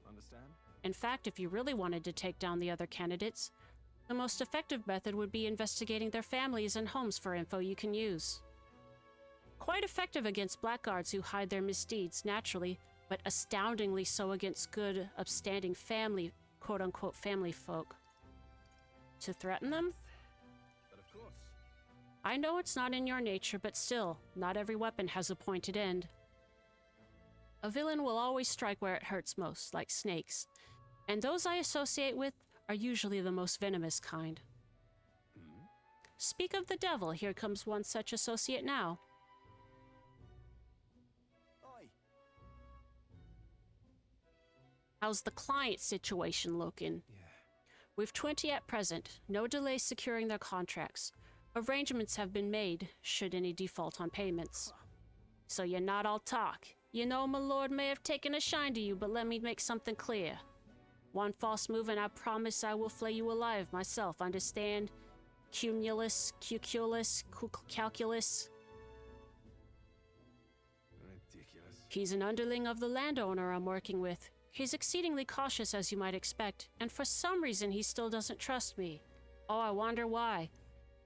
Understand? In fact, if you really wanted to take down the other candidates, the most effective method would be investigating their families and homes for info you can use. Quite effective against blackguards who hide their misdeeds, naturally, but astoundingly so against good, upstanding family, quote-unquote family folk. To threaten them? But of course. I know it's not in your nature, but still, not every weapon has a pointed end. A villain will always strike where it hurts most, like snakes, and those I associate with are usually the most venomous kind. Speak of the devil, here comes one such associate now. Oi! How's the client situation looking? Yeah. We've 20 at present, no delay securing their contracts. Arrangements have been made, should any default on payments. So you're not all talk. You know my lord may have taken a shine to you, but let me make something clear. One false move and I promise I will flay you alive myself, understand? Cumulus, cuculus, calculus. Ridiculous. He's an underling of the landowner I'm working with. He's exceedingly cautious, as you might expect, and for some reason he still doesn't trust me. Oh, I wonder why.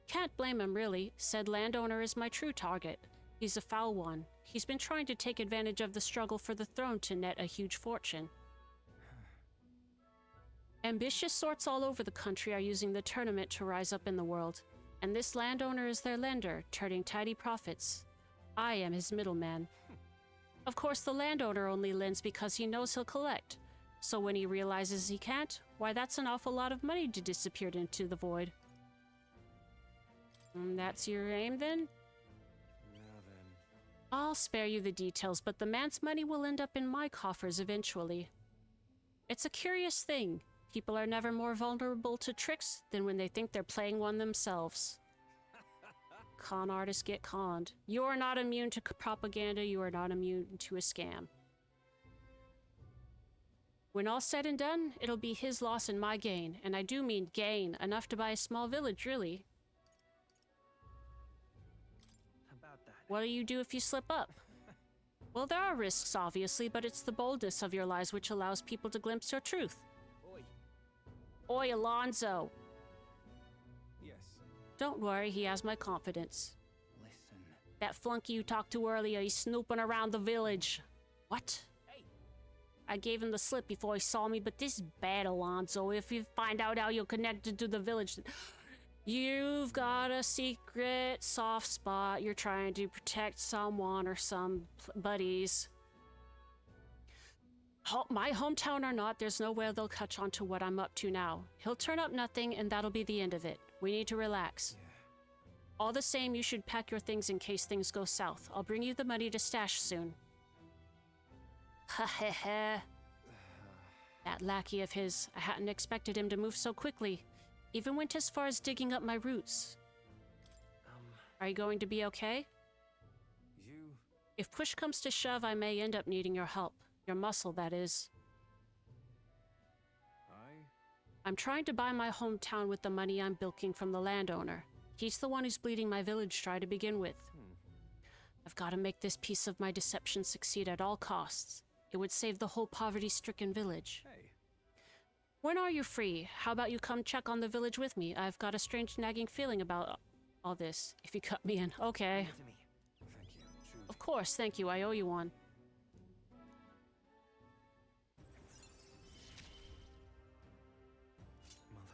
Can't blame him, really. Said landowner is my true target. He's a foul one. He's been trying to take advantage of the struggle for the throne to net a huge fortune. Ambitious sorts all over the country are using the tournament to rise up in the world, and this landowner is their lender, turning tidy profits. I am his middleman. Of course, the landowner only lends because he knows he'll collect, so when he realizes he can't, why, that's an awful lot of money to disappear into the void. That's your aim, then? Now then. I'll spare you the details, but the man's money will end up in my coffers eventually. It's a curious thing. People are never more vulnerable to tricks than when they think they're playing one themselves. Con artists get conned. You are not immune to propaganda, you are not immune to a scam. When all's said and done, it'll be his loss and my gain, and I do mean gain, enough to buy a small village, really. About that. What do you do if you slip up? Well, there are risks, obviously, but it's the boldness of your lies which allows people to glimpse your truth. Oi. Oi, Alonzo! Yes. Don't worry, he has my confidence. Listen. That flunky you talked to earlier, he's snooping around the village. What? Hey. I gave him the slip before he saw me, but this is bad, Alonzo. If you find out how you're connected to the village, you've got a secret soft spot. You're trying to protect someone or some buddies. My hometown or not, there's no way they'll catch on to what I'm up to now. He'll turn up nothing, and that'll be the end of it. We need to relax. Yeah. All the same, you should pack your things in case things go south. I'll bring you the money to stash soon. Ha ha ha. That lackey of his, I hadn't expected him to move so quickly. Even went as far as digging up my roots. Are you going to be okay? You. If push comes to shove, I may end up needing your help. Your muscle, that is. I'm trying to buy my hometown with the money I'm bilking from the landowner. He's the one who's bleeding my village dry to begin with. I've got to make this piece of my deception succeed at all costs. It would save the whole poverty-stricken village. Hey. When are you free? How about you come check on the village with me? I've got a strange nagging feeling about all this. If you cut me in. Okay. Give it to me. Thank you. Truly. Of course, thank you. I owe you one. Mother.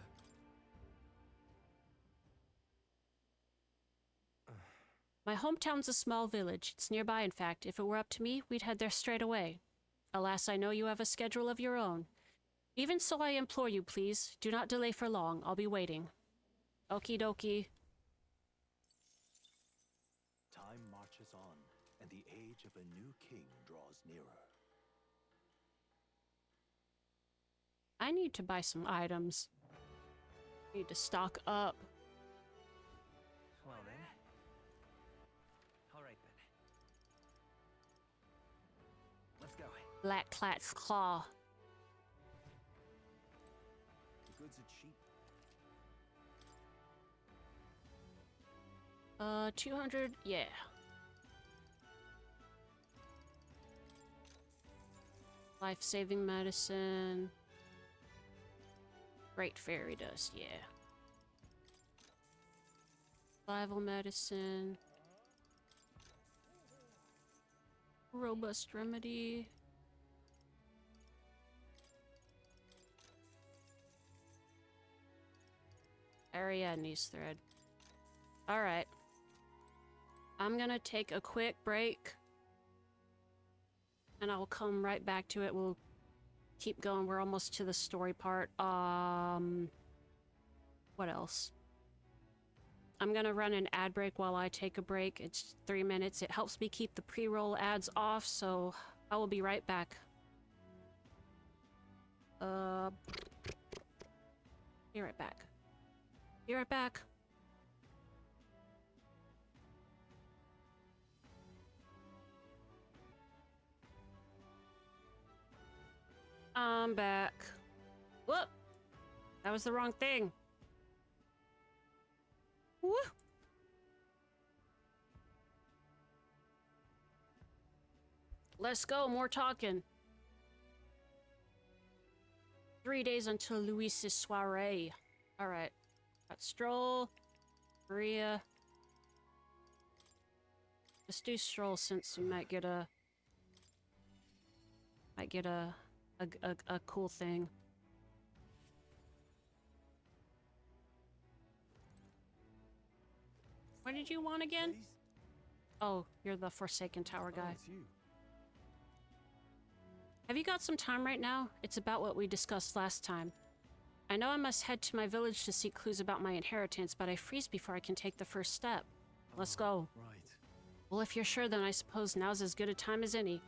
My hometown's a small village. It's nearby, in fact. If it were up to me, we'd head there straight away. Alas, I know you have a schedule of your own. Even so, I implore you, please, do not delay for long. I'll be waiting. Okie dokie. Time marches on, and the age of a new king draws nearer. I need to buy some items. Need to stock up. Well then. Alright then. Let's go. Black Clat's Claw. The goods are cheap. 200, yeah. Life-saving medicine. Great fairy dust, yeah. Survival medicine. Robust remedy. Ariadne's thread. Alright. I'm gonna take a quick break. And I'll come right back to it. We'll keep going. We're almost to the story part. What else? I'm gonna run an ad break while I take a break. It's 3 minutes. It helps me keep the pre-roll ads off, so I will be right back. Be right back. Be right back. I'm back. Whoop! That was the wrong thing. Woo! Let's go, more talking. 3 days until Luis's soiree. Alright. Got Stroll, Maria. Let's do Stroll since we might get a cool thing. What did you want again? Please? Oh, you're the Forsaken Tower guy. Oh, it's you. Have you got some time right now? It's about what we discussed last time. I know I must head to my village to seek clues about my inheritance, but I freeze before I can take the first step. Let's go. Right. Well, if you're sure, then I suppose now's as good a time as any.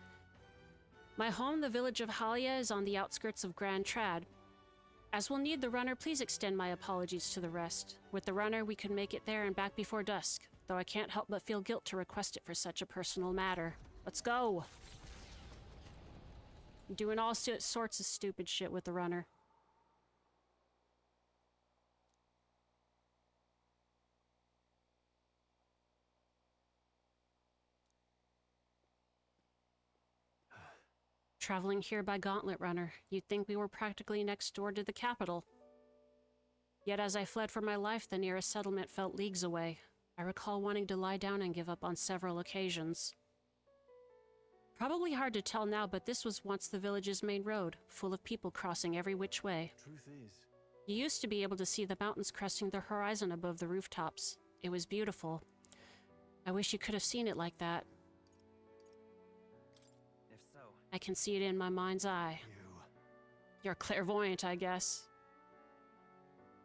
My home, the village of Halia, is on the outskirts of Grand Trad. As we'll need the runner, please extend my apologies to the rest. With the runner, we could make it there and back before dusk, though I can't help but feel guilt to request it for such a personal matter. Let's go! I'm doing all sorts of stupid shit with the runner. Traveling here by Gauntlet Runner, you'd think we were practically next door to the capital. Yet as I fled for my life, the nearest settlement felt leagues away. I recall wanting to lie down and give up on several occasions. Probably hard to tell now, but this was once the village's main road, full of people crossing every which way. Truth is, You used to be able to see the mountains cresting the horizon above the rooftops. It was beautiful. I wish you could have seen it like that. If so, I can see it in my mind's eye. You're clairvoyant, I guess.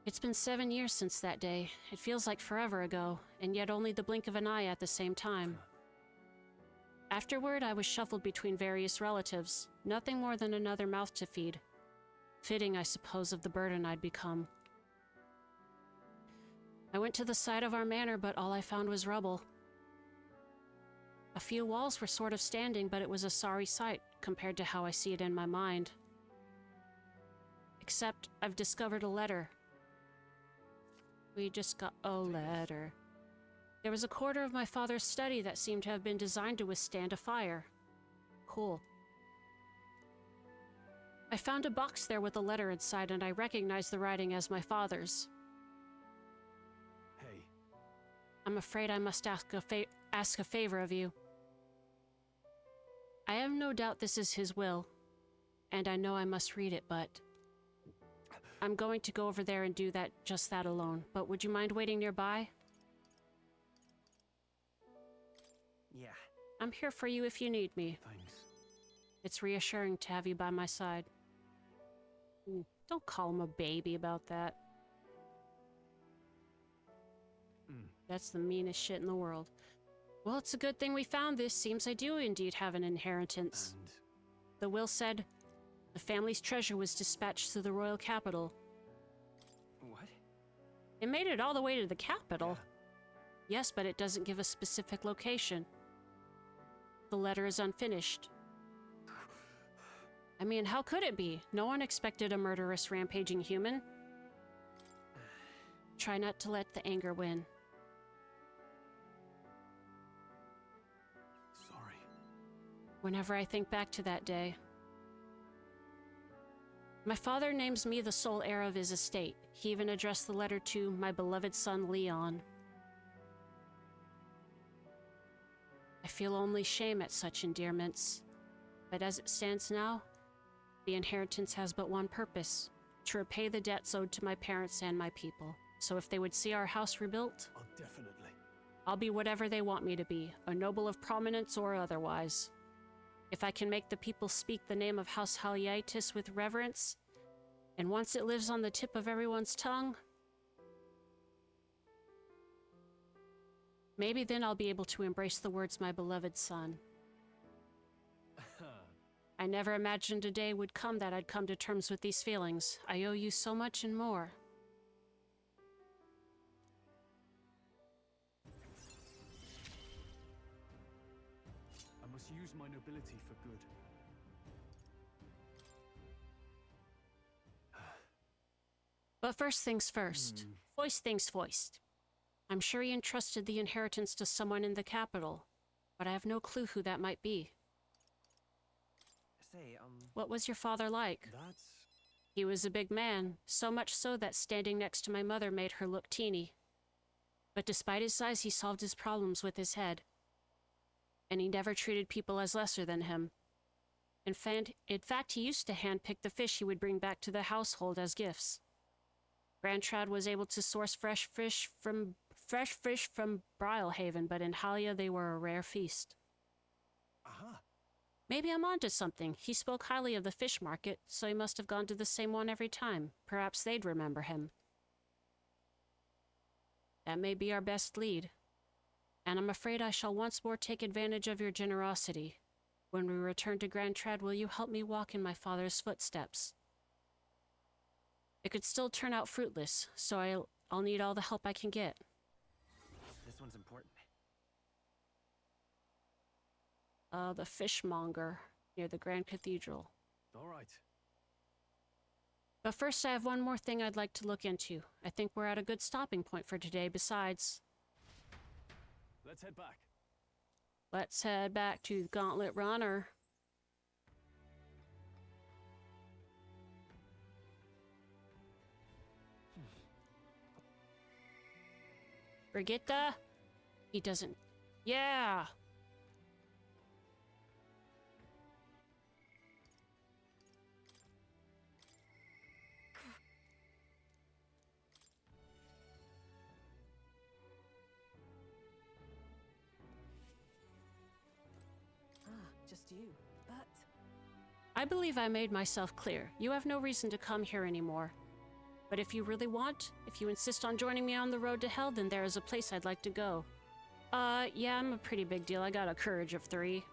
It's been 7 years since that day. It feels like forever ago, and yet only the blink of an eye at the same time. Afterward, I was shuffled between various relatives, nothing more than another mouth to feed. Fitting, I suppose, of the burden I'd become. I went to the side of our manor, but all I found was rubble. A few walls were sort of standing, but it was a sorry sight compared to how I see it in my mind. Except I've discovered a letter. We just got a letter. There was a corner of my father's study that seemed to have been designed to withstand a fire. Cool. I found a box there with a letter inside, and I recognized the writing as my father's. hey, I'm afraid I must ask a favor of you. I have no doubt this is his will, and I know I must read it, but I'm going to go over there and do just that alone. But would you mind waiting nearby? yeah. I'm here for you if you need me. thanks. It's reassuring to have you by my side. Don't call him a baby about that. That's the meanest shit in the world. Well, it's a good thing we found this. Seems I do indeed have an inheritance. And The will said the family's treasure was dispatched to the royal capital. what? It made it all the way to the capital. Yes, but it doesn't give a specific location. The letter is unfinished. I mean, how could it be? No one expected a murderous, rampaging human. Try not to let the anger win. Sorry. Whenever I think back to that day. My father names me the sole heir of his estate. He even addressed the letter to my beloved son, Leon. I feel only shame at such endearments. But as it stands now, the inheritance has but one purpose: to repay the debts owed to my parents and my people. So if they would see our house rebuilt, Oh, definitely. I'll be whatever they want me to be, a noble of prominence or otherwise. If I can make the people speak the name of House Haliaitis with reverence, and once it lives on the tip of everyone's tongue, maybe then I'll be able to embrace the words my beloved son. I never imagined a day would come that I'd come to terms with these feelings. I owe you so much and more. I must use my nobility for good. But first things first. Foist things foist. I'm sure he entrusted the inheritance to someone in the capital, but I have no clue who that might be. Say, What was your father like? that's... He was a big man, so much so that standing next to my mother made her look teeny. But despite his size, he solved his problems with his head. And he never treated people as lesser than him. In fact, he used to handpick the fish he would bring back to the household as gifts. Grand Trad was able to source fresh fish from Brilehaven, but in Halia they were a rare feast. Aha. Maybe I'm onto something. He spoke highly of the fish market, so he must have gone to the same one every time. Perhaps they'd remember him. That may be our best lead. And I'm afraid I shall once more take advantage of your generosity. When we return to Grand Trad, will you help me walk in my father's footsteps? It could still turn out fruitless, so I'll need all the help I can get. This one's important. The fishmonger near the Grand Cathedral. All right. But first, I have one more thing I'd like to look into. I think we're at a good stopping point for today. Besides, Let's head back. let's head back to Gauntlet Runner. Brigitte? He doesn't... Yeah! Just you. But I believe I made myself clear. You have no reason to come here anymore. But if you really want, if you insist on joining me on the road to hell, then there is a place I'd like to go. Yeah, I'm a pretty big deal. I got a courage of 3.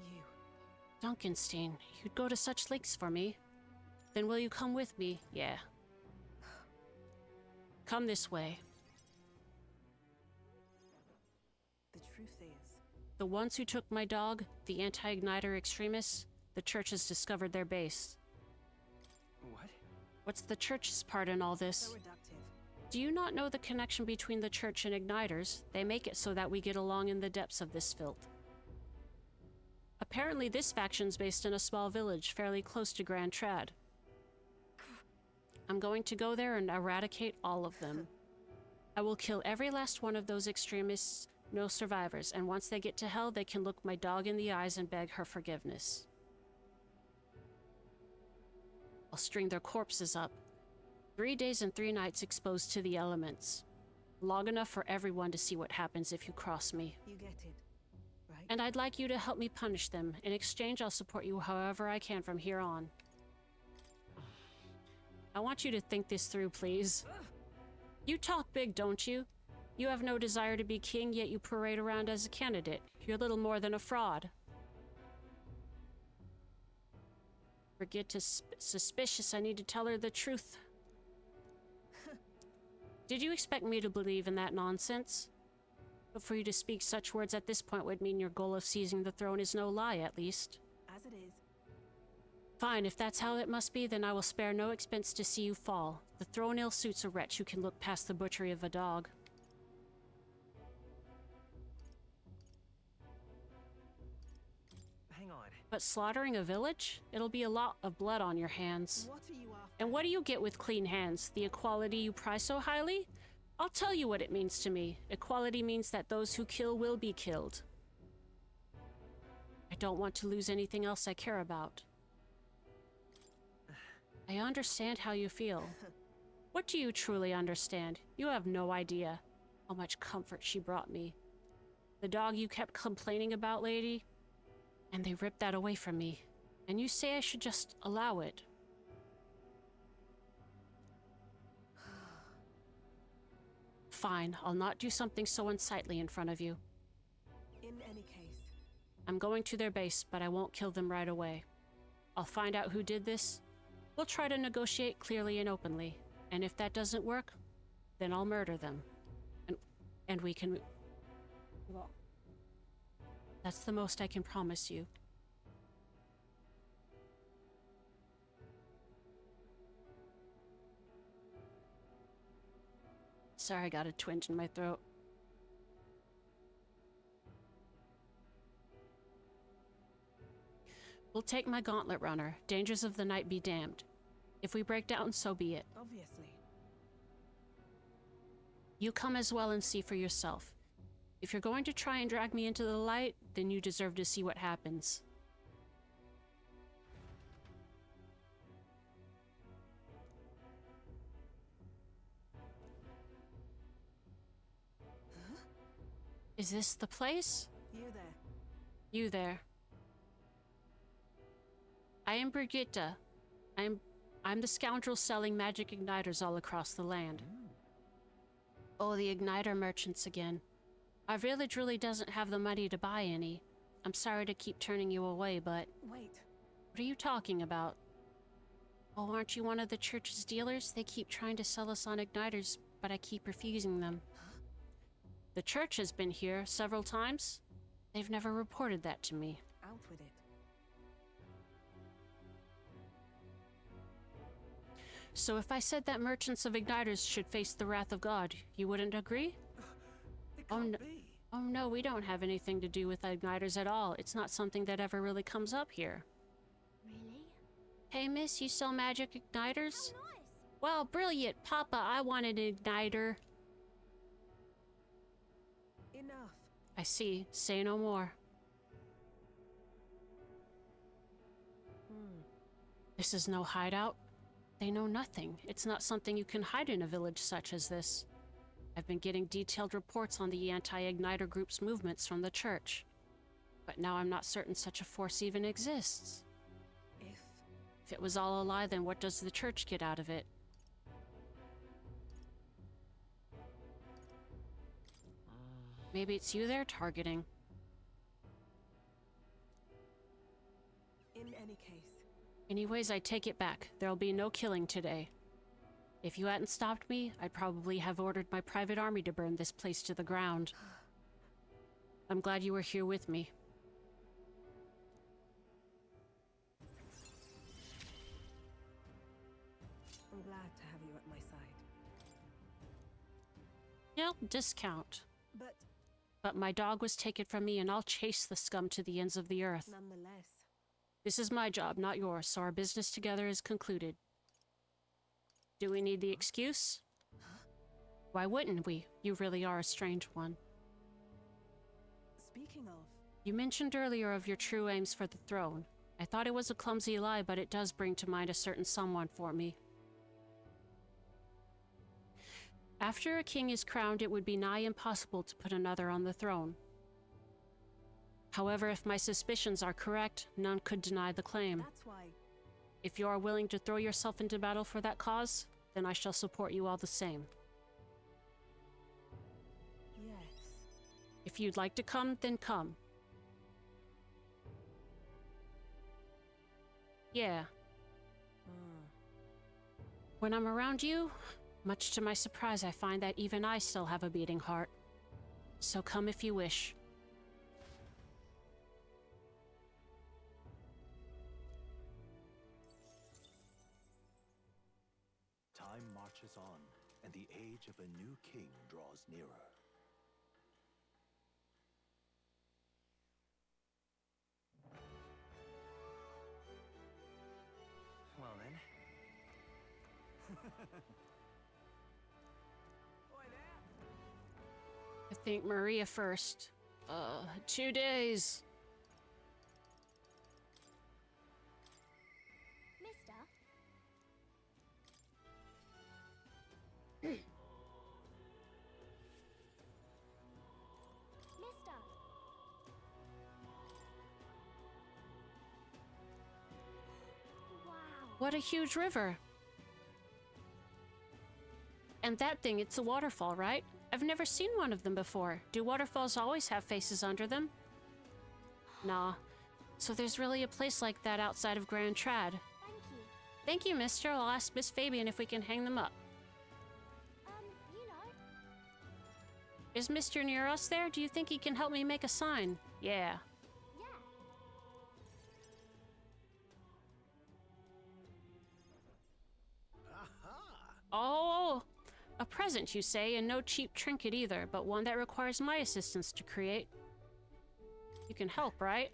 you. Duncanstein, you'd go to such lengths for me. Then will you come with me? Yeah. Come this way. The truth is, The ones who took my dog, the anti-igniter extremists, the church has discovered their base. What? What's the church's part in all so this? reductive. Do you not know the connection between the church and igniters? They make it so that we get along in the depths of this filth. Apparently this faction's based in a small village fairly close to Grand Trad. I'm going to go there and eradicate all of them. I will kill every last one of those extremists, no survivors, and once they get to hell, they can look my dog in the eyes and beg her forgiveness. I'll string their corpses up. 3 days and 3 nights exposed to the elements. Long enough for everyone to see what happens if you cross me. You get it, right? And I'd like you to help me punish them. In exchange, I'll support you however I can from here on. I want you to think this through, please. You talk big, don't you? You have no desire to be king, yet you parade around as a candidate. You're little more than a fraud. Brigitta's suspicious. I need to tell her the truth. Did you expect me to believe in that nonsense? But for you to speak such words at this point would mean your goal of seizing the throne is no lie, at least. As it is. Fine, if that's how it must be, then I will spare no expense to see you fall. The throne ill suits a wretch who can look past the butchery of a dog. Hang on. But slaughtering a village? It'll be a lot of blood on your hands. What are you after? And what do you get with clean hands? The equality you prize so highly? I'll tell you what it means to me. Equality means that those who kill will be killed. I don't want to lose anything else I care about. I understand how you feel. What do you truly understand? You have no idea how much comfort she brought me. The dog you kept complaining about, lady? And they ripped that away from me. And you say I should just allow it. Fine, I'll not do something so unsightly in front of you. In any case. I'm going to their base, but I won't kill them right away. I'll find out who did this. We'll try to negotiate clearly and openly. And if that doesn't work, then I'll murder them. And we can... Well, that's the most I can promise you. Sorry, I got a twinge in my throat. We'll take my gauntlet runner. Dangers of the night be damned. If we break down, so be it. Obviously. You come as well and see for yourself. If you're going to try and drag me into the light, then you deserve to see what happens. Huh? Is this the place? You there. You there. I am Brigitta. I'm the scoundrel selling magic igniters all across the land. Oh, the igniter merchants again. Our village really doesn't have the money to buy any. I'm sorry to keep turning you away, but... Wait. What are you talking about? Oh, aren't you one of the church's dealers? They keep trying to sell us on igniters, but I keep refusing them. The church has been here several times. They've never reported that to me. Out with it. So if I said that merchants of igniters should face the wrath of God, you wouldn't agree? It Oh, can't no. be. Oh no, we don't have anything to do with igniters at all. It's not something that ever really comes up here. Really? Hey miss, you sell magic igniters? How nice. Wow, brilliant. Papa, I want an igniter. Enough. I see. Say no more. This is no hideout. They know nothing. It's not something you can hide in a village such as this. I've been getting detailed reports on the anti-igniter group's movements from the church. But now I'm not certain such a force even exists. If it was all a lie, then what does the church get out of it? Maybe it's you they're targeting. In any case. Anyways, I take it back. There'll be no killing today. If you hadn't stopped me, I'd probably have ordered my private army to burn this place to the ground. I'm glad you were here with me. I'm glad to have you at my side. Yep, discount. But But my dog was taken from me, and I'll chase the scum to the ends of the earth. nonetheless. This is my job, not yours, so our business together is concluded. Do we need the excuse? Why wouldn't we? You really are a strange one. Speaking of, You mentioned earlier of your true aims for the throne. I thought it was a clumsy lie, but it does bring to mind a certain someone for me. After a king is crowned, it would be nigh impossible to put another on the throne. However, if my suspicions are correct, none could deny the claim. That's why. If you are willing to throw yourself into battle for that cause, then I shall support you all the same. Yes. If you'd like to come, then come. Yeah. When I'm around you, much to my surprise, I find that even I still have a beating heart. So come if you wish. Time marches on, and the age of a new king draws nearer. Well then. I think Maria first. 2 days. Mister? Mister? Wow. What a huge river. And that thing, it's a waterfall, right? I've never seen one of them before. Do waterfalls always have faces under them? Nah. So there's really a place like that outside of Grand Trad. Thank you. Thank you, mister. I'll ask Miss Fabian if we can hang them up. You know. Is Mr. near us there? Do you think he can help me make a sign? Yeah. Yeah. Oh, a present, you say, and no cheap trinket either, but one that requires my assistance to create. You can help, right?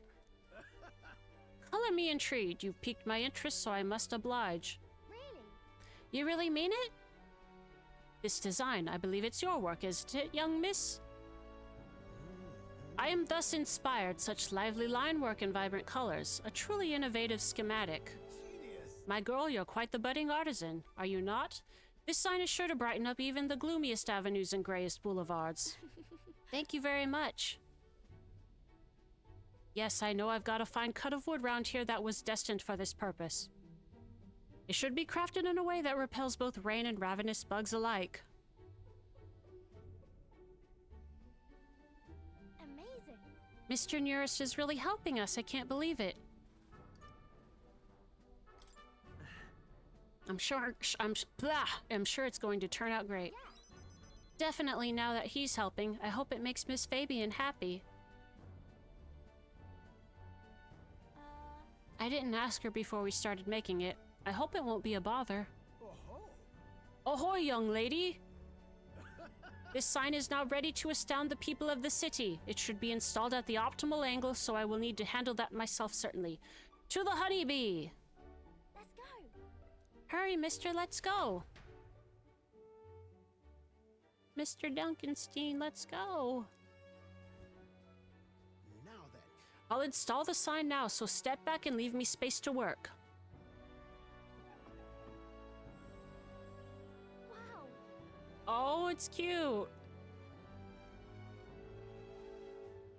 Color me intrigued. You've piqued my interest, so I must oblige. Really? You really mean it? This design, I believe it's your work, isn't it, young miss? I am thus inspired, such lively line work and vibrant colors, a truly innovative schematic. My girl, you're quite the budding artisan, are you not? This sign is sure to brighten up even the gloomiest avenues and grayest boulevards. Thank you very much. Yes, I know I've got a fine cut of wood round here that was destined for this purpose. It should be crafted in a way that repels both rain and ravenous bugs alike. Amazing. Mr. Nearest is really helping us, I can't believe it. I'm sure it's going to turn out great. Yeah. Definitely now that he's helping, I hope it makes Miss Fabian happy. I didn't ask her before we started making it. I hope it won't be a bother. Ahoy, young lady! This sign is now ready to astound the people of the city. It should be installed at the optimal angle, so I will need to handle that myself certainly. To the honeybee! Let's go. Hurry, mister, let's go! Mr. Duncanstein, let's go! Now then. I'll install the sign now, so step back and leave me space to work. Wow. Oh, it's cute!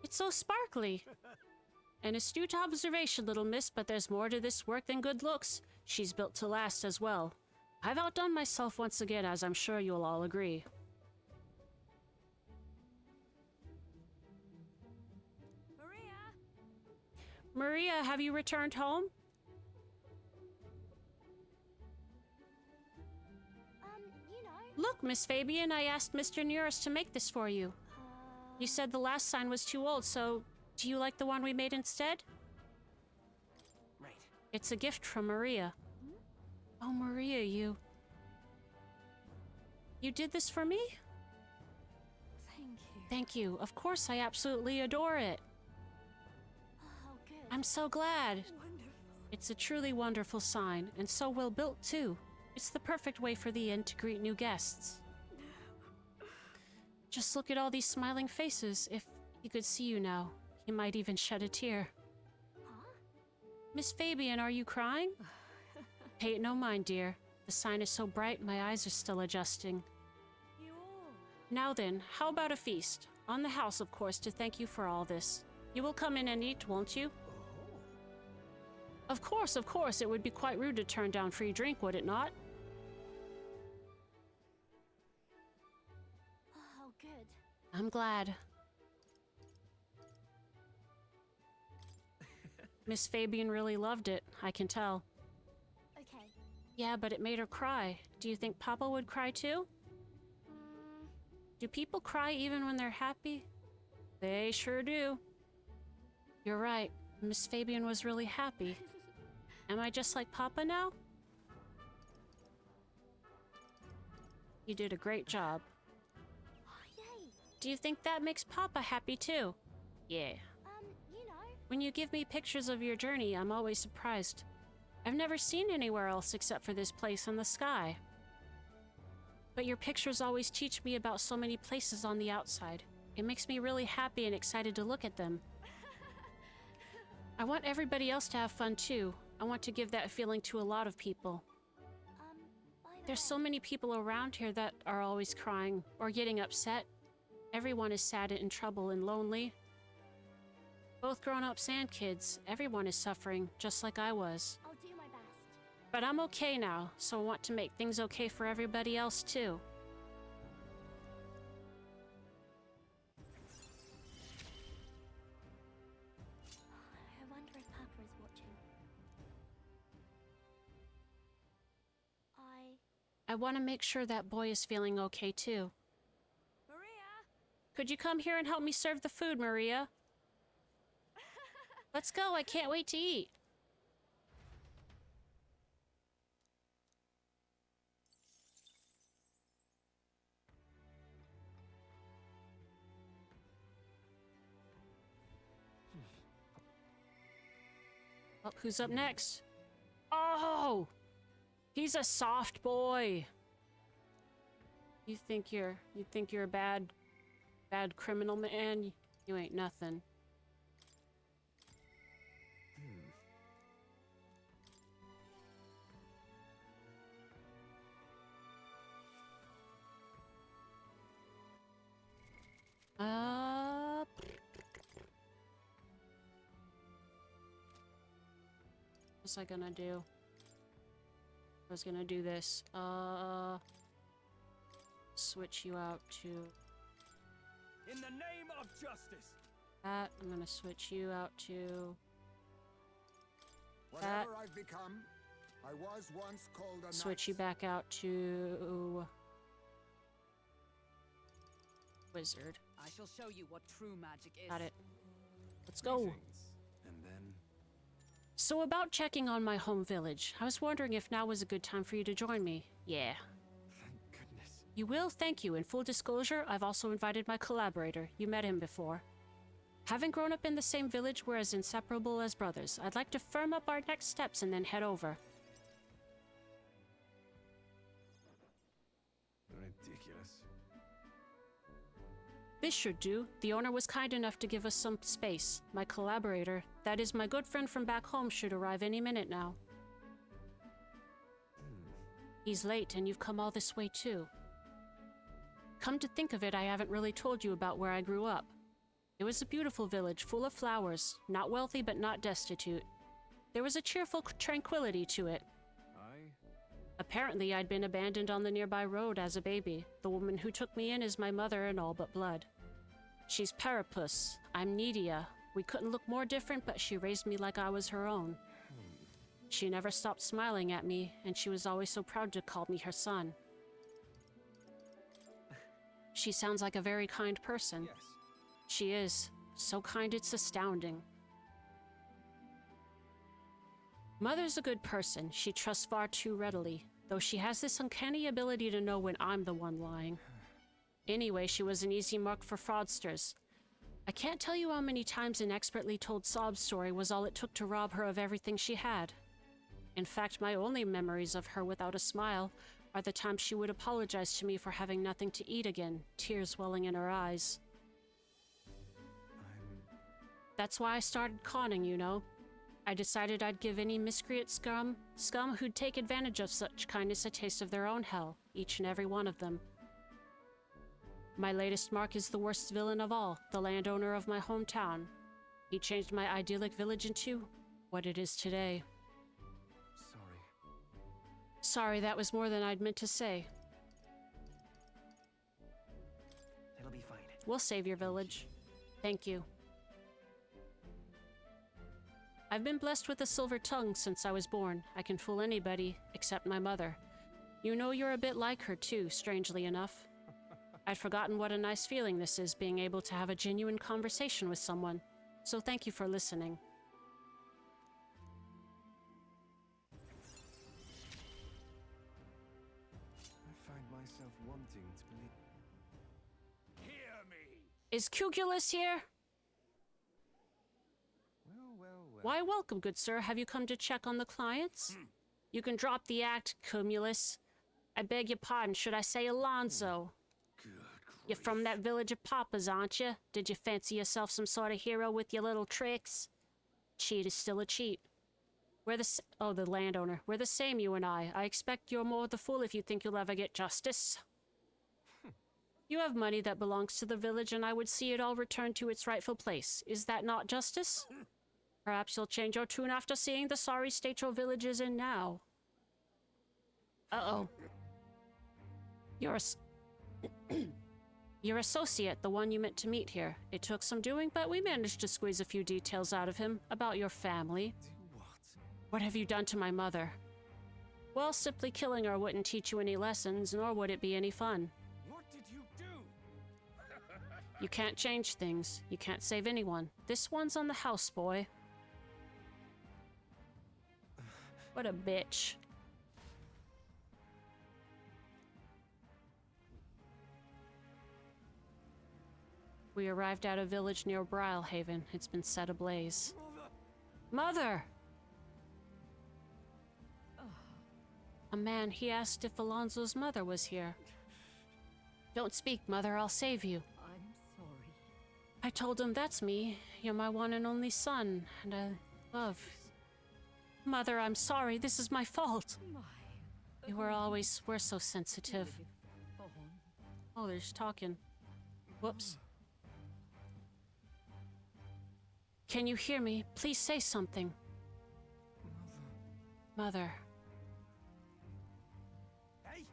It's so sparkly! An astute observation, little miss, but there's more to this work than good looks. She's built to last as well. I've outdone myself once again, as I'm sure you'll all agree. Maria, have you returned home? You know. Look, Miss Fabian, I asked Mr. Nearest to make this for you. You said the last sign was too old, so do you like the one we made instead? Right. It's a gift from Maria. Oh, Maria, you did this for me? Thank you. Thank you. Of course, I absolutely adore it. Oh, good. I'm so glad. Wonderful. It's a truly wonderful sign, and so well built, too. It's the perfect way for the inn to greet new guests. Just look at all these smiling faces. If he could see you now, he might even shed a tear. Huh? Miss Fabian, are you crying? Pay it no mind, dear. The sign is so bright, my eyes are still adjusting. You all. Now then, how about a feast? On the house, of course, to thank you for all this. You will come in and eat, won't you? Of course, of course. It would be quite rude to turn down free drink, would it not? Oh, good. I'm glad. Miss Fabian really loved it, I can tell. Okay. Yeah, but it made her cry. Do you think Papa would cry too? Do people cry even when they're happy? They sure do. You're right. Miss Fabian was really happy. Am I just like Papa now? You did a great job. Oh, yay. Do you think that makes Papa happy too? Yeah. You know. When you give me pictures of your journey, I'm always surprised. I've never seen anywhere else except for this place in the sky. But your pictures always teach me about so many places on the outside. It makes me really happy and excited to look at them. I want everybody else to have fun too. I want to give that feeling to a lot of people. By the There's way, so many people around here that are always crying or getting upset. Everyone is sad and in trouble and lonely. Both grown-ups and kids, everyone is suffering, just like I was. I'll do my best. But I'm okay now, so I want to make things okay for everybody else too. I wonder if Papa is watching. I want to make sure that boy is feeling okay too. Maria! Could you come here and help me serve the food, Maria? Let's go, I can't wait to eat. Oh, who's up next? Oh! He's a soft boy. You think you're a bad criminal man? You ain't nothing. What's I gonna do? I was gonna do this. Switch you out to In the name of justice. that. I'm gonna switch you out to Whatever I've become, I was once called a switch knight. you back out to wizard. I shall show you what true magic is. Got it. Let's go. And then So about checking on my home village, I was wondering if now was a good time for you to join me. Yeah. thank goodness. You will, thank you. In full disclosure, I've also invited my collaborator. You met him before. Having grown up in the same village, we're as inseparable as brothers. I'd like to firm up our next steps and then head over. Ridiculous. This should do. The owner was kind enough to give us some space. My collaborator, that is my good friend from back home, should arrive any minute now. He's late, and you've come all this way too. Come to think of it, I haven't really told you about where I grew up. It was a beautiful village, full of flowers, not wealthy but not destitute. There was a cheerful tranquility to it. Apparently, I'd been abandoned on the nearby road as a baby. The woman who took me in is my mother in all but blood. She's Parapus. I'm Nidia. We couldn't look more different, but she raised me like I was her own. She never stopped smiling at me, and she was always so proud to call me her son. She sounds like a very kind person. Yes. She is. So kind it's astounding. Mother's a good person. She trusts far too readily, though she has this uncanny ability to know when I'm the one lying. Anyway, she was an easy mark for fraudsters. I can't tell you how many times an expertly told sob story was all it took to rob her of everything she had. In fact, my only memories of her without a smile are the times she would apologize to me for having nothing to eat again, tears welling in her eyes. That's why I started conning, you know. I decided I'd give any miscreant scum who'd take advantage of such kindness a taste of their own hell, each and every one of them. My latest mark is the worst villain of all, the landowner of my hometown. He changed my idyllic village into what it is today. Sorry. Sorry, that was more than I'd meant to say. It'll be fine. We'll save your village. Thank you. I've been blessed with a silver tongue since I was born. I can fool anybody except my mother. You know you're a bit like her too, strangely enough. I'd forgotten what a nice feeling this is, being able to have a genuine conversation with someone. So thank you for listening. I find myself wanting to believe. Hear me! Is Cugulus here? Well. Why, welcome, good sir. Have you come to check on the clients? You can drop the act, Cumulus. I beg your pardon, should I say Alonzo? You're from that village of paupers, aren't you? Did you fancy yourself some sort of hero with your little tricks? Cheat is still a cheat. We're the landowner. We're the same, you and I. I expect you're more the fool if you think you'll ever get justice. You have money that belongs to the village, and I would see it all returned to its rightful place. Is that not justice? Perhaps you'll change your tune after seeing the sorry state your village is in now. Uh-oh. Your associate, the one you meant to meet here. It took some doing, but we managed to squeeze a few details out of him about your family. Do what? What have you done to my mother? Well, simply killing her wouldn't teach you any lessons, nor would it be any fun. What did you do? You can't change things. You can't save anyone. This one's on the house, boy. What a bitch. We arrived at a village near Brilehaven. It's been set ablaze. Mother! A man, he asked if Alonzo's mother was here. Don't speak, Mother, I'll save you. I'm sorry. I told him, that's me. You're my one and only son, and I love. Mother, I'm sorry. This is my fault. You were so sensitive. Oh, they're just talking. Whoops. Can you hear me? Please say something. Mother. Hey!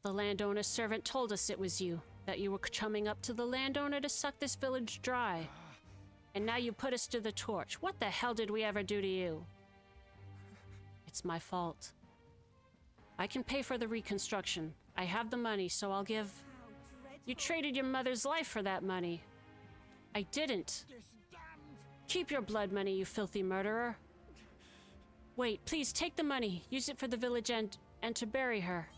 The landowner's servant told us it was you, that you were chumming up to the landowner to suck this village dry. And now you put us to the torch. What the hell did we ever do to you? It's my fault. I can pay for the reconstruction. I have the money, so I'll give... You traded your mother's life for that money. I didn't. Keep your blood money, you filthy murderer. Wait, please take the money. Use it for the village and to bury her.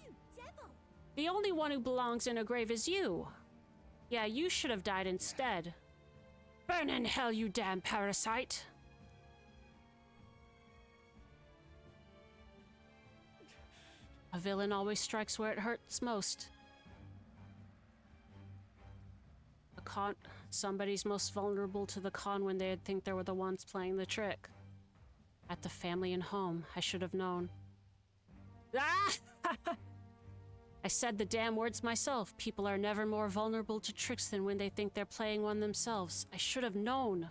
The only one who belongs in a grave is you. Yeah, you should have died instead. Burn in hell, you damn parasite. A villain always strikes where it hurts most. Somebody's most vulnerable to the con when they'd think they were the ones playing the trick. At the family and home, I should have known. Ah! I said the damn words myself. People are never more vulnerable to tricks than when they think they're playing one themselves. I should have known.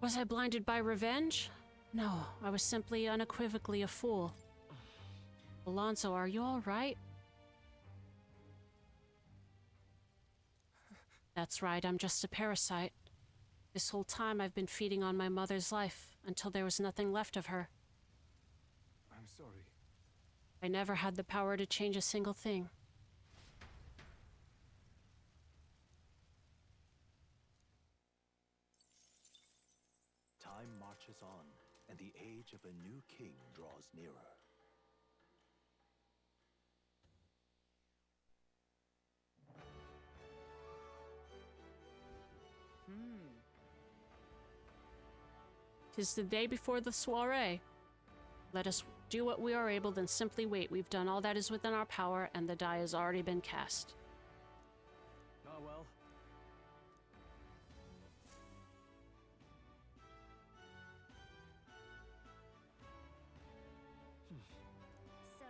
Was I blinded by revenge? No, I was simply unequivocally a fool. Alonzo, are you all right? That's right, I'm just a parasite. This whole time I've been feeding on my mother's life, until there was nothing left of her. I'm sorry. I never had the power to change a single thing. Time marches on, and the age of a new king draws nearer. Tis the day before the soiree. Let us do what we are able, then simply wait. We've done all that is within our power, and the die has already been cast. Oh well. So,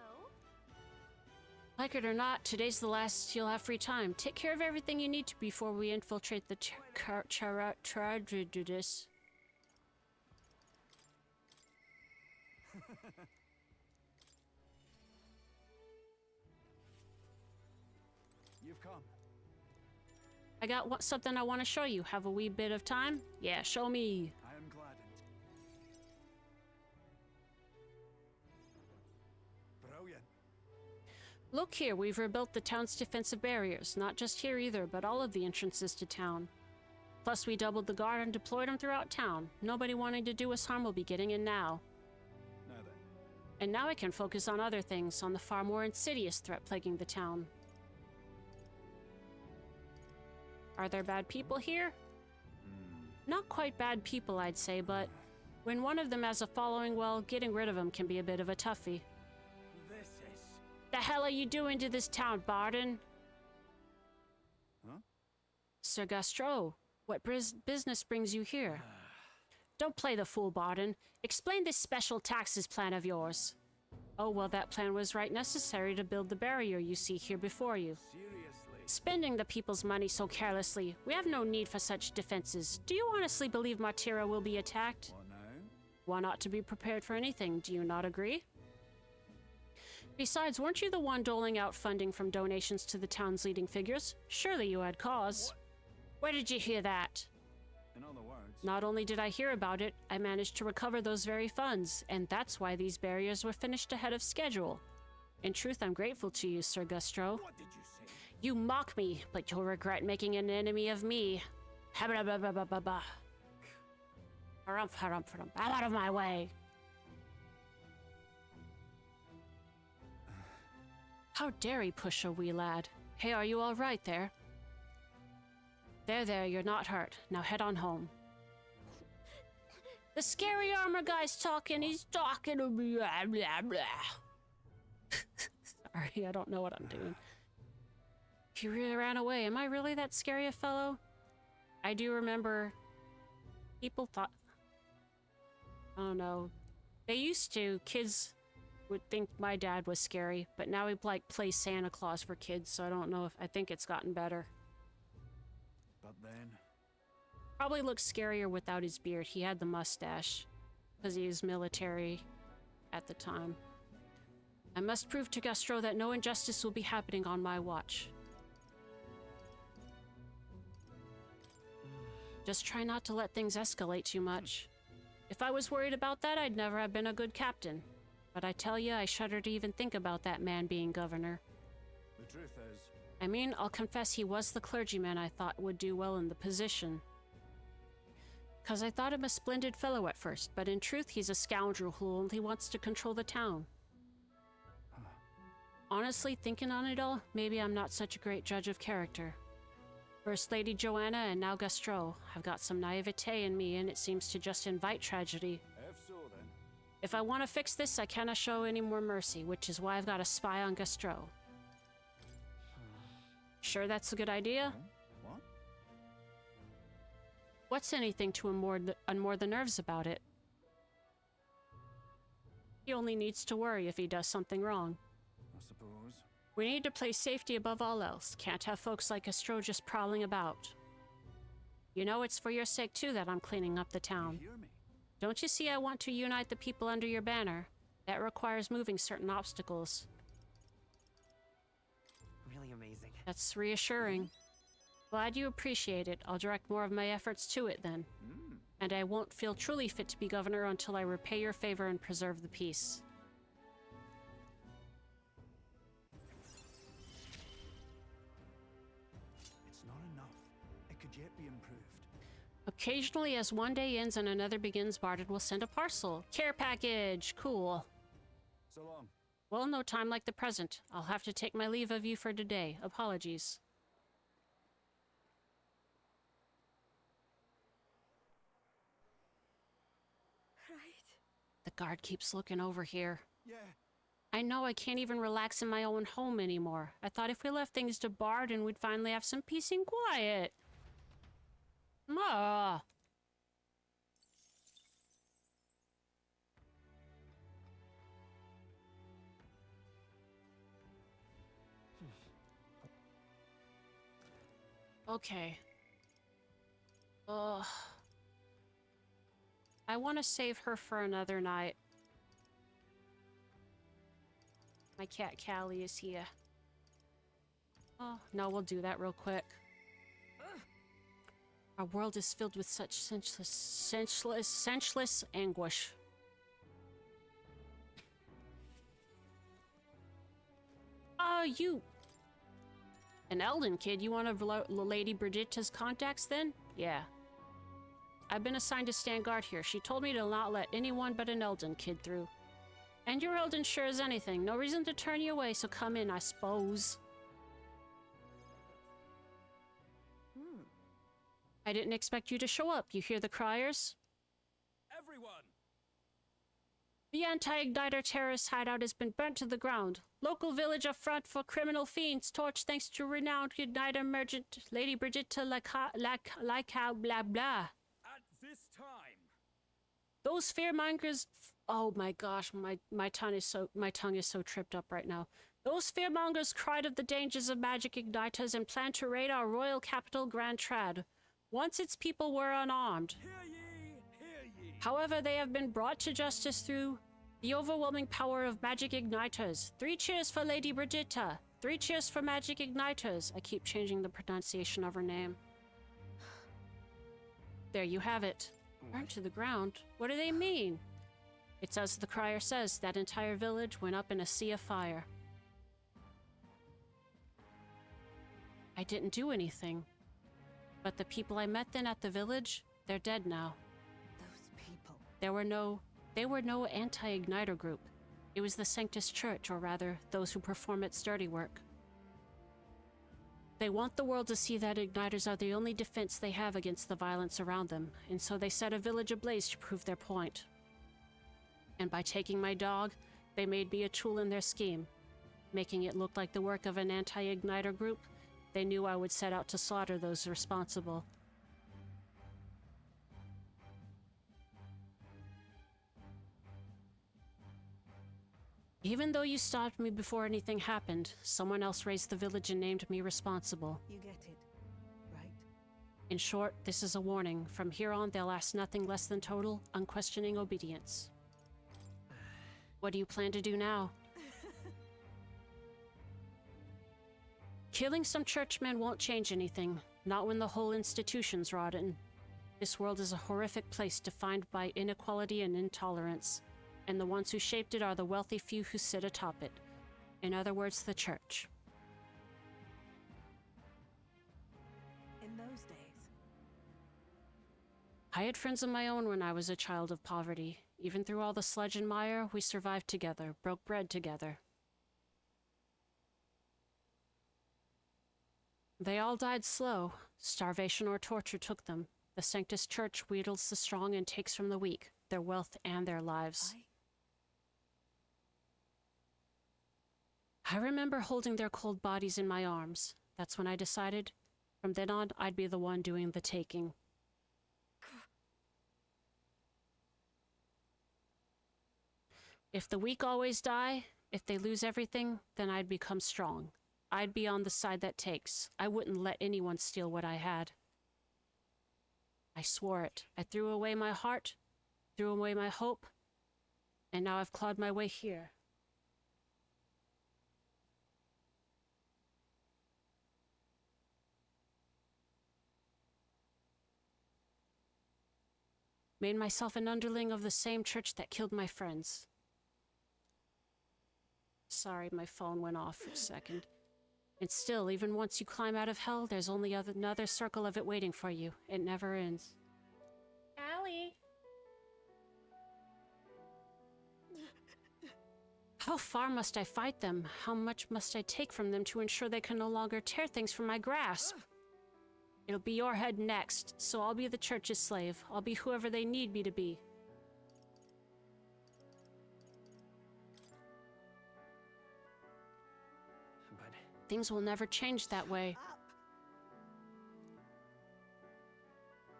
Like it or not, today's the last you'll have free time. Take care of everything you need to before we infiltrate the Tradidus. You've come. I got something I want to show you. Have a wee bit of time? Yeah, show me. I am gladdened. Brilliant. Look here, we've rebuilt the town's defensive barriers. Not just here either, but all of the entrances to town. Plus, we doubled the guard and deployed them throughout town. Nobody wanting to do us harm will be getting in now. Now then. And now I can focus on other things, on the far more insidious threat plaguing the town. Are there bad people here? Not quite bad people, I'd say, but when one of them has a following, well, getting rid of them can be a bit of a toughie. This is... The hell are you doing to this town, Barden? Huh? Sir Gastro, what business brings you here? Don't play the fool, Barden. Explain this special taxes plan of yours. Oh, well, that plan was right necessary to build the barrier you see here before you. Seriously? Spending the people's money so carelessly, we have no need for such defenses. Do you honestly believe Martira will be attacked? What now? One ought to be prepared for anything, do you not agree? Besides, weren't you the one doling out funding from donations to the town's leading figures? Surely you had cause. Where did you hear that? In other words... Not only did I hear about it, I managed to recover those very funds, and that's why these barriers were finished ahead of schedule. In truth, I'm grateful to you, Sir Gustro. What did you say? You mock me, but you'll regret making an enemy of me. Habba-ba-ba-ba-ba-ba. Harumph, harumph, harumph. Out of my way. How dare he push a wee lad? Hey, are you all right there? There, you're not hurt. Now head on home. The scary armor guy's talking. He's talking to me. Blah, blah, blah. Sorry, I don't know what I'm doing. He really ran away. Am I really that scary a fellow? I do remember people thought... I don't know. They used to. Kids would think my dad was scary, but now he like plays Santa Claus for kids, so I don't know if... I think it's gotten better. But then... Probably looks scarier without his beard. He had the mustache, because he was military at the time. I must prove to Gustro that no injustice will be happening on my watch. Just try not to let things escalate too much. If I was worried about that, I'd never have been a good captain. But I tell you, I shudder to even think about that man being governor. The truth is... I mean, I'll confess he was the clergyman I thought would do well in the position. 'Cause I thought him a splendid fellow at first, but in truth he's a scoundrel who only wants to control the town. Honestly, thinking on it all, maybe I'm not such a great judge of character. First Lady Joanna and now Gustro have got some naivete in me, and it seems to just invite tragedy. If so, then... If I want to fix this, I cannot show any more mercy, which is why I've got a spy on Gustro. Sure that's a good idea? What? What's anything to unmoor the nerves about it? He only needs to worry if he does something wrong. I suppose. We need to place safety above all else. Can't have folks like Gustro just prowling about. You know, it's for your sake too that I'm cleaning up the town. You hear me? Don't you see I want to unite the people under your banner? That requires moving certain obstacles. Really amazing. That's reassuring. Glad you appreciate it. I'll direct more of my efforts to it then. And I won't feel truly fit to be governor until I repay your favor and preserve the peace. It's not enough. It could yet be improved. Occasionally, as one day ends and another begins, Barden will send a parcel. Care package! Cool. So long. Well, no time like the present. I'll have to take my leave of you for today. Apologies. Right. The guard keeps looking over here. Yeah. I know I can't even relax in my own home anymore. I thought if we left things to Barden, we'd finally have some peace and quiet. Ah. Okay. Ugh. I want to save her for another night. My cat Callie is here. Oh, no, we'll do that real quick. Our world is filled with such senseless anguish. You... An Elden kid? You want Lady Brigitta's contacts then? Yeah. I've been assigned to stand guard here. She told me to not let anyone but an Elden kid through. And you're Elden sure as anything. No reason to turn you away, so come in, I suppose. I didn't expect you to show up. You hear the criers? Everyone! The anti-Igniter terrorist hideout has been burnt to the ground. Local village up front for criminal fiends torched thanks to renowned Igniter merchant Lady Brigitta Laika blah blah. At this time! Those fearmongers... Oh my gosh, my tongue is so tripped up right now. Those fearmongers cried of the dangers of magic igniters and planned to raid our royal capital Grand Trad. Once its people were unarmed. Hear ye, hear ye! However, they have been brought to justice through the overwhelming power of magic igniters. 3 cheers for Lady Brigitta. 3 cheers for magic igniters. I keep changing the pronunciation of her name. There you have it. Burnt to the ground? What do they mean? It's as the crier says, that entire village went up in a sea of fire. I didn't do anything. But the people I met then at the village, they're dead now. Those people. They were no anti-Igniter group. It was the Sanctus Church, or rather, those who perform its dirty work. They want the world to see that Igniters are the only defense they have against the violence around them, and so they set a village ablaze to prove their point. And by taking my dog, they made me a tool in their scheme. Making it look like the work of an anti-Igniter group, they knew I would set out to slaughter those responsible. Even though you stopped me before anything happened, someone else raised the village and named me responsible. You get it, right? In short, this is a warning. From here on, they'll ask nothing less than total, unquestioning obedience. What do you plan to do now? Killing some churchmen won't change anything, not when the whole institution's rotten. This world is a horrific place defined by inequality and intolerance, and the ones who shaped it are the wealthy few who sit atop it. In other words, the church. In those days. I had friends of my own when I was a child of poverty. Even through all the sludge and mire, we survived together, broke bread together. They all died slow. Starvation or torture took them. The Sanctus Church wheedles the strong and takes from the weak, their wealth and their lives. I remember holding their cold bodies in my arms. That's when I decided, from then on, I'd be the one doing the taking. If the weak always die, if they lose everything, then I'd become strong. I'd be on the side that takes. I wouldn't let anyone steal what I had. I swore it. I threw away my heart, threw away my hope, and now I've clawed my way here. Made myself an underling of the same church that killed my friends. Sorry, my phone went off for a second. And still, even once you climb out of hell, there's only another circle of it waiting for you. It never ends. Allie! How far must I fight them? How much must I take from them to ensure they can no longer tear things from my grasp? It'll be your head next, so I'll be the church's slave. I'll be whoever they need me to be. Things will never change that way.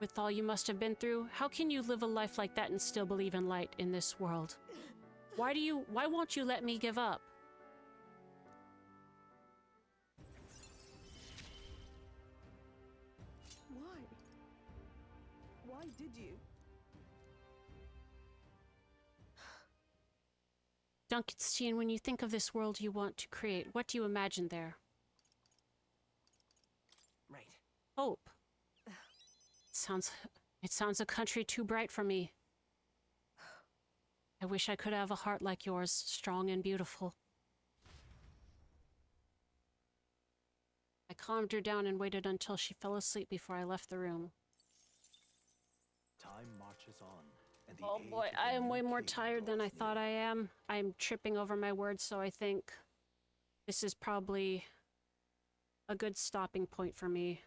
With all you must have been through, how can you live a life like that and still believe in light in this world? Why won't you let me give up? did you? Duncanstein, when you think of this world you want to create, what do you imagine there? Right. Hope. It sounds a country too bright for me. I wish I could have a heart like yours, strong and beautiful. I calmed her down and waited until she fell asleep before I left the room. Time marches on, and the Oh age boy, of the I am new way more king tired than I draws thought near. I am. I'm tripping over my words, so I think this is probably a good stopping point for me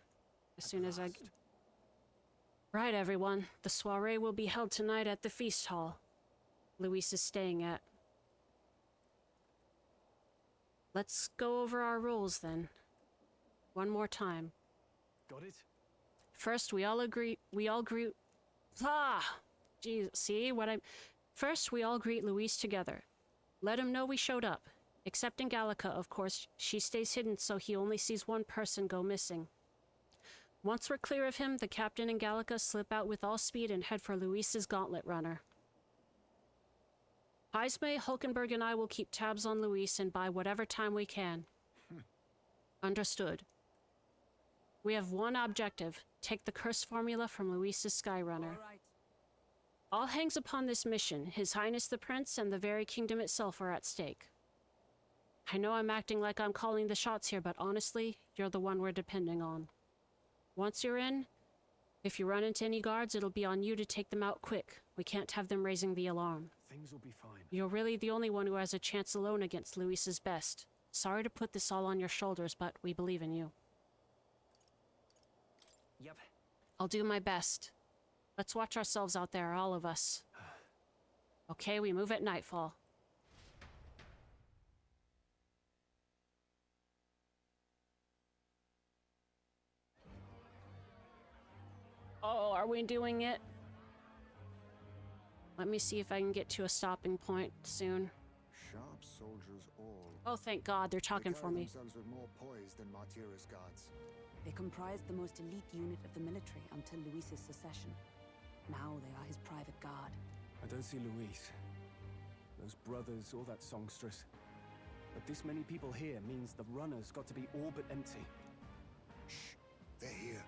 as soon as I... last. Right, everyone. The soiree will be held tonight at the feast hall Luis is staying at. Let's go over our rules then. One more time. Got it? First, we all greet... Jeez, see what I'm... First, we all greet Luis together. Let him know we showed up. Except Angelica, of course. She stays hidden so he only sees one person go missing. Once we're clear of him, the captain and Gallica slip out with all speed and head for Luis's gauntlet runner. Heisme, Hulkenberg, and I will keep tabs on Luis and buy whatever time we can. Understood. We have one objective. Take the curse formula from Luis's Skyrunner. All right. All hangs upon this mission. His Highness the Prince and the very kingdom itself are at stake. I know I'm acting like I'm calling the shots here, but honestly, you're the one we're depending on. Once you're in, if you run into any guards, it'll be on you to take them out quick. We can't have them raising the alarm. Things will be fine. You're really the only one who has a chance alone against Luis's best. Sorry to put this all on your shoulders, but we believe in you. Yep. I'll do my best. Let's watch ourselves out there, all of us. Okay, we move at nightfall. Oh, are we doing it? Let me see if I can get to a stopping point soon. Sharp soldiers all. Oh, thank God, they're talking They for carry me. themselves with more poise than Martira's guards. They comprised the most elite unit of the military until Luis's secession. Now they are his private guard. I don't see Luis. Those brothers or that songstress. But this many people here means the runner's got to be all but empty. Shh, they're here.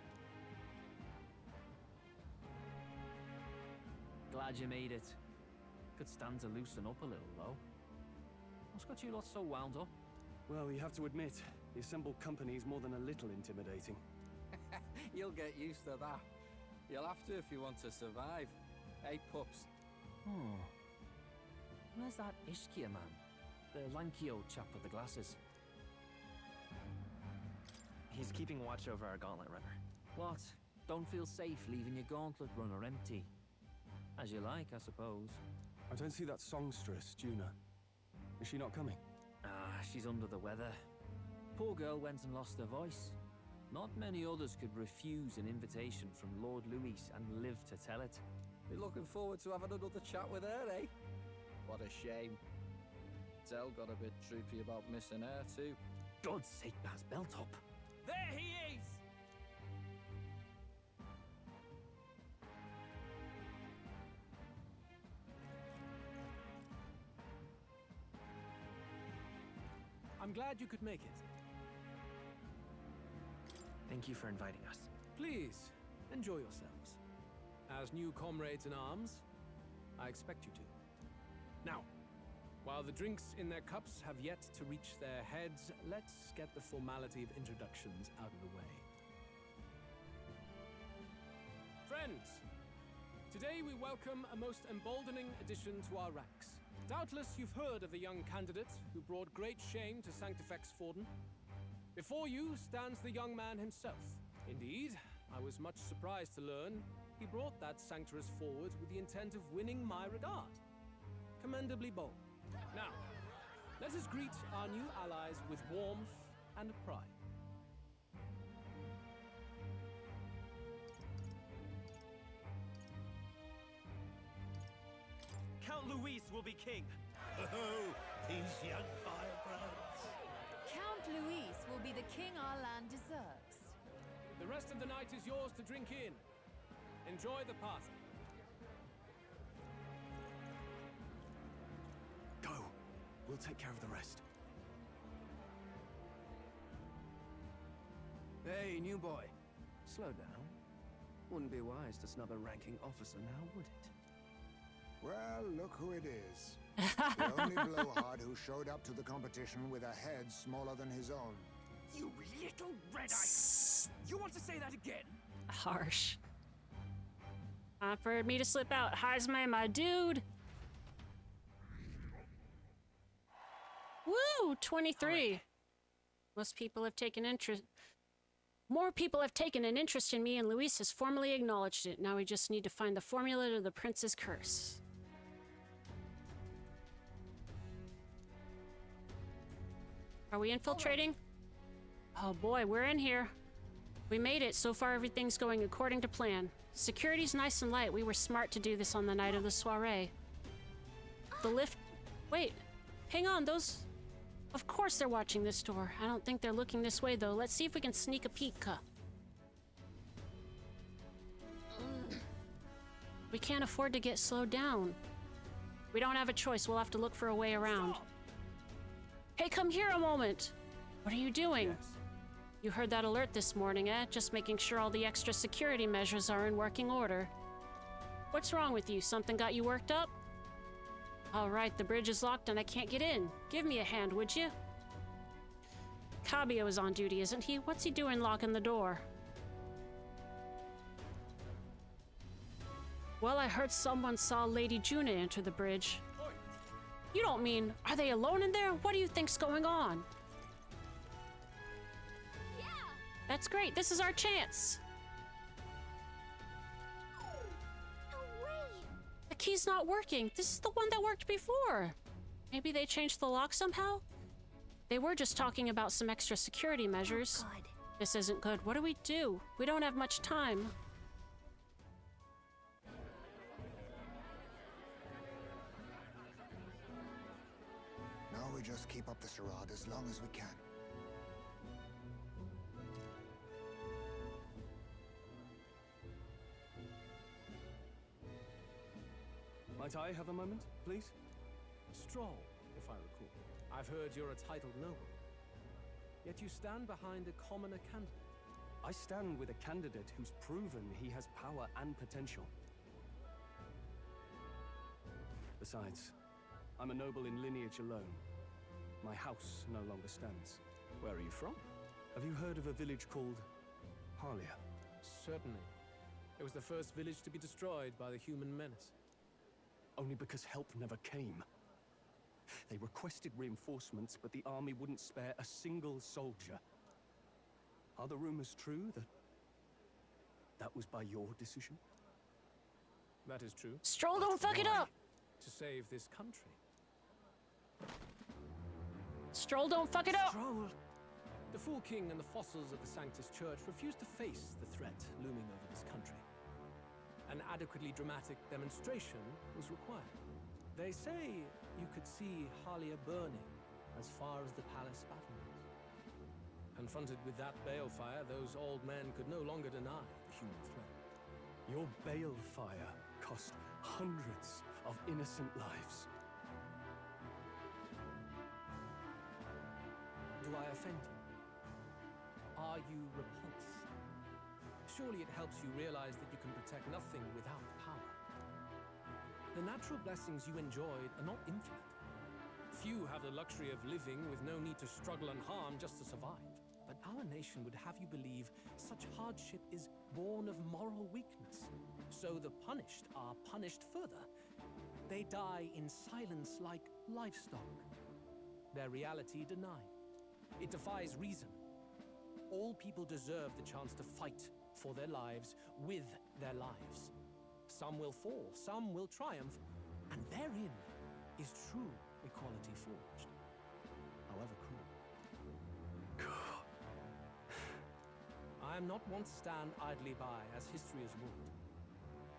Glad you made it. Could stand to loosen up a little, though. What's got you lot so wound up? Well, you have to admit, the assembled company is more than a little intimidating. You'll get used to that. You'll have to if you want to survive. Hey, pups. Oh. Where's that Ishkia man? The lanky old chap with the glasses. He's keeping watch over our gauntlet runner. What? Don't feel safe leaving your gauntlet runner empty? As you like, I suppose. I don't see that songstress, Juna. Is she not coming? Ah, she's under the weather. Poor girl went and lost her voice. Not many others could refuse an invitation from Lord Luis and live to tell it. Be looking forward to having another chat with her, eh? What a shame. Zell got a bit droopy about missing her, too. God's sake, Baz, belt up. There he is! I'm glad you could make it. Thank you for inviting us. Please, enjoy yourselves. As new comrades in arms, I expect you to. Now, while the drinks in their cups have yet to reach their heads, let's get the formality of introductions out of the way. Friends, today we welcome a most emboldening addition to our ranks. Doubtless you've heard of the young candidate who brought great shame to Sanctifex Forden. Before you stands the young man himself. Indeed, I was much surprised to learn he brought that sanctuous forward with the intent of winning my regard. Commendably bold. Now, let us greet our new allies with warmth and pride. Count Luis will be king. Oh, these young firebrands. Count Luis will be the king our land deserves. The rest of the night is yours to drink in. Enjoy the party. We'll take care of the rest. Hey, new boy. Slow down. Wouldn't be wise to snub a ranking officer now, would it? Well, look who it is. The only blowhard who showed up to the competition with a head smaller than his own. You little red-eye! You want to say that again? Harsh. Time for me to slip out. Heisman, my dude. Woo! 23. Most people have taken interest. More people have taken an interest in me, and Luis has formally acknowledged it. Now we just need to find the formula to the prince's curse. Are we infiltrating? Oh boy, we're in here. We made it. So far, everything's going according to plan. Security's nice and light. We were smart to do this on the night of the soiree. The lift... Wait. Hang on, those... Of course they're watching this door. I don't think they're looking this way, though. Let's see if we can sneak a peek. We can't afford to get slowed down. We don't have a choice. We'll have to look for a way around. Stop. Hey, come here a moment. What are you doing? Yes. You heard that alert this morning, eh? Just making sure all the extra security measures are in working order. What's wrong with you? Something got you worked up? All right, the bridge is locked and I can't get in. Give me a hand, would you? Cabio is on duty, isn't he? What's he doing locking the door? Well, I heard someone saw Lady Juna enter the bridge. You don't mean, are they alone in there? What do you think's going on? Yeah! That's great. This is our chance. No way! The key's not working. This is the one that worked before. Maybe they changed the lock somehow? They were just talking about some extra security measures. Oh, God. This isn't good. What do? We don't have much time. Now we just keep up the charade as long as we can. Might I have a moment, please? Stroll, if I recall. I've heard you're a titled noble. Yet you stand behind a commoner candidate. I stand with a candidate who's proven he has power and potential. Besides, I'm a noble in lineage alone. My house no longer stands. Where are you from? Have you heard of a village called Harlia? Certainly. It was the first village to be destroyed by the human menace. Only because help never came. They requested reinforcements, but the army wouldn't spare a single soldier. Are the rumors true that was by your decision? That is true. Stroll, don't fuck it up! To save this country. Stroll, don't fuck it up! Stroll! The Fool King and the fossils of the Sanctus Church refused to face the threat looming over this country. An adequately dramatic demonstration was required. They say you could see Harlia burning as far as the palace battlements. Confronted with that balefire, those old men could no longer deny the human threat. Your balefire cost hundreds of innocent lives. Do I offend you? Are you repulsed? Surely it helps you realize that you can protect nothing without power. The natural blessings you enjoyed are not infinite. Few have the luxury of living with no need to struggle and harm just to survive. But our nation would have you believe such hardship is born of moral weakness. So the punished are punished further. They die in silence like livestock. Their reality denied. It defies reason. All people deserve the chance to fight for their lives with their lives. Some will fall, some will triumph, and therein is true equality forged, however cruel. I am not one to stand idly by as history is wrought.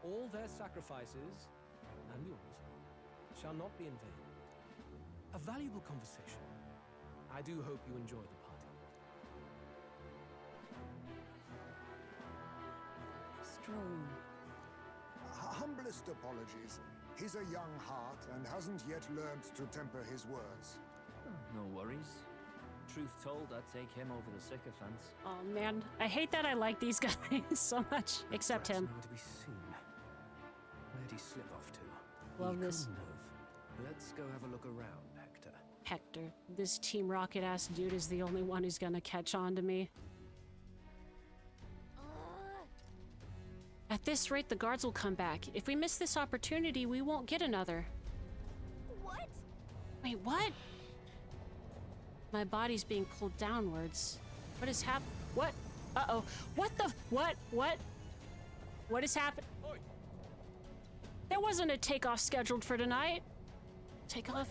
All their sacrifices, and yours, shall not be in vain. A valuable conversation. I do hope you enjoy the party. Stroll. Humbly humblest apologies. He's a young heart and hasn't yet learned to temper his words. No worries. Truth told, I'd take him over the sycophants. Oh man, I hate that I like these guys so much, except him. Nowhere to be seen. Where'd he slip off to? Love He this. couldn't have. Let's go have a look around, Hector. Hector, this Team Rocket ass dude is the only one who's gonna catch on to me. At this rate, the guards will come back. If we miss this opportunity, we won't get another. What? Wait, what? My body's being pulled downwards. What is happening? What? Uh-oh. What the? What? What is happening? There wasn't a takeoff scheduled for tonight. Takeoff?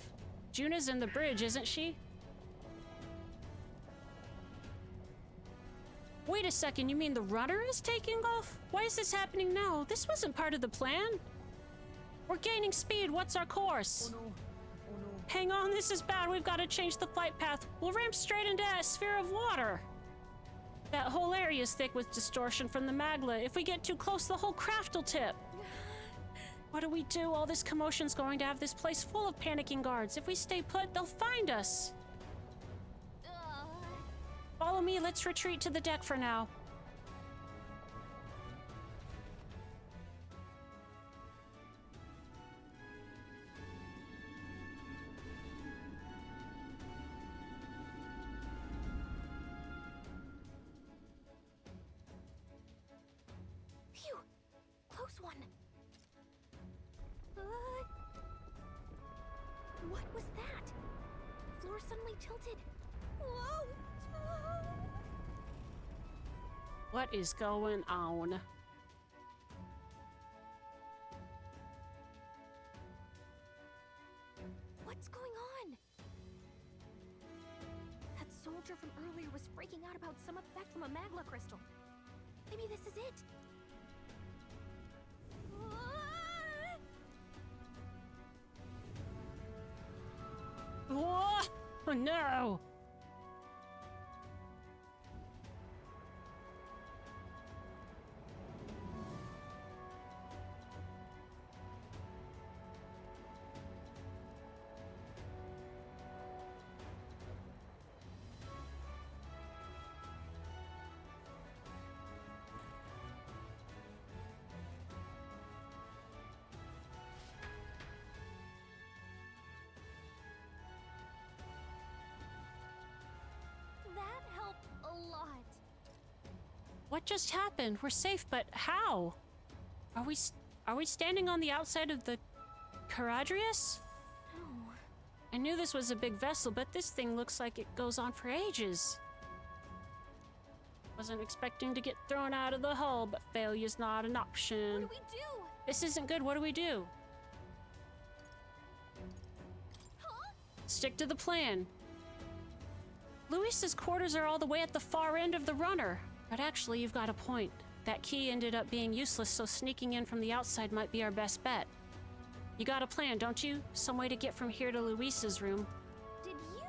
Juna's in the bridge, isn't she? Wait a second, you mean the rudder is taking off? Why is this happening now? This wasn't part of the plan. We're gaining speed. What's our course? Oh no. Oh no. Hang on, this is bad. We've got to change the flight path. We'll ramp straight into that sphere of water. That whole area is thick with distortion from the magma. If we get too close, the whole craft will tip. What do we do? All this commotion's going to have this place full of panicking guards. If we stay put, they'll find us. Follow me, let's retreat to the deck for now. Phew! Close one. What was that? Floor suddenly tilted. Whoa! What is going on? What's going on? That soldier from earlier was freaking out about some effect from a magma crystal. Maybe this is it. What? Oh no! That helped a lot. What just happened? We're safe, but how? Are we standing on the outside of the Caradrius? Oh. I knew this was a big vessel, but this thing looks like it goes on for ages. Wasn't expecting to get thrown out of the hull, but failure's not an option. What do we do? This isn't good. What do we do? Huh? Stick to the plan. Luis's quarters are all the way at the far end of the runner. But actually, you've got a point. That key ended up being useless, so sneaking in from the outside might be our best bet. You got a plan, don't you? Some way to get from here to Luis's room. Did you?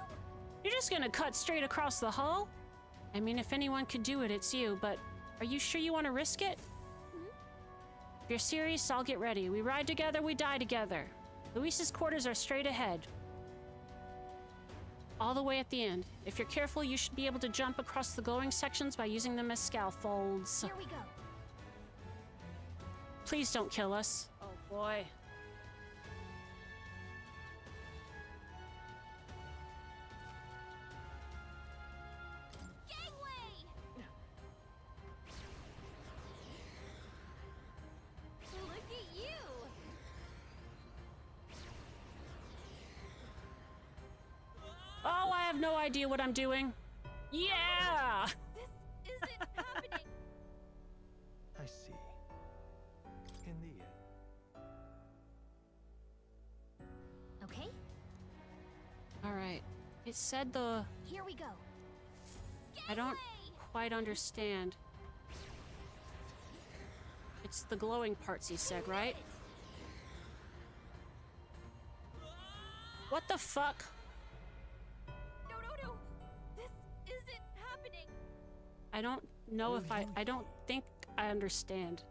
You're just gonna cut straight across the hull? I mean, if anyone could do it, it's you, but are you sure you want to risk it? If you're serious, I'll get ready. We ride together, we die together. Luis's quarters are straight ahead. All the way at the end. If you're careful, you should be able to jump across the glowing sections by using them as scaffolds. Here we go. Please don't kill us. Oh boy. Gangway! Look at you! Oh, I have no idea what I'm doing. Yeah! This isn't happening! I see. In the end. Okay, Alright. It said the... here we go. I don't quite understand. It's the glowing parts, he said, right? What the fuck? No. This isn't happening. I don't know if I don't think I understand.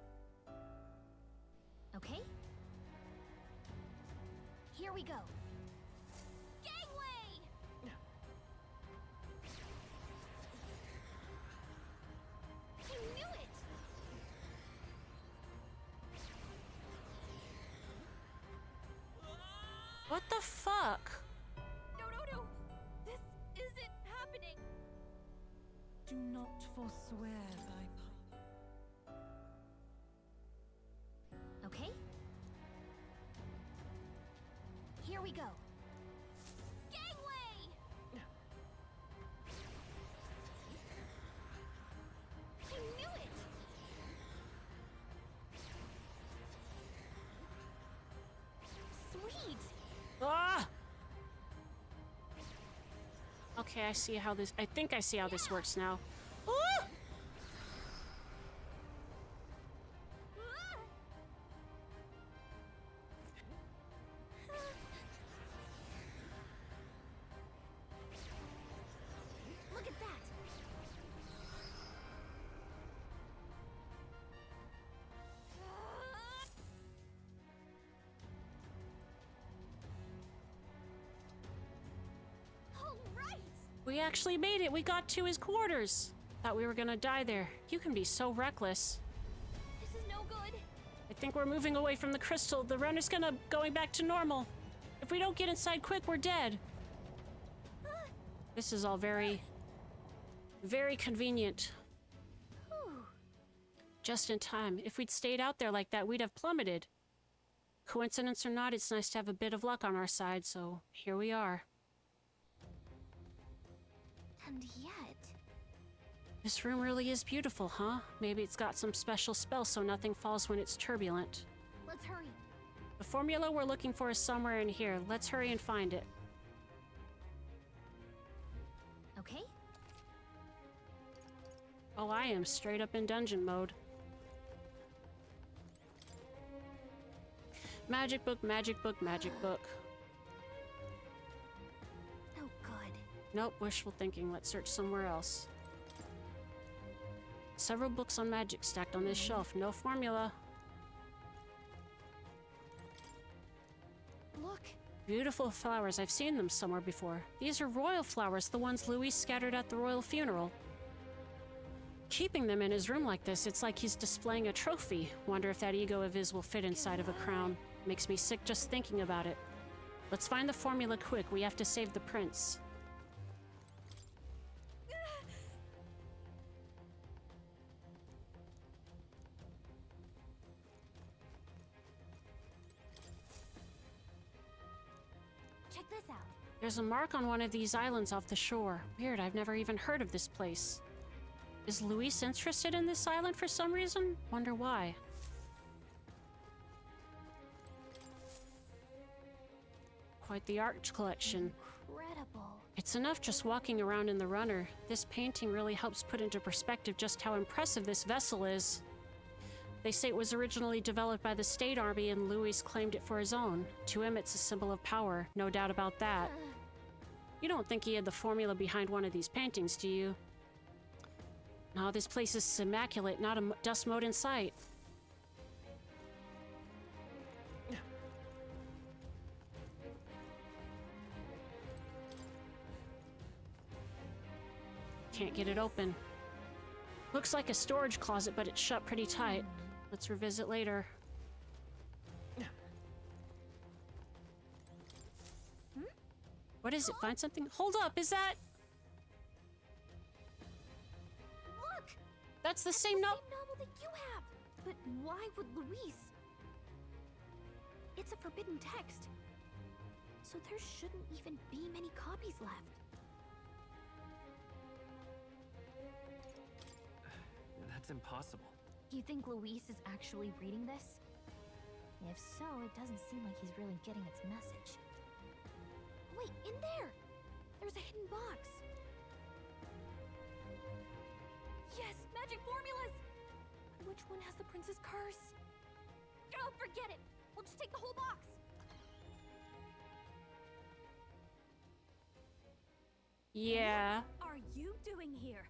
Okay, we go. Gangway! I knew it! What the fuck? No. This isn't happening. Do not forswear thy path. Okay. Here we go. Gangway! I knew it! Sweet! Ah! Okay, I see how this. I think I see how this works now. Ah! Look at that! All right! We actually made it. We got to his quarters. Thought we were gonna die there. You can be so reckless. This is no good. I think we're moving away from the crystal. The runner's going back to normal. If we don't get inside quick, we're dead. This is all very, very convenient. Just in time. If we'd stayed out there like that, we'd have plummeted. Coincidence or not, it's nice to have a bit of luck on our side, so here we are. And yet... This room really is beautiful, huh? Maybe it's got some special spell so nothing falls when it's turbulent. Let's hurry. The formula we're looking for is somewhere in here. Let's hurry and find it. Okay? Oh, I am straight up in dungeon mode. Magic book, magic book, magic book. No good. Nope, wishful thinking. Let's search somewhere else. Several books on magic stacked on this shelf. No formula. Look. Beautiful flowers. I've seen them somewhere before. These are royal flowers, the ones Louis scattered at the royal funeral. Keeping them in his room like this, it's like he's displaying a trophy. Wonder if that ego of his will fit inside of a crown. Makes me sick just thinking about it. Let's find the formula quick. We have to save the prince. Check this out. There's a mark on one of these islands off the shore. Weird, I've never even heard of this place. Is Luis interested in this island for some reason? Wonder why. Quite the art collection. Incredible. It's enough just walking around in the runner. This painting really helps put into perspective just how impressive this vessel is. They say it was originally developed by the state army and Louis claimed it for his own. To him, it's a symbol of power, no doubt about that. You don't think he had the formula behind one of these paintings, do you? No, this place is immaculate, not a dust mote in sight. Can't get it open. Looks like a storage closet, but it's shut pretty tight. Let's revisit later. What is it? Find something? Hold up, is that... Look! That's the same novel that you have! But why would Luis? It's a forbidden text. So there shouldn't even be many copies left. That's impossible. You think Luis is actually reading this? If so, it doesn't seem like he's really getting its message. Wait, in there! There's a hidden box. Yes, magic formulas! But which one has the prince's curse? Oh, forget it! We'll just take the whole box! Yeah. What are you doing here?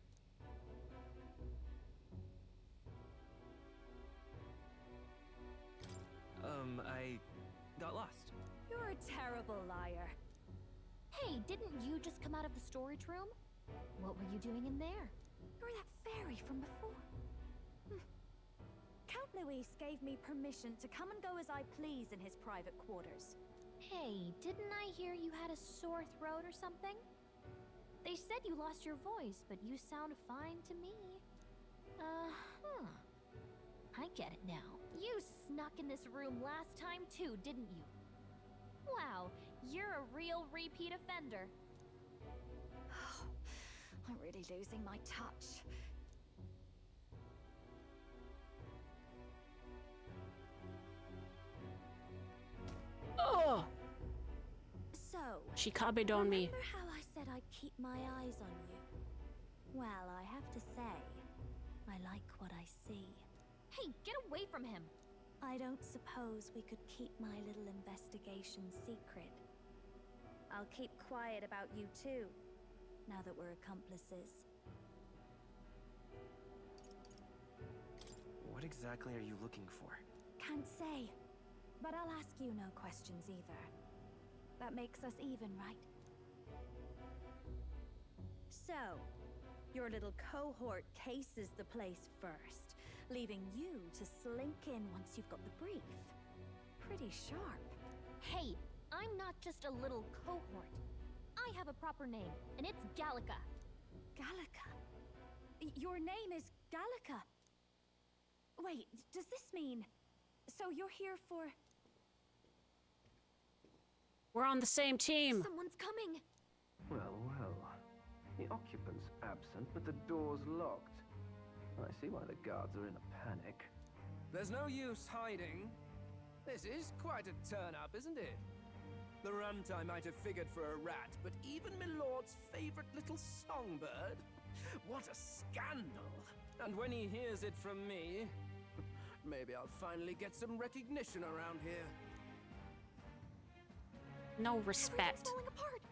got lost. You're a terrible liar. Hey, didn't you just come out of the storage room? What were you doing in there? You're that fairy from before. Count Luis gave me permission to come and go as I please in his private quarters. Hey, didn't I hear you had a sore throat or something? They said you lost your voice, but you sound fine to me. I get it now. You snuck in this room last time too, didn't you? Wow, you're a real repeat offender. I'm really losing my touch. Oh! So, She copied on me. remember how I said I'd keep my eyes on you? Well, I have to say, I like what I see. Hey, get away from him! I don't suppose we could keep my little investigation secret. I'll keep quiet about you too, now that we're accomplices. What exactly are you looking for? Can't say, but I'll ask you no questions either. That makes us even, right? So, your little cohort cases the place first, leaving you to slink in once you've got the brief. Pretty sharp. Hey, I'm not just a little cohort. I have a proper name, and it's Gallica. Gallica? Your name is Gallica? Wait, does this mean... So you're here for... We're on the same team. Someone's coming! Well, well. The occupant's absent, but the door's locked. I see why the guards are in a panic. There's no use hiding. This is quite a turn-up, isn't it? The runtime might have figured for a rat, but even Milord's favorite little songbird? What a scandal! And when he hears it from me, maybe I'll finally get some recognition around here. No respect. Everything's falling apart!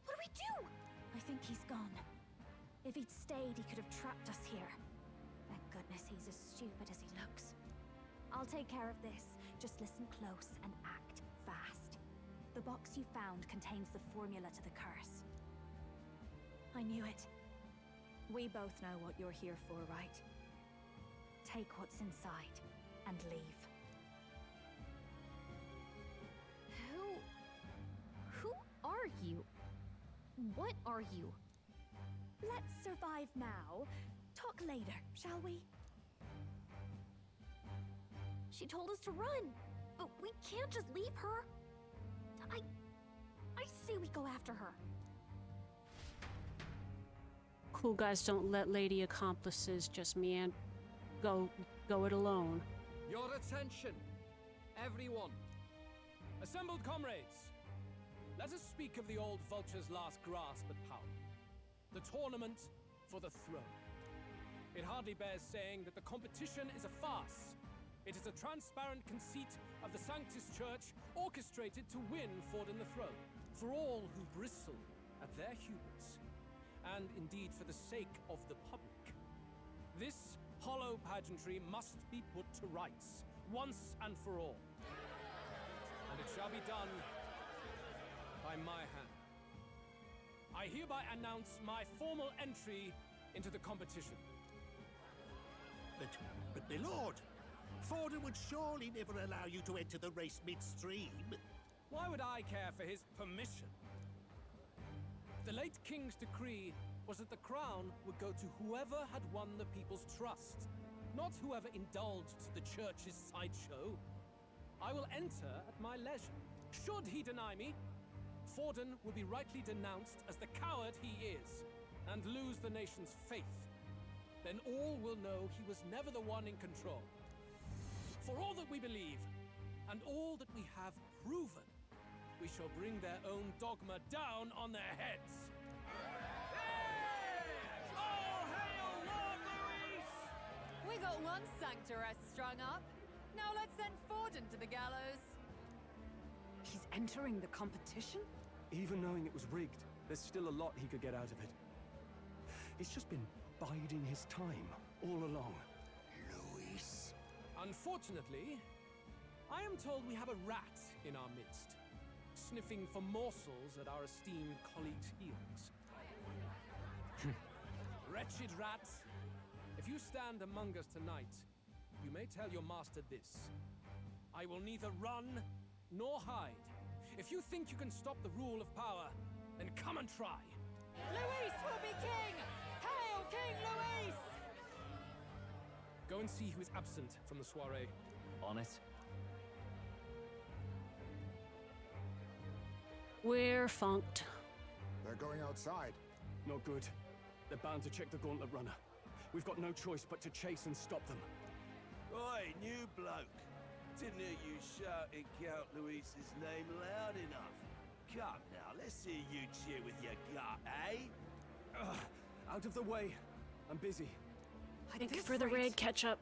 What do we do? I think he's gone. If he'd stayed, he could have trapped us here. Thank goodness he's as stupid as he looks. I'll take care of this. Just listen close and act fast. The box you found contains the formula to the curse. I knew it. We both know what you're here for, right? Take what's inside and leave. Who are you? What are you? Let's survive now. Talk later, shall we? She told us to run, but we can't just leave her. I say we go after her. Cool guys don't let lady accomplices just go it alone. Your attention, everyone. Assembled comrades, let us speak of the old vulture's last grasp at power. The tournament for the throne. It hardly bears saying that the competition is a farce. It is a transparent conceit of the Sanctus Church orchestrated to win Forden the throne. For all who bristle at their hubris, and indeed for the sake of the public. This hollow pageantry must be put to rights, once and for all. And it shall be done by my hand. I hereby announce my formal entry into the competition. But my lord, Forden would surely never allow you to enter the race midstream. Why would I care for his permission? The late king's decree was that the crown would go to whoever had won the people's trust, not whoever indulged the church's sideshow. I will enter at my leisure. Should he deny me, Forden will be rightly denounced as the coward he is, and lose the nation's faith. Then all will know he was never the one in control. For all that we believe, and all that we have proven, we shall bring their own dogma down on their heads. All hail Lord Luis! We got one sanctoress strung up. Now let's send Forden to the gallows. He's entering the competition? Even knowing it was rigged, there's still a lot he could get out of it. He's just been biding his time all along. Luis. Unfortunately, I am told we have a rat in our midst, sniffing for morsels at our esteemed colleagues' heels. Wretched rats! If you stand among us tonight, you may tell your master this. I will neither run nor hide. If you think you can stop the rule of power, then come and try. Luis will be king! Hail King Luis! Go and see who is absent from the soiree. On it. We're funked. They're going outside. Not good. They're bound to check the Gauntlet Runner. We've got no choice but to chase and stop them. Oi, new bloke. Didn't hear you shouting Count Luis's name loud enough. Come now, let's hear you cheer with your gut, eh? Out of the way. I'm busy. Thank you for the raid catch-up.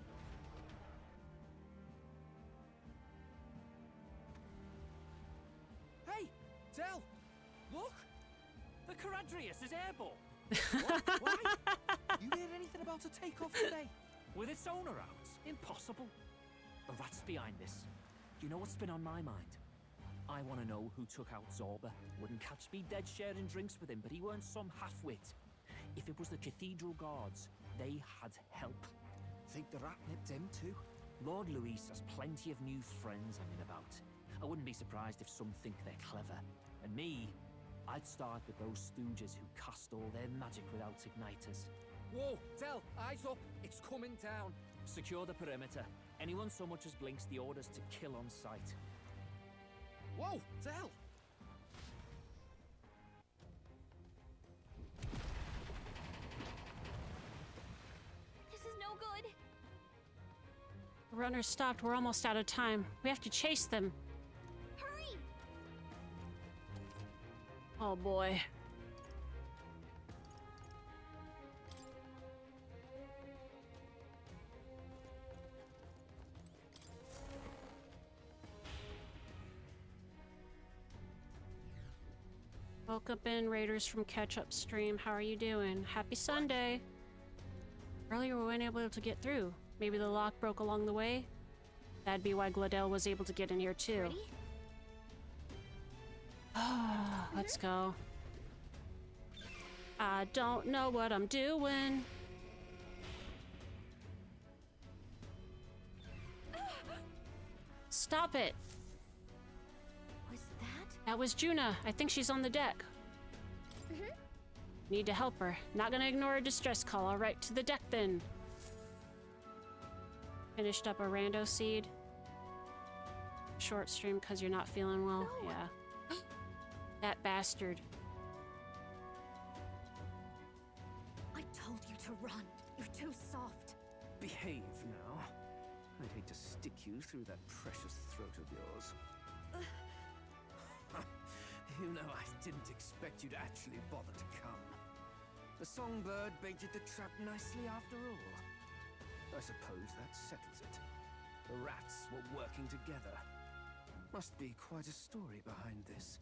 Hey, Del! Look! The Caradrius is airborne! What? Why? You hear anything about a takeoff today? With its owner out? Impossible. The rat's behind this. You know what's been on my mind? I want to know who took out Zorba. Wouldn't catch me dead sharing drinks with him, but he weren't some half-wit. If it was the Cathedral Guards, they had help. Think the rat nipped him too? Lord Luis has plenty of new friends hanging about. I wouldn't be surprised if some think they're clever. And me, I'd start with those stooges who cast all their magic without igniters. Whoa, Del, eyes up. It's coming down. Secure the perimeter. Anyone so much as blinks, the orders to kill on sight. Whoa, Del! This is no good. The runner stopped. We're almost out of time. We have to chase them. Hurry! Oh boy. Welcome in, Raiders from Catch-Up Stream. How are you doing? Happy Sunday! Earlier we weren't able to get through. Maybe the lock broke along the way? That'd be why Gladell was able to get in here too. Let's go. I don't know what I'm doing. Stop it! Was that? That was Juna. I think she's on the deck. Need to help her. Not gonna ignore a distress call. All right, to the deck then. Finished up a rando seed. Short stream because you're not feeling well. No. Yeah. That bastard. I told you to run. You're too soft. Behave now. I'd hate to stick you through that precious throat of yours. You know, I didn't expect you to actually bother to come. The songbird baited the trap nicely after all. I suppose that settles it. The rats were working together. Must be quite a story behind this.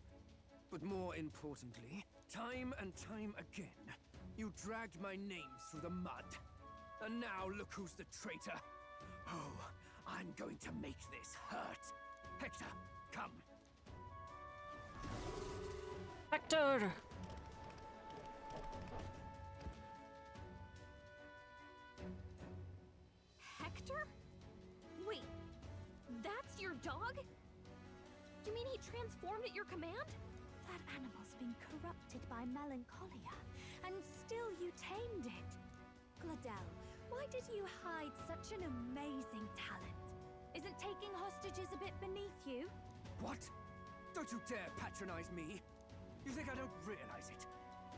But more importantly, time and time again, you dragged my name through the mud. And now look who's the traitor. Oh, I'm going to make this hurt. Hector, come. Hector! Hector? Wait, that's your dog? You mean he transformed at your command? That animal's been corrupted by melancholia, and still you tamed it. Gladell, why did you hide such an amazing talent? Isn't taking hostages a bit beneath you? What? Don't you dare patronize me! You think I don't realize it?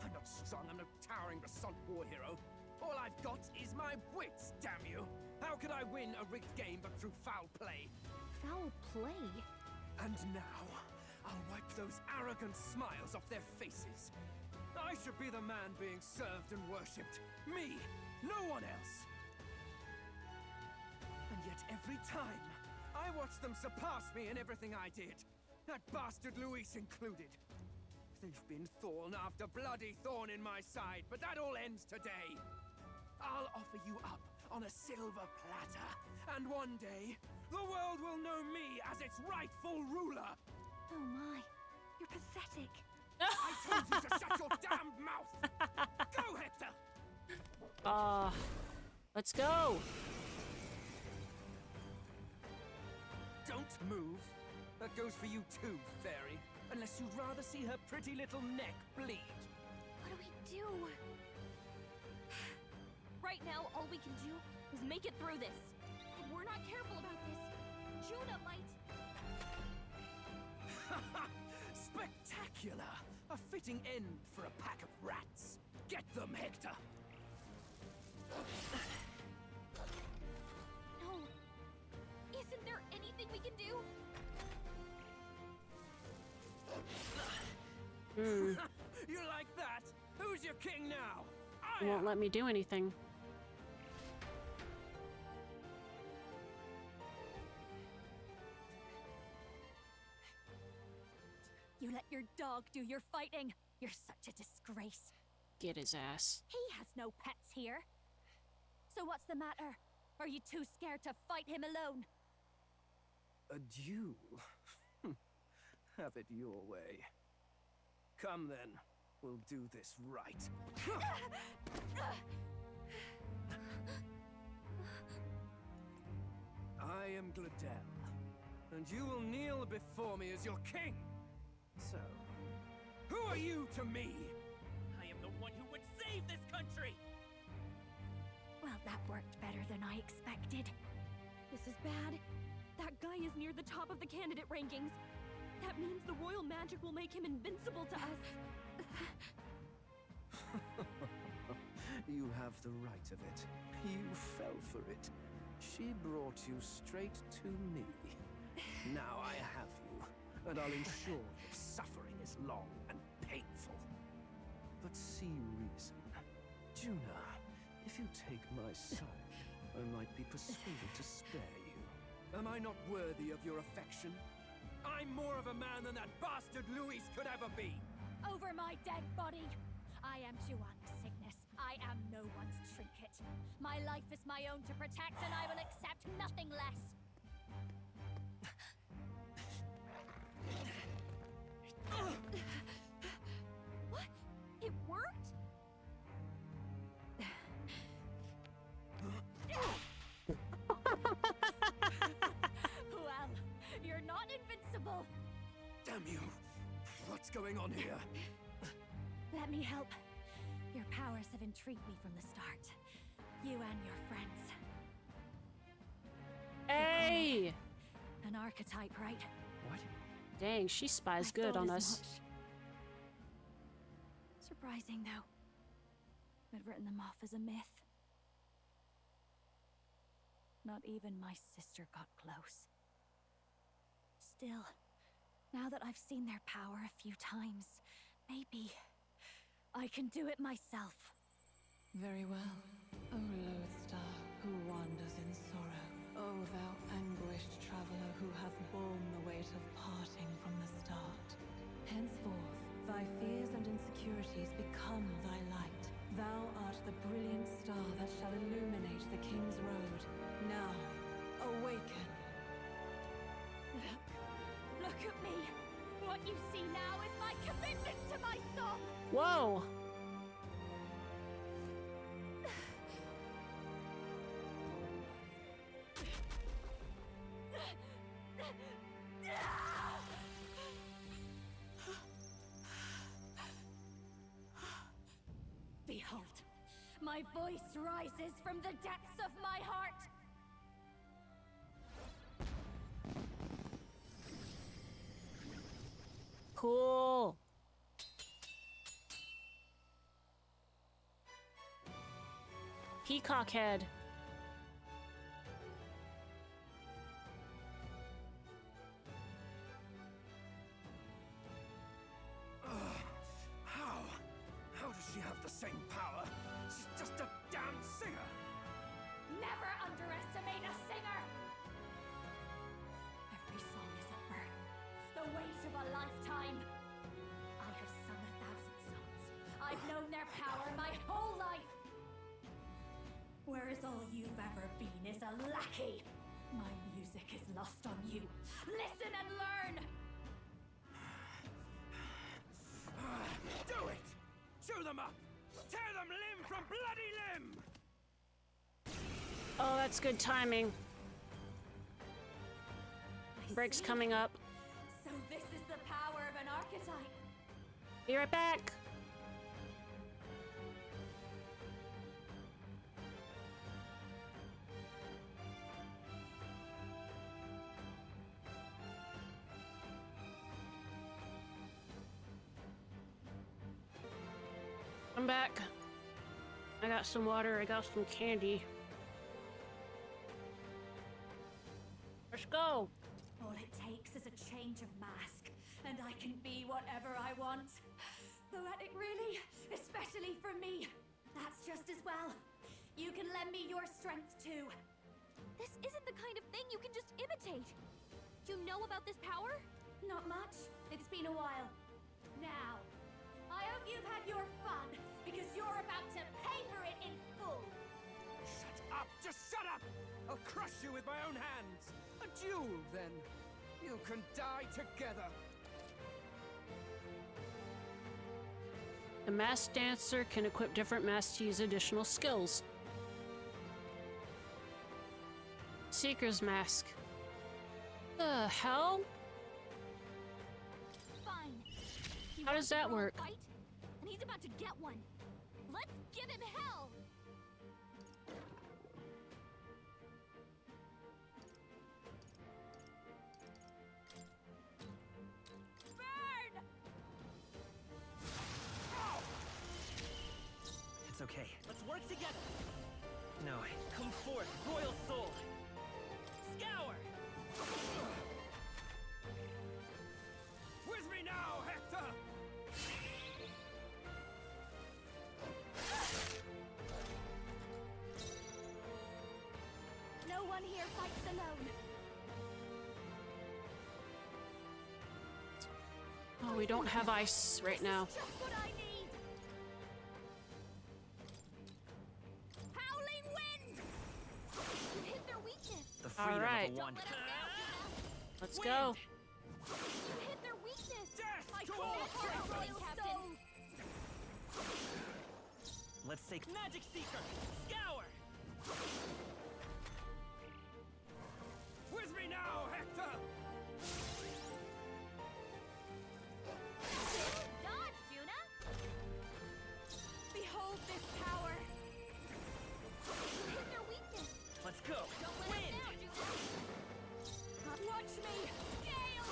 I'm not strong, I'm no towering Basant war hero. All I've got is my wits, damn you! How could I win a rigged game but through foul play? Foul play? And now, I'll wipe those arrogant smiles off their faces. I should be the man being served and worshipped. Me, no one else. And yet every time, I watch them surpass me in everything I did. That bastard Luis included. They've been thorn after bloody thorn in my side, but that all ends today. I'll offer you up on a silver platter. And one day, the world will know me as its rightful ruler. Oh my, you're pathetic. I told you to shut your damned mouth! Go, Hector! Let's go! Don't move. That goes for you too, fairy. Unless you'd rather see her pretty little neck bleed. What do we do? Right now, all we can do is make it through this. If we're not careful about this, Juna might... Spectacular! A fitting end for a pack of rats. Get them, Hector! No. Isn't there anything we can do? You like that? Who's your king now? It won't let me do anything. You let your dog do your fighting. You're such a disgrace. Get his ass. He has no pets here. So what's the matter? Are you too scared to fight him alone? A duel? Have it your way. Come then, we'll do this right. I am Gladel, and you will kneel before me as your king. So, who are you to me? I am the one who would save this country! Well, that worked better than I expected. This is bad. That guy is near the top of the candidate rankings. That means the royal magic will make him invincible to us. You have the right of it. You fell for it. She brought you straight to me. Now I have you, and I'll ensure your suffering is long and painful. But see reason. Juna, if you take my side, I might be persuaded to spare you. Am I not worthy of your affection? I'm more of a man than that bastard Luis could ever be! Over my dead body! I am Juana's sickness. I am no one's trinket. My life is my own to protect, and I will accept nothing less. What? It worked? Well, you're not invincible. Damn you! What's going on here? Let me help. Your powers have intrigued me from the start. You and your friends. Hey! An archetype, right? What? Dang, she spies good on us. Surprising, though. I'd written them off as a myth. Not even my sister got close. Still, now that I've seen their power a few times, maybe I can do it myself. Very well. O Loathstar, who wanders in sorrow. O thou anguished traveler who hath borne the weight of parting from the start. Henceforth, thy fears and insecurities become thy light. Thou art the brilliant star that shall illuminate the King's Road. Now, awaken. Look at me. What you see now is my commitment to my song. Whoa! Behold, my voice rises from the depths of my heart. Cool. Peacock head. How does she have the same power? She's just a damn singer! Never underestimate a singer! Every song is a burden, the weight of a lifetime. I have sung 1,000 songs. I've known their power my whole life. Whereas all you've ever been is a lackey. My music is lost on you. Listen and learn! Do it! Chew them up! Tear them limb from bloody limb! Oh, that's good timing. Break's coming up. So this is the power of an archetype. Be right back. I'm back. I got some water, I got some candy. Let's go. All it takes is a change of mask, and I can be whatever I want. Though at it really, especially for me, that's just as well. You can lend me your strength too. This isn't the kind of thing you can just imitate. You know about this power? Not much. It's been a while. Now, I hope you've had your fun, because you're about to pay for it in full. Shut up! Just shut up! I'll crush you with my own hands! A duel, then. You can die together. The masked dancer can equip different masks to use additional skills. Seeker's mask. The hell? Fine. He How does wants a that real work? Fight, and he's about to get one. Let's give him hell! Burn! It's okay. Let's work together. No, come forth, royal soul. Scour! With me now, Hector! No one here fights alone. Oh, we don't have ice right now. Just what I need. Howling wind! You hit their weakness. The freedom right. of a one. Don't let us down, Yuna. Let's go. You hit their weakness. Death I to call all that traitors! Captain. Captain. Let's take Magic Seeker! Scour! With me now, Hector! Dodge, Yuna. Behold this power. You hit their weakness. Let's go! Don't let us down, Yuna. Watch me. Gale!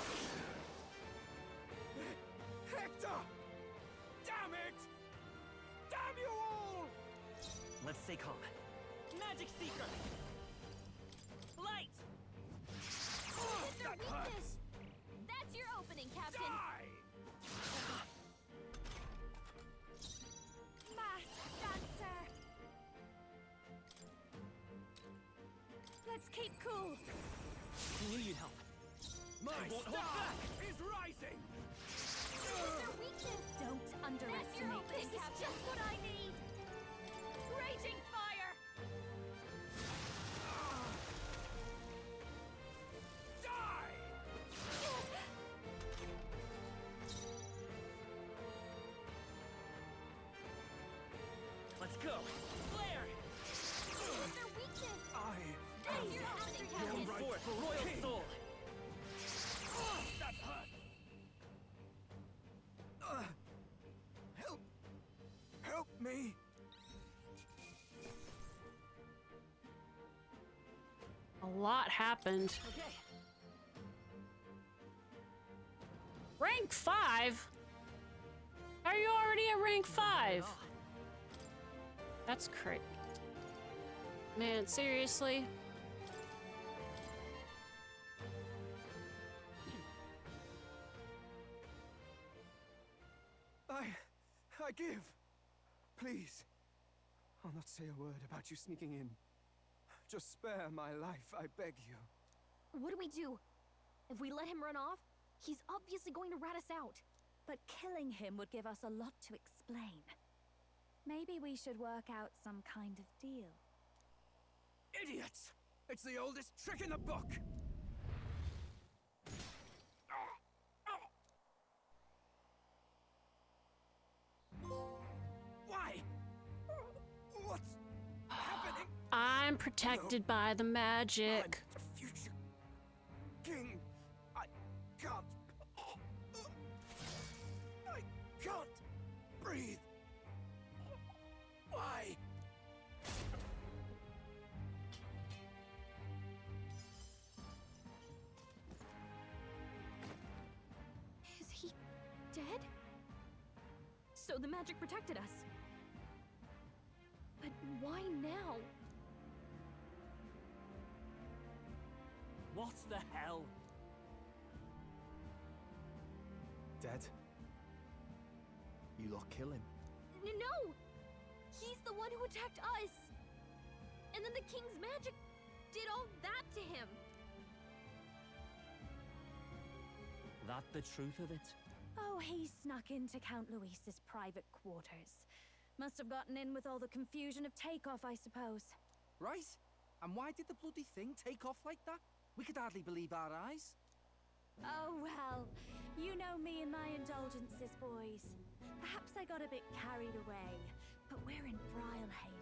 Hector! Damn it! Damn you all! Let's stay calm. Magic Seeker! Light! You hit their That hurt. weakness. That's your opening, Captain. Die! Masked dancer. Let's keep cool. I knew you'd help. My won't hold star back. is rising! You hit their weakness. Don't That's your underestimate. opening, This is Captain. just what I need. Raging fire. Die! Let's go! Flare! You hit their weakness. I That's your opening, Come Captain. right forth, for royal king. soul! That hurt! Help! Help me! A lot happened. Okay. Rank 5? Are you already at rank 5? That's crazy. Man, seriously? I give. Please. I'll not say a word about you sneaking in. Just spare my life, I beg you. What do we do? If we let him run off, he's obviously going to rat us out. But killing him would give us a lot to explain. Maybe we should work out some kind of deal. Idiots! It's the oldest trick in the book! Why? What's happening? I'm protected by the magic. I'm the future king. I can't breathe. Why? Is he dead? So the magic protected us. But why now? What the hell? Dead? You lot kill him? No! He's the one who attacked us! And then the king's magic did all that to him! That the truth of it? Oh, he snuck into Count Luis's private quarters. Must have gotten in with all the confusion of takeoff, I suppose. Right? And why did the bloody thing take off like that? We could hardly believe our eyes. Oh, well, you know me and my indulgences, boys. Perhaps I got a bit carried away, but we're in Brilehaven.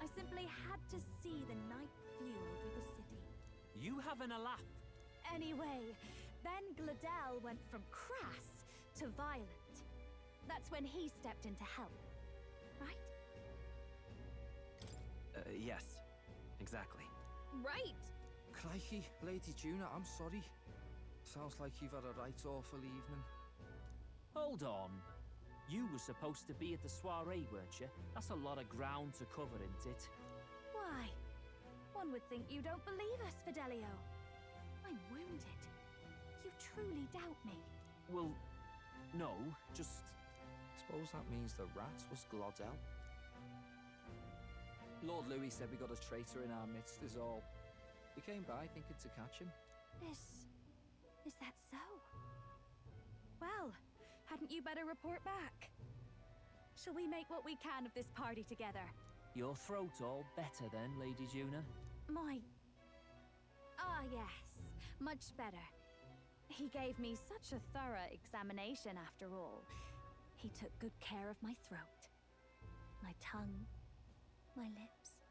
I simply had to see the night view over the city. You having a laugh? Anyway, then Gladel went from crass to violent. That's when he stepped in to help, right? Yes. Exactly. Right! Crikey, Lady Juna, I'm sorry. Sounds like you've had a right awful evening. Hold on. You were supposed to be at the soiree, weren't you? That's a lot of ground to cover, isn't it? Why? One would think you don't believe us, Fidelio. I'm wounded. You truly doubt me. Well, no, just... Suppose that means the rat was Glodell. Lord Louis said we got a traitor in our midst is all. We came by thinking to catch him. Is that so? Well, hadn't you better report back? Shall we make what we can of this party together? Your throat all better then, Lady Juna? Yes, much better. He gave me such a thorough examination after all. He took good care of my throat, my tongue, my lips.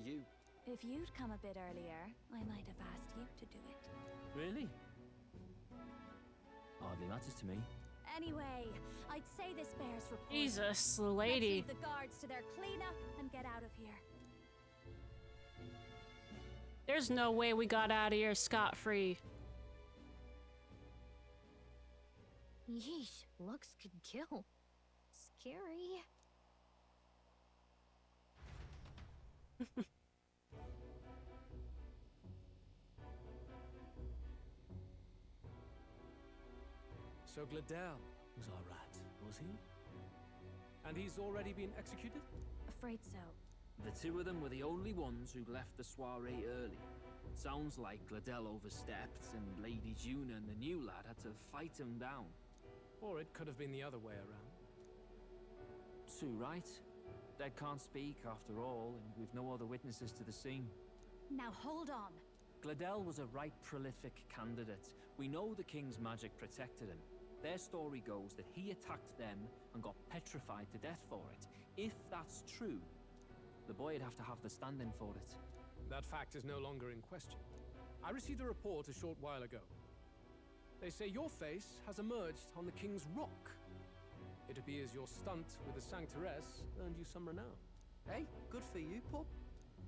You. If you'd come a bit earlier, I might have asked you to do it. Really? Hardly matters to me. Anyway, I'd say this bears report. Jesus, Let's lady. leave the guards to their cleanup and get out of here. There's no way we got out of here scot-free. Yeesh, looks could kill. Scary. So Gladel was our rat, was he? And he's already been executed? Afraid so. The two of them were the only ones who left the soiree early. Sounds like Gladel overstepped, and Lady Juna and the new lad had to fight him down. Or it could have been the other way around. Too right. Dead can't speak, after all, and we've no other witnesses to the scene. Now hold on. Gladel was a right prolific candidate. We know the king's magic protected him. Their story goes that he attacked them and got petrified to death for it. If that's true, the boy'd have to have the stand-in for it. That fact is no longer in question. I received a report a short while ago. They say your face has emerged on the King's Rock. It appears your stunt with the Sanctoress earned you some renown. Hey, good for you, pup.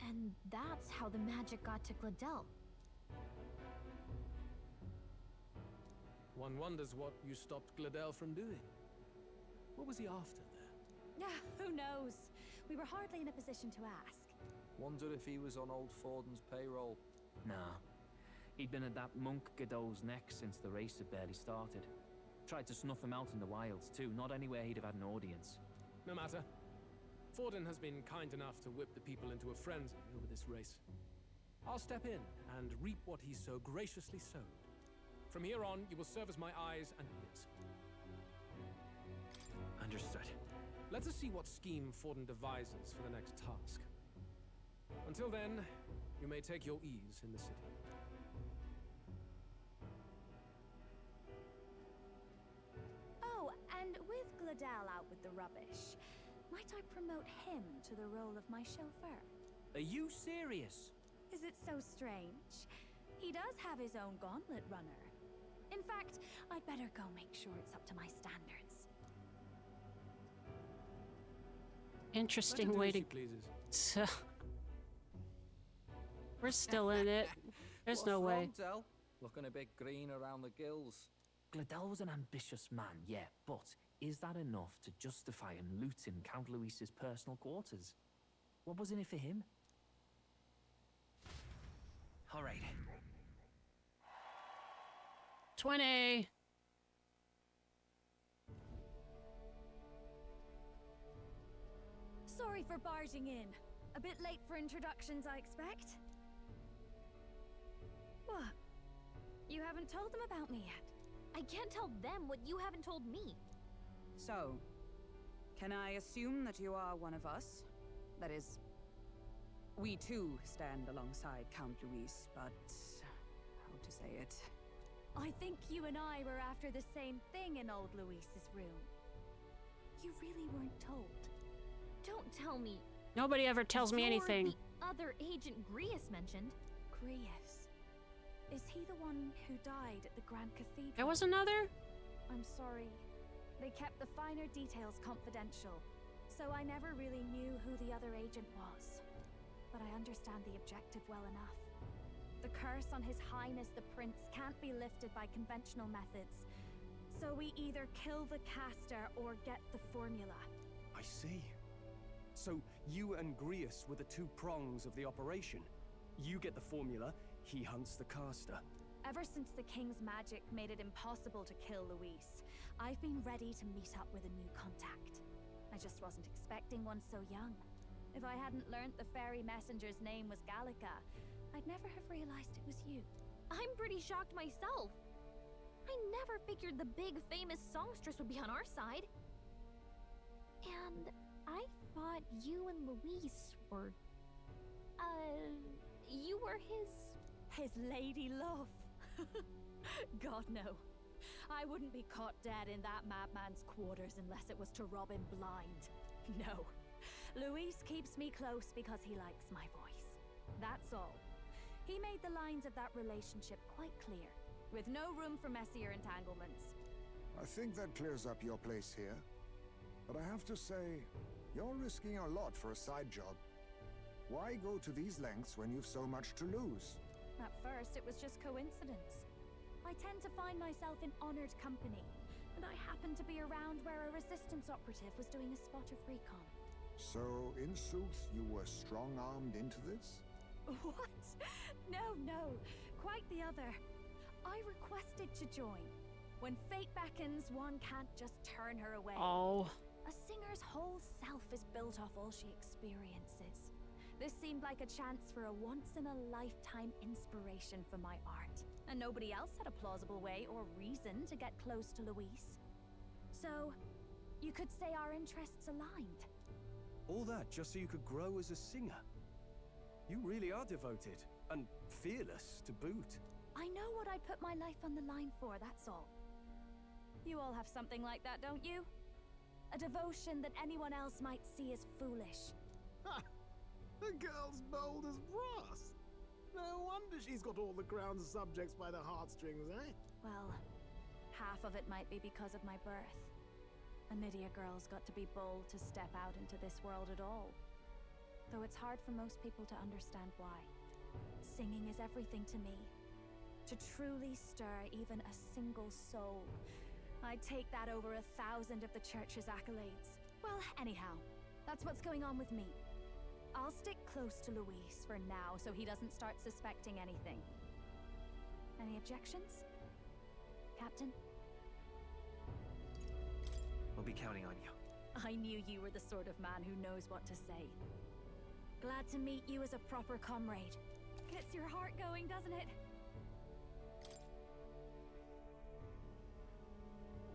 And that's how the magic got to Gladel. One wonders what you stopped Gladel from doing. What was he after there? Who knows? We were hardly in a position to ask. Wonder if he was on old Forden's payroll. Nah. He'd been at that monk Godot's neck since the race had barely started. Tried to snuff him out in the wilds too, not anywhere he'd have had an audience. No matter. Forden has been kind enough to whip the people into a frenzy over this race. I'll step in and reap what he so graciously sowed. From here on, you will serve as my eyes and ears. Understood. Let us see what scheme Forden devises for the next task. Until then, you may take your ease in the city. Oh, and with Gladell out with the rubbish, might I promote him to the role of my chauffeur? Are you serious? Is it so strange? He does have his own gauntlet runner. In fact, I'd better go make sure it's up to my standards. Interesting way to... We're still in it. There's no way. What's wrong, Del? Looking a bit green around the gills. Gladell was an ambitious man, yeah, but is that enough to justify him looting Count Luis's personal quarters? What was in it for him? All right. 20. Sorry for barging in. A bit late for introductions, I expect. What? You haven't told them about me yet? I can't tell them what you haven't told me. So, can I assume that you are one of us? That is, we too stand alongside Count Luis, but how to say it? I think you and I were after the same thing in old Luis's room. You really weren't told. Don't tell me. Nobody ever tells me anything. The other agent Grius mentioned. Grius? Is he the one who died at the Grand Cathedral? There was another? I'm sorry. They kept the finer details confidential, so I never really knew who the other agent was. But I understand the objective well enough. The curse on His Highness the Prince can't be lifted by conventional methods. So we either kill the caster or get the formula. I see. So you and Grius were the two prongs of the operation. You get the formula, he hunts the caster. Ever since the King's magic made it impossible to kill Luis, I've been ready to meet up with a new contact. I just wasn't expecting one so young. If I hadn't learnt the fairy messenger's name was Gallica, I'd never have realized it was you. I'm pretty shocked myself. I never figured the big famous songstress would be on our side. And I thought you and Luis were... you were his lady love. God, no. I wouldn't be caught dead in that madman's quarters unless it was to rob him blind. No. Luis keeps me close because he likes my voice. That's all. He made the lines of that relationship quite clear, with no room for messier entanglements. I think that clears up your place here. But I have to say, you're risking a lot for a side job. Why go to these lengths when you've so much to lose? At first, it was just coincidence. I tend to find myself in honored company, and I happened to be around where a resistance operative was doing a spot of recon. So, in sooth, you were strong-armed into this? What? No. Quite the other. I requested to join. When fate beckons, one can't just turn her away. Oh. A singer's whole self is built off all she experiences. This seemed like a chance for a once-in-a-lifetime inspiration for my art. And nobody else had a plausible way or reason to get close to Luis. So, you could say our interests aligned. All that just so you could grow as a singer? You really are devoted, and fearless to boot. I know what I'd put my life on the line for, that's all. You all have something like that, don't you? A devotion that anyone else might see as foolish. Ha! The girl's bold as brass. No wonder she's got all the crown's subjects by the heartstrings, eh? Well, half of it might be because of my birth. A Midia girl's got to be bold to step out into this world at all. Though it's hard for most people to understand why. Singing is everything to me. To truly stir even a single soul, I'd take that over 1,000 of the church's accolades. Well, anyhow, that's what's going on with me. I'll stick close to Luis for now so he doesn't start suspecting anything. Any objections? Captain? We'll be counting on you. I knew you were the sort of man who knows what to say. Glad to meet you as a proper comrade. Gets your heart going, doesn't it?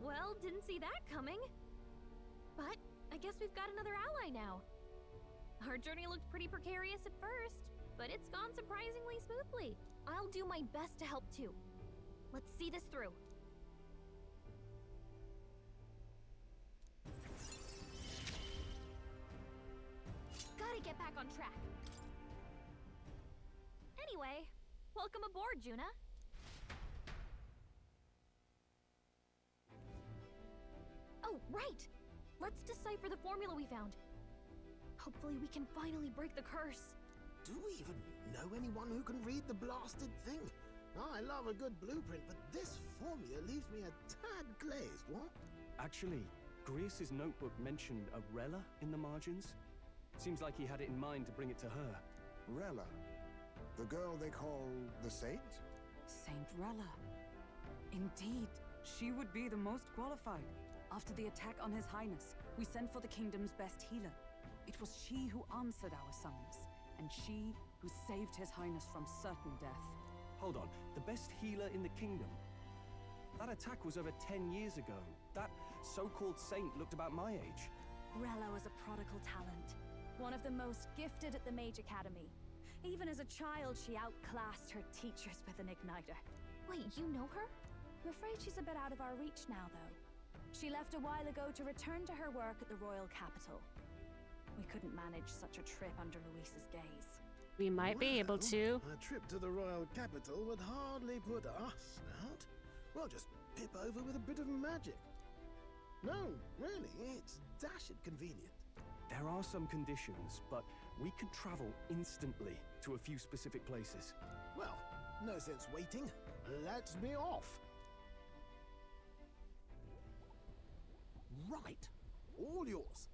Well, didn't see that coming. But I guess we've got another ally now. Our journey looked pretty precarious at first, but it's gone surprisingly smoothly. I'll do my best to help too. Let's see this through. Gotta get back on track. Anyway, welcome aboard, Juna. Oh, right! Let's decipher the formula we found. Hopefully we can finally break the curse. Do we even know anyone who can read the blasted thing? I love a good blueprint, but this formula leaves me a tad glazed, what? Actually, Grius's notebook mentioned a Rella in the margins. Seems like he had it in mind to bring it to her. Rella? The girl they call the Saint? Saint Rella. Indeed, she would be the most qualified. After the attack on His Highness, we sent for the kingdom's best healer. It was she who answered our summons, and she who saved His Highness from certain death. Hold on, the best healer in the kingdom? That attack was over 10 years ago. That so-called saint looked about my age. Rella was a prodigal talent, one of the most gifted at the Mage Academy. Even as a child, she outclassed her teachers with an igniter. Wait, you know her? I'm afraid she's a bit out of our reach now, though. She left a while ago to return to her work at the royal capital. We couldn't manage such a trip under Luis's gaze. We might be able to. A trip to the royal capital would hardly put us out. We'll just pip over with a bit of magic. No, really, it's dashed convenient. There are some conditions, but we could travel instantly to a few specific places. Well, no sense waiting. Let's be off. Right. All yours.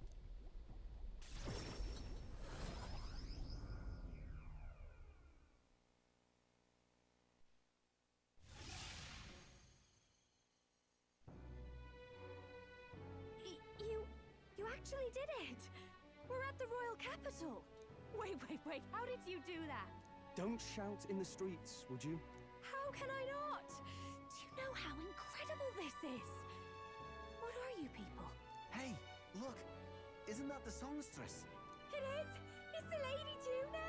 You actually did it! We're at the royal capital! Wait, how did you do that? Don't shout in the streets, would you? How can I not? Do you know how incredible this is? What are you people? Hey, look! Isn't that the songstress? It is! It's the Lady Juna!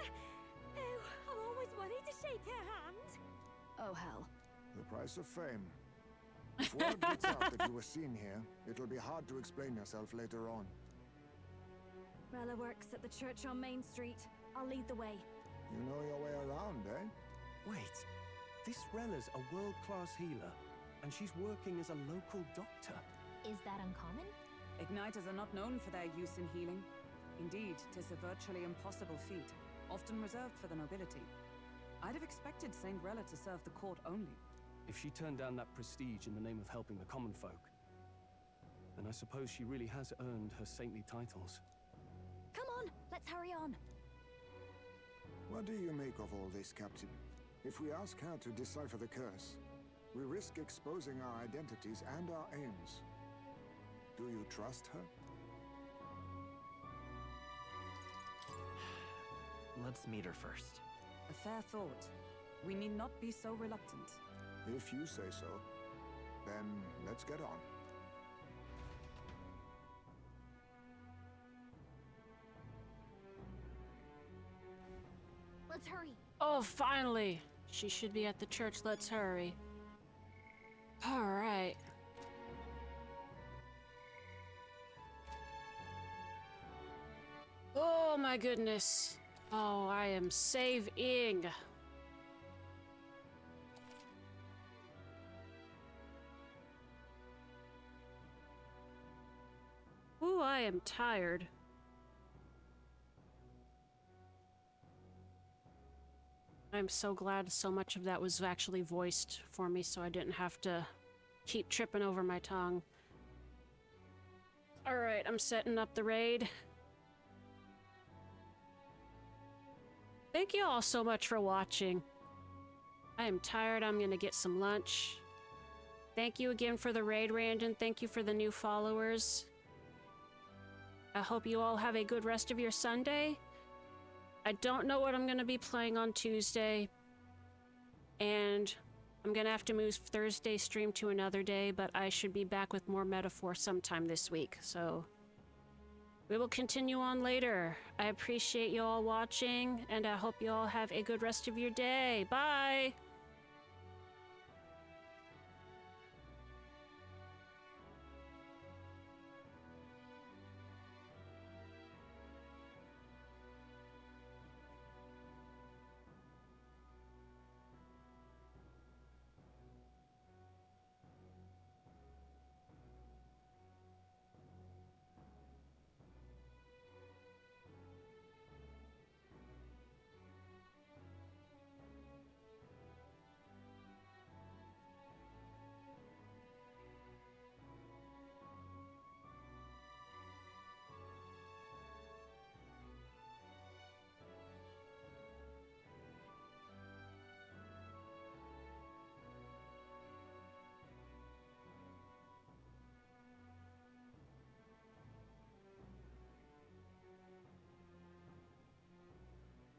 Oh, I've always wanted to shake her hand! Oh, hell. The price of fame. If word gets out that you were seen here, it'll be hard to explain yourself later on. Rella works at the church on Main Street. I'll lead the way. You know your way around, eh? Wait, this Rella's a world-class healer, and she's working as a local doctor. Is that uncommon? Igniters are not known for their use in healing. Indeed, 'tis a virtually impossible feat, often reserved for the nobility. I'd have expected Saint Rella to serve the court only. If she turned down that prestige in the name of helping the common folk, then I suppose she really has earned her saintly titles. Come on, let's hurry on. What do you make of all this, Captain? If we ask her to decipher the curse, we risk exposing our identities and our aims. Do you trust her? Let's meet her first. A fair thought. We need not be so reluctant. If you say so, then let's get on. Let's hurry. Oh, finally! She should be at the church. Let's hurry. All right. Oh my goodness. Oh, I am saving. Ooh, I am tired. I'm so glad so much of that was actually voiced for me so I didn't have to keep tripping over my tongue. Alright, I'm setting up the raid. Thank you all so much for watching. I am tired. I'm gonna get some lunch. Thank you again for the raid, Randon. Thank you for the new followers. I hope you all have a good rest of your Sunday. I don't know what I'm going to be playing on Tuesday. And I'm going to have to move Thursday's stream to another day, but I should be back with more Metaphor sometime this week. So We will continue on later. I appreciate you all watching, and I hope you all have a good rest of your day. Bye!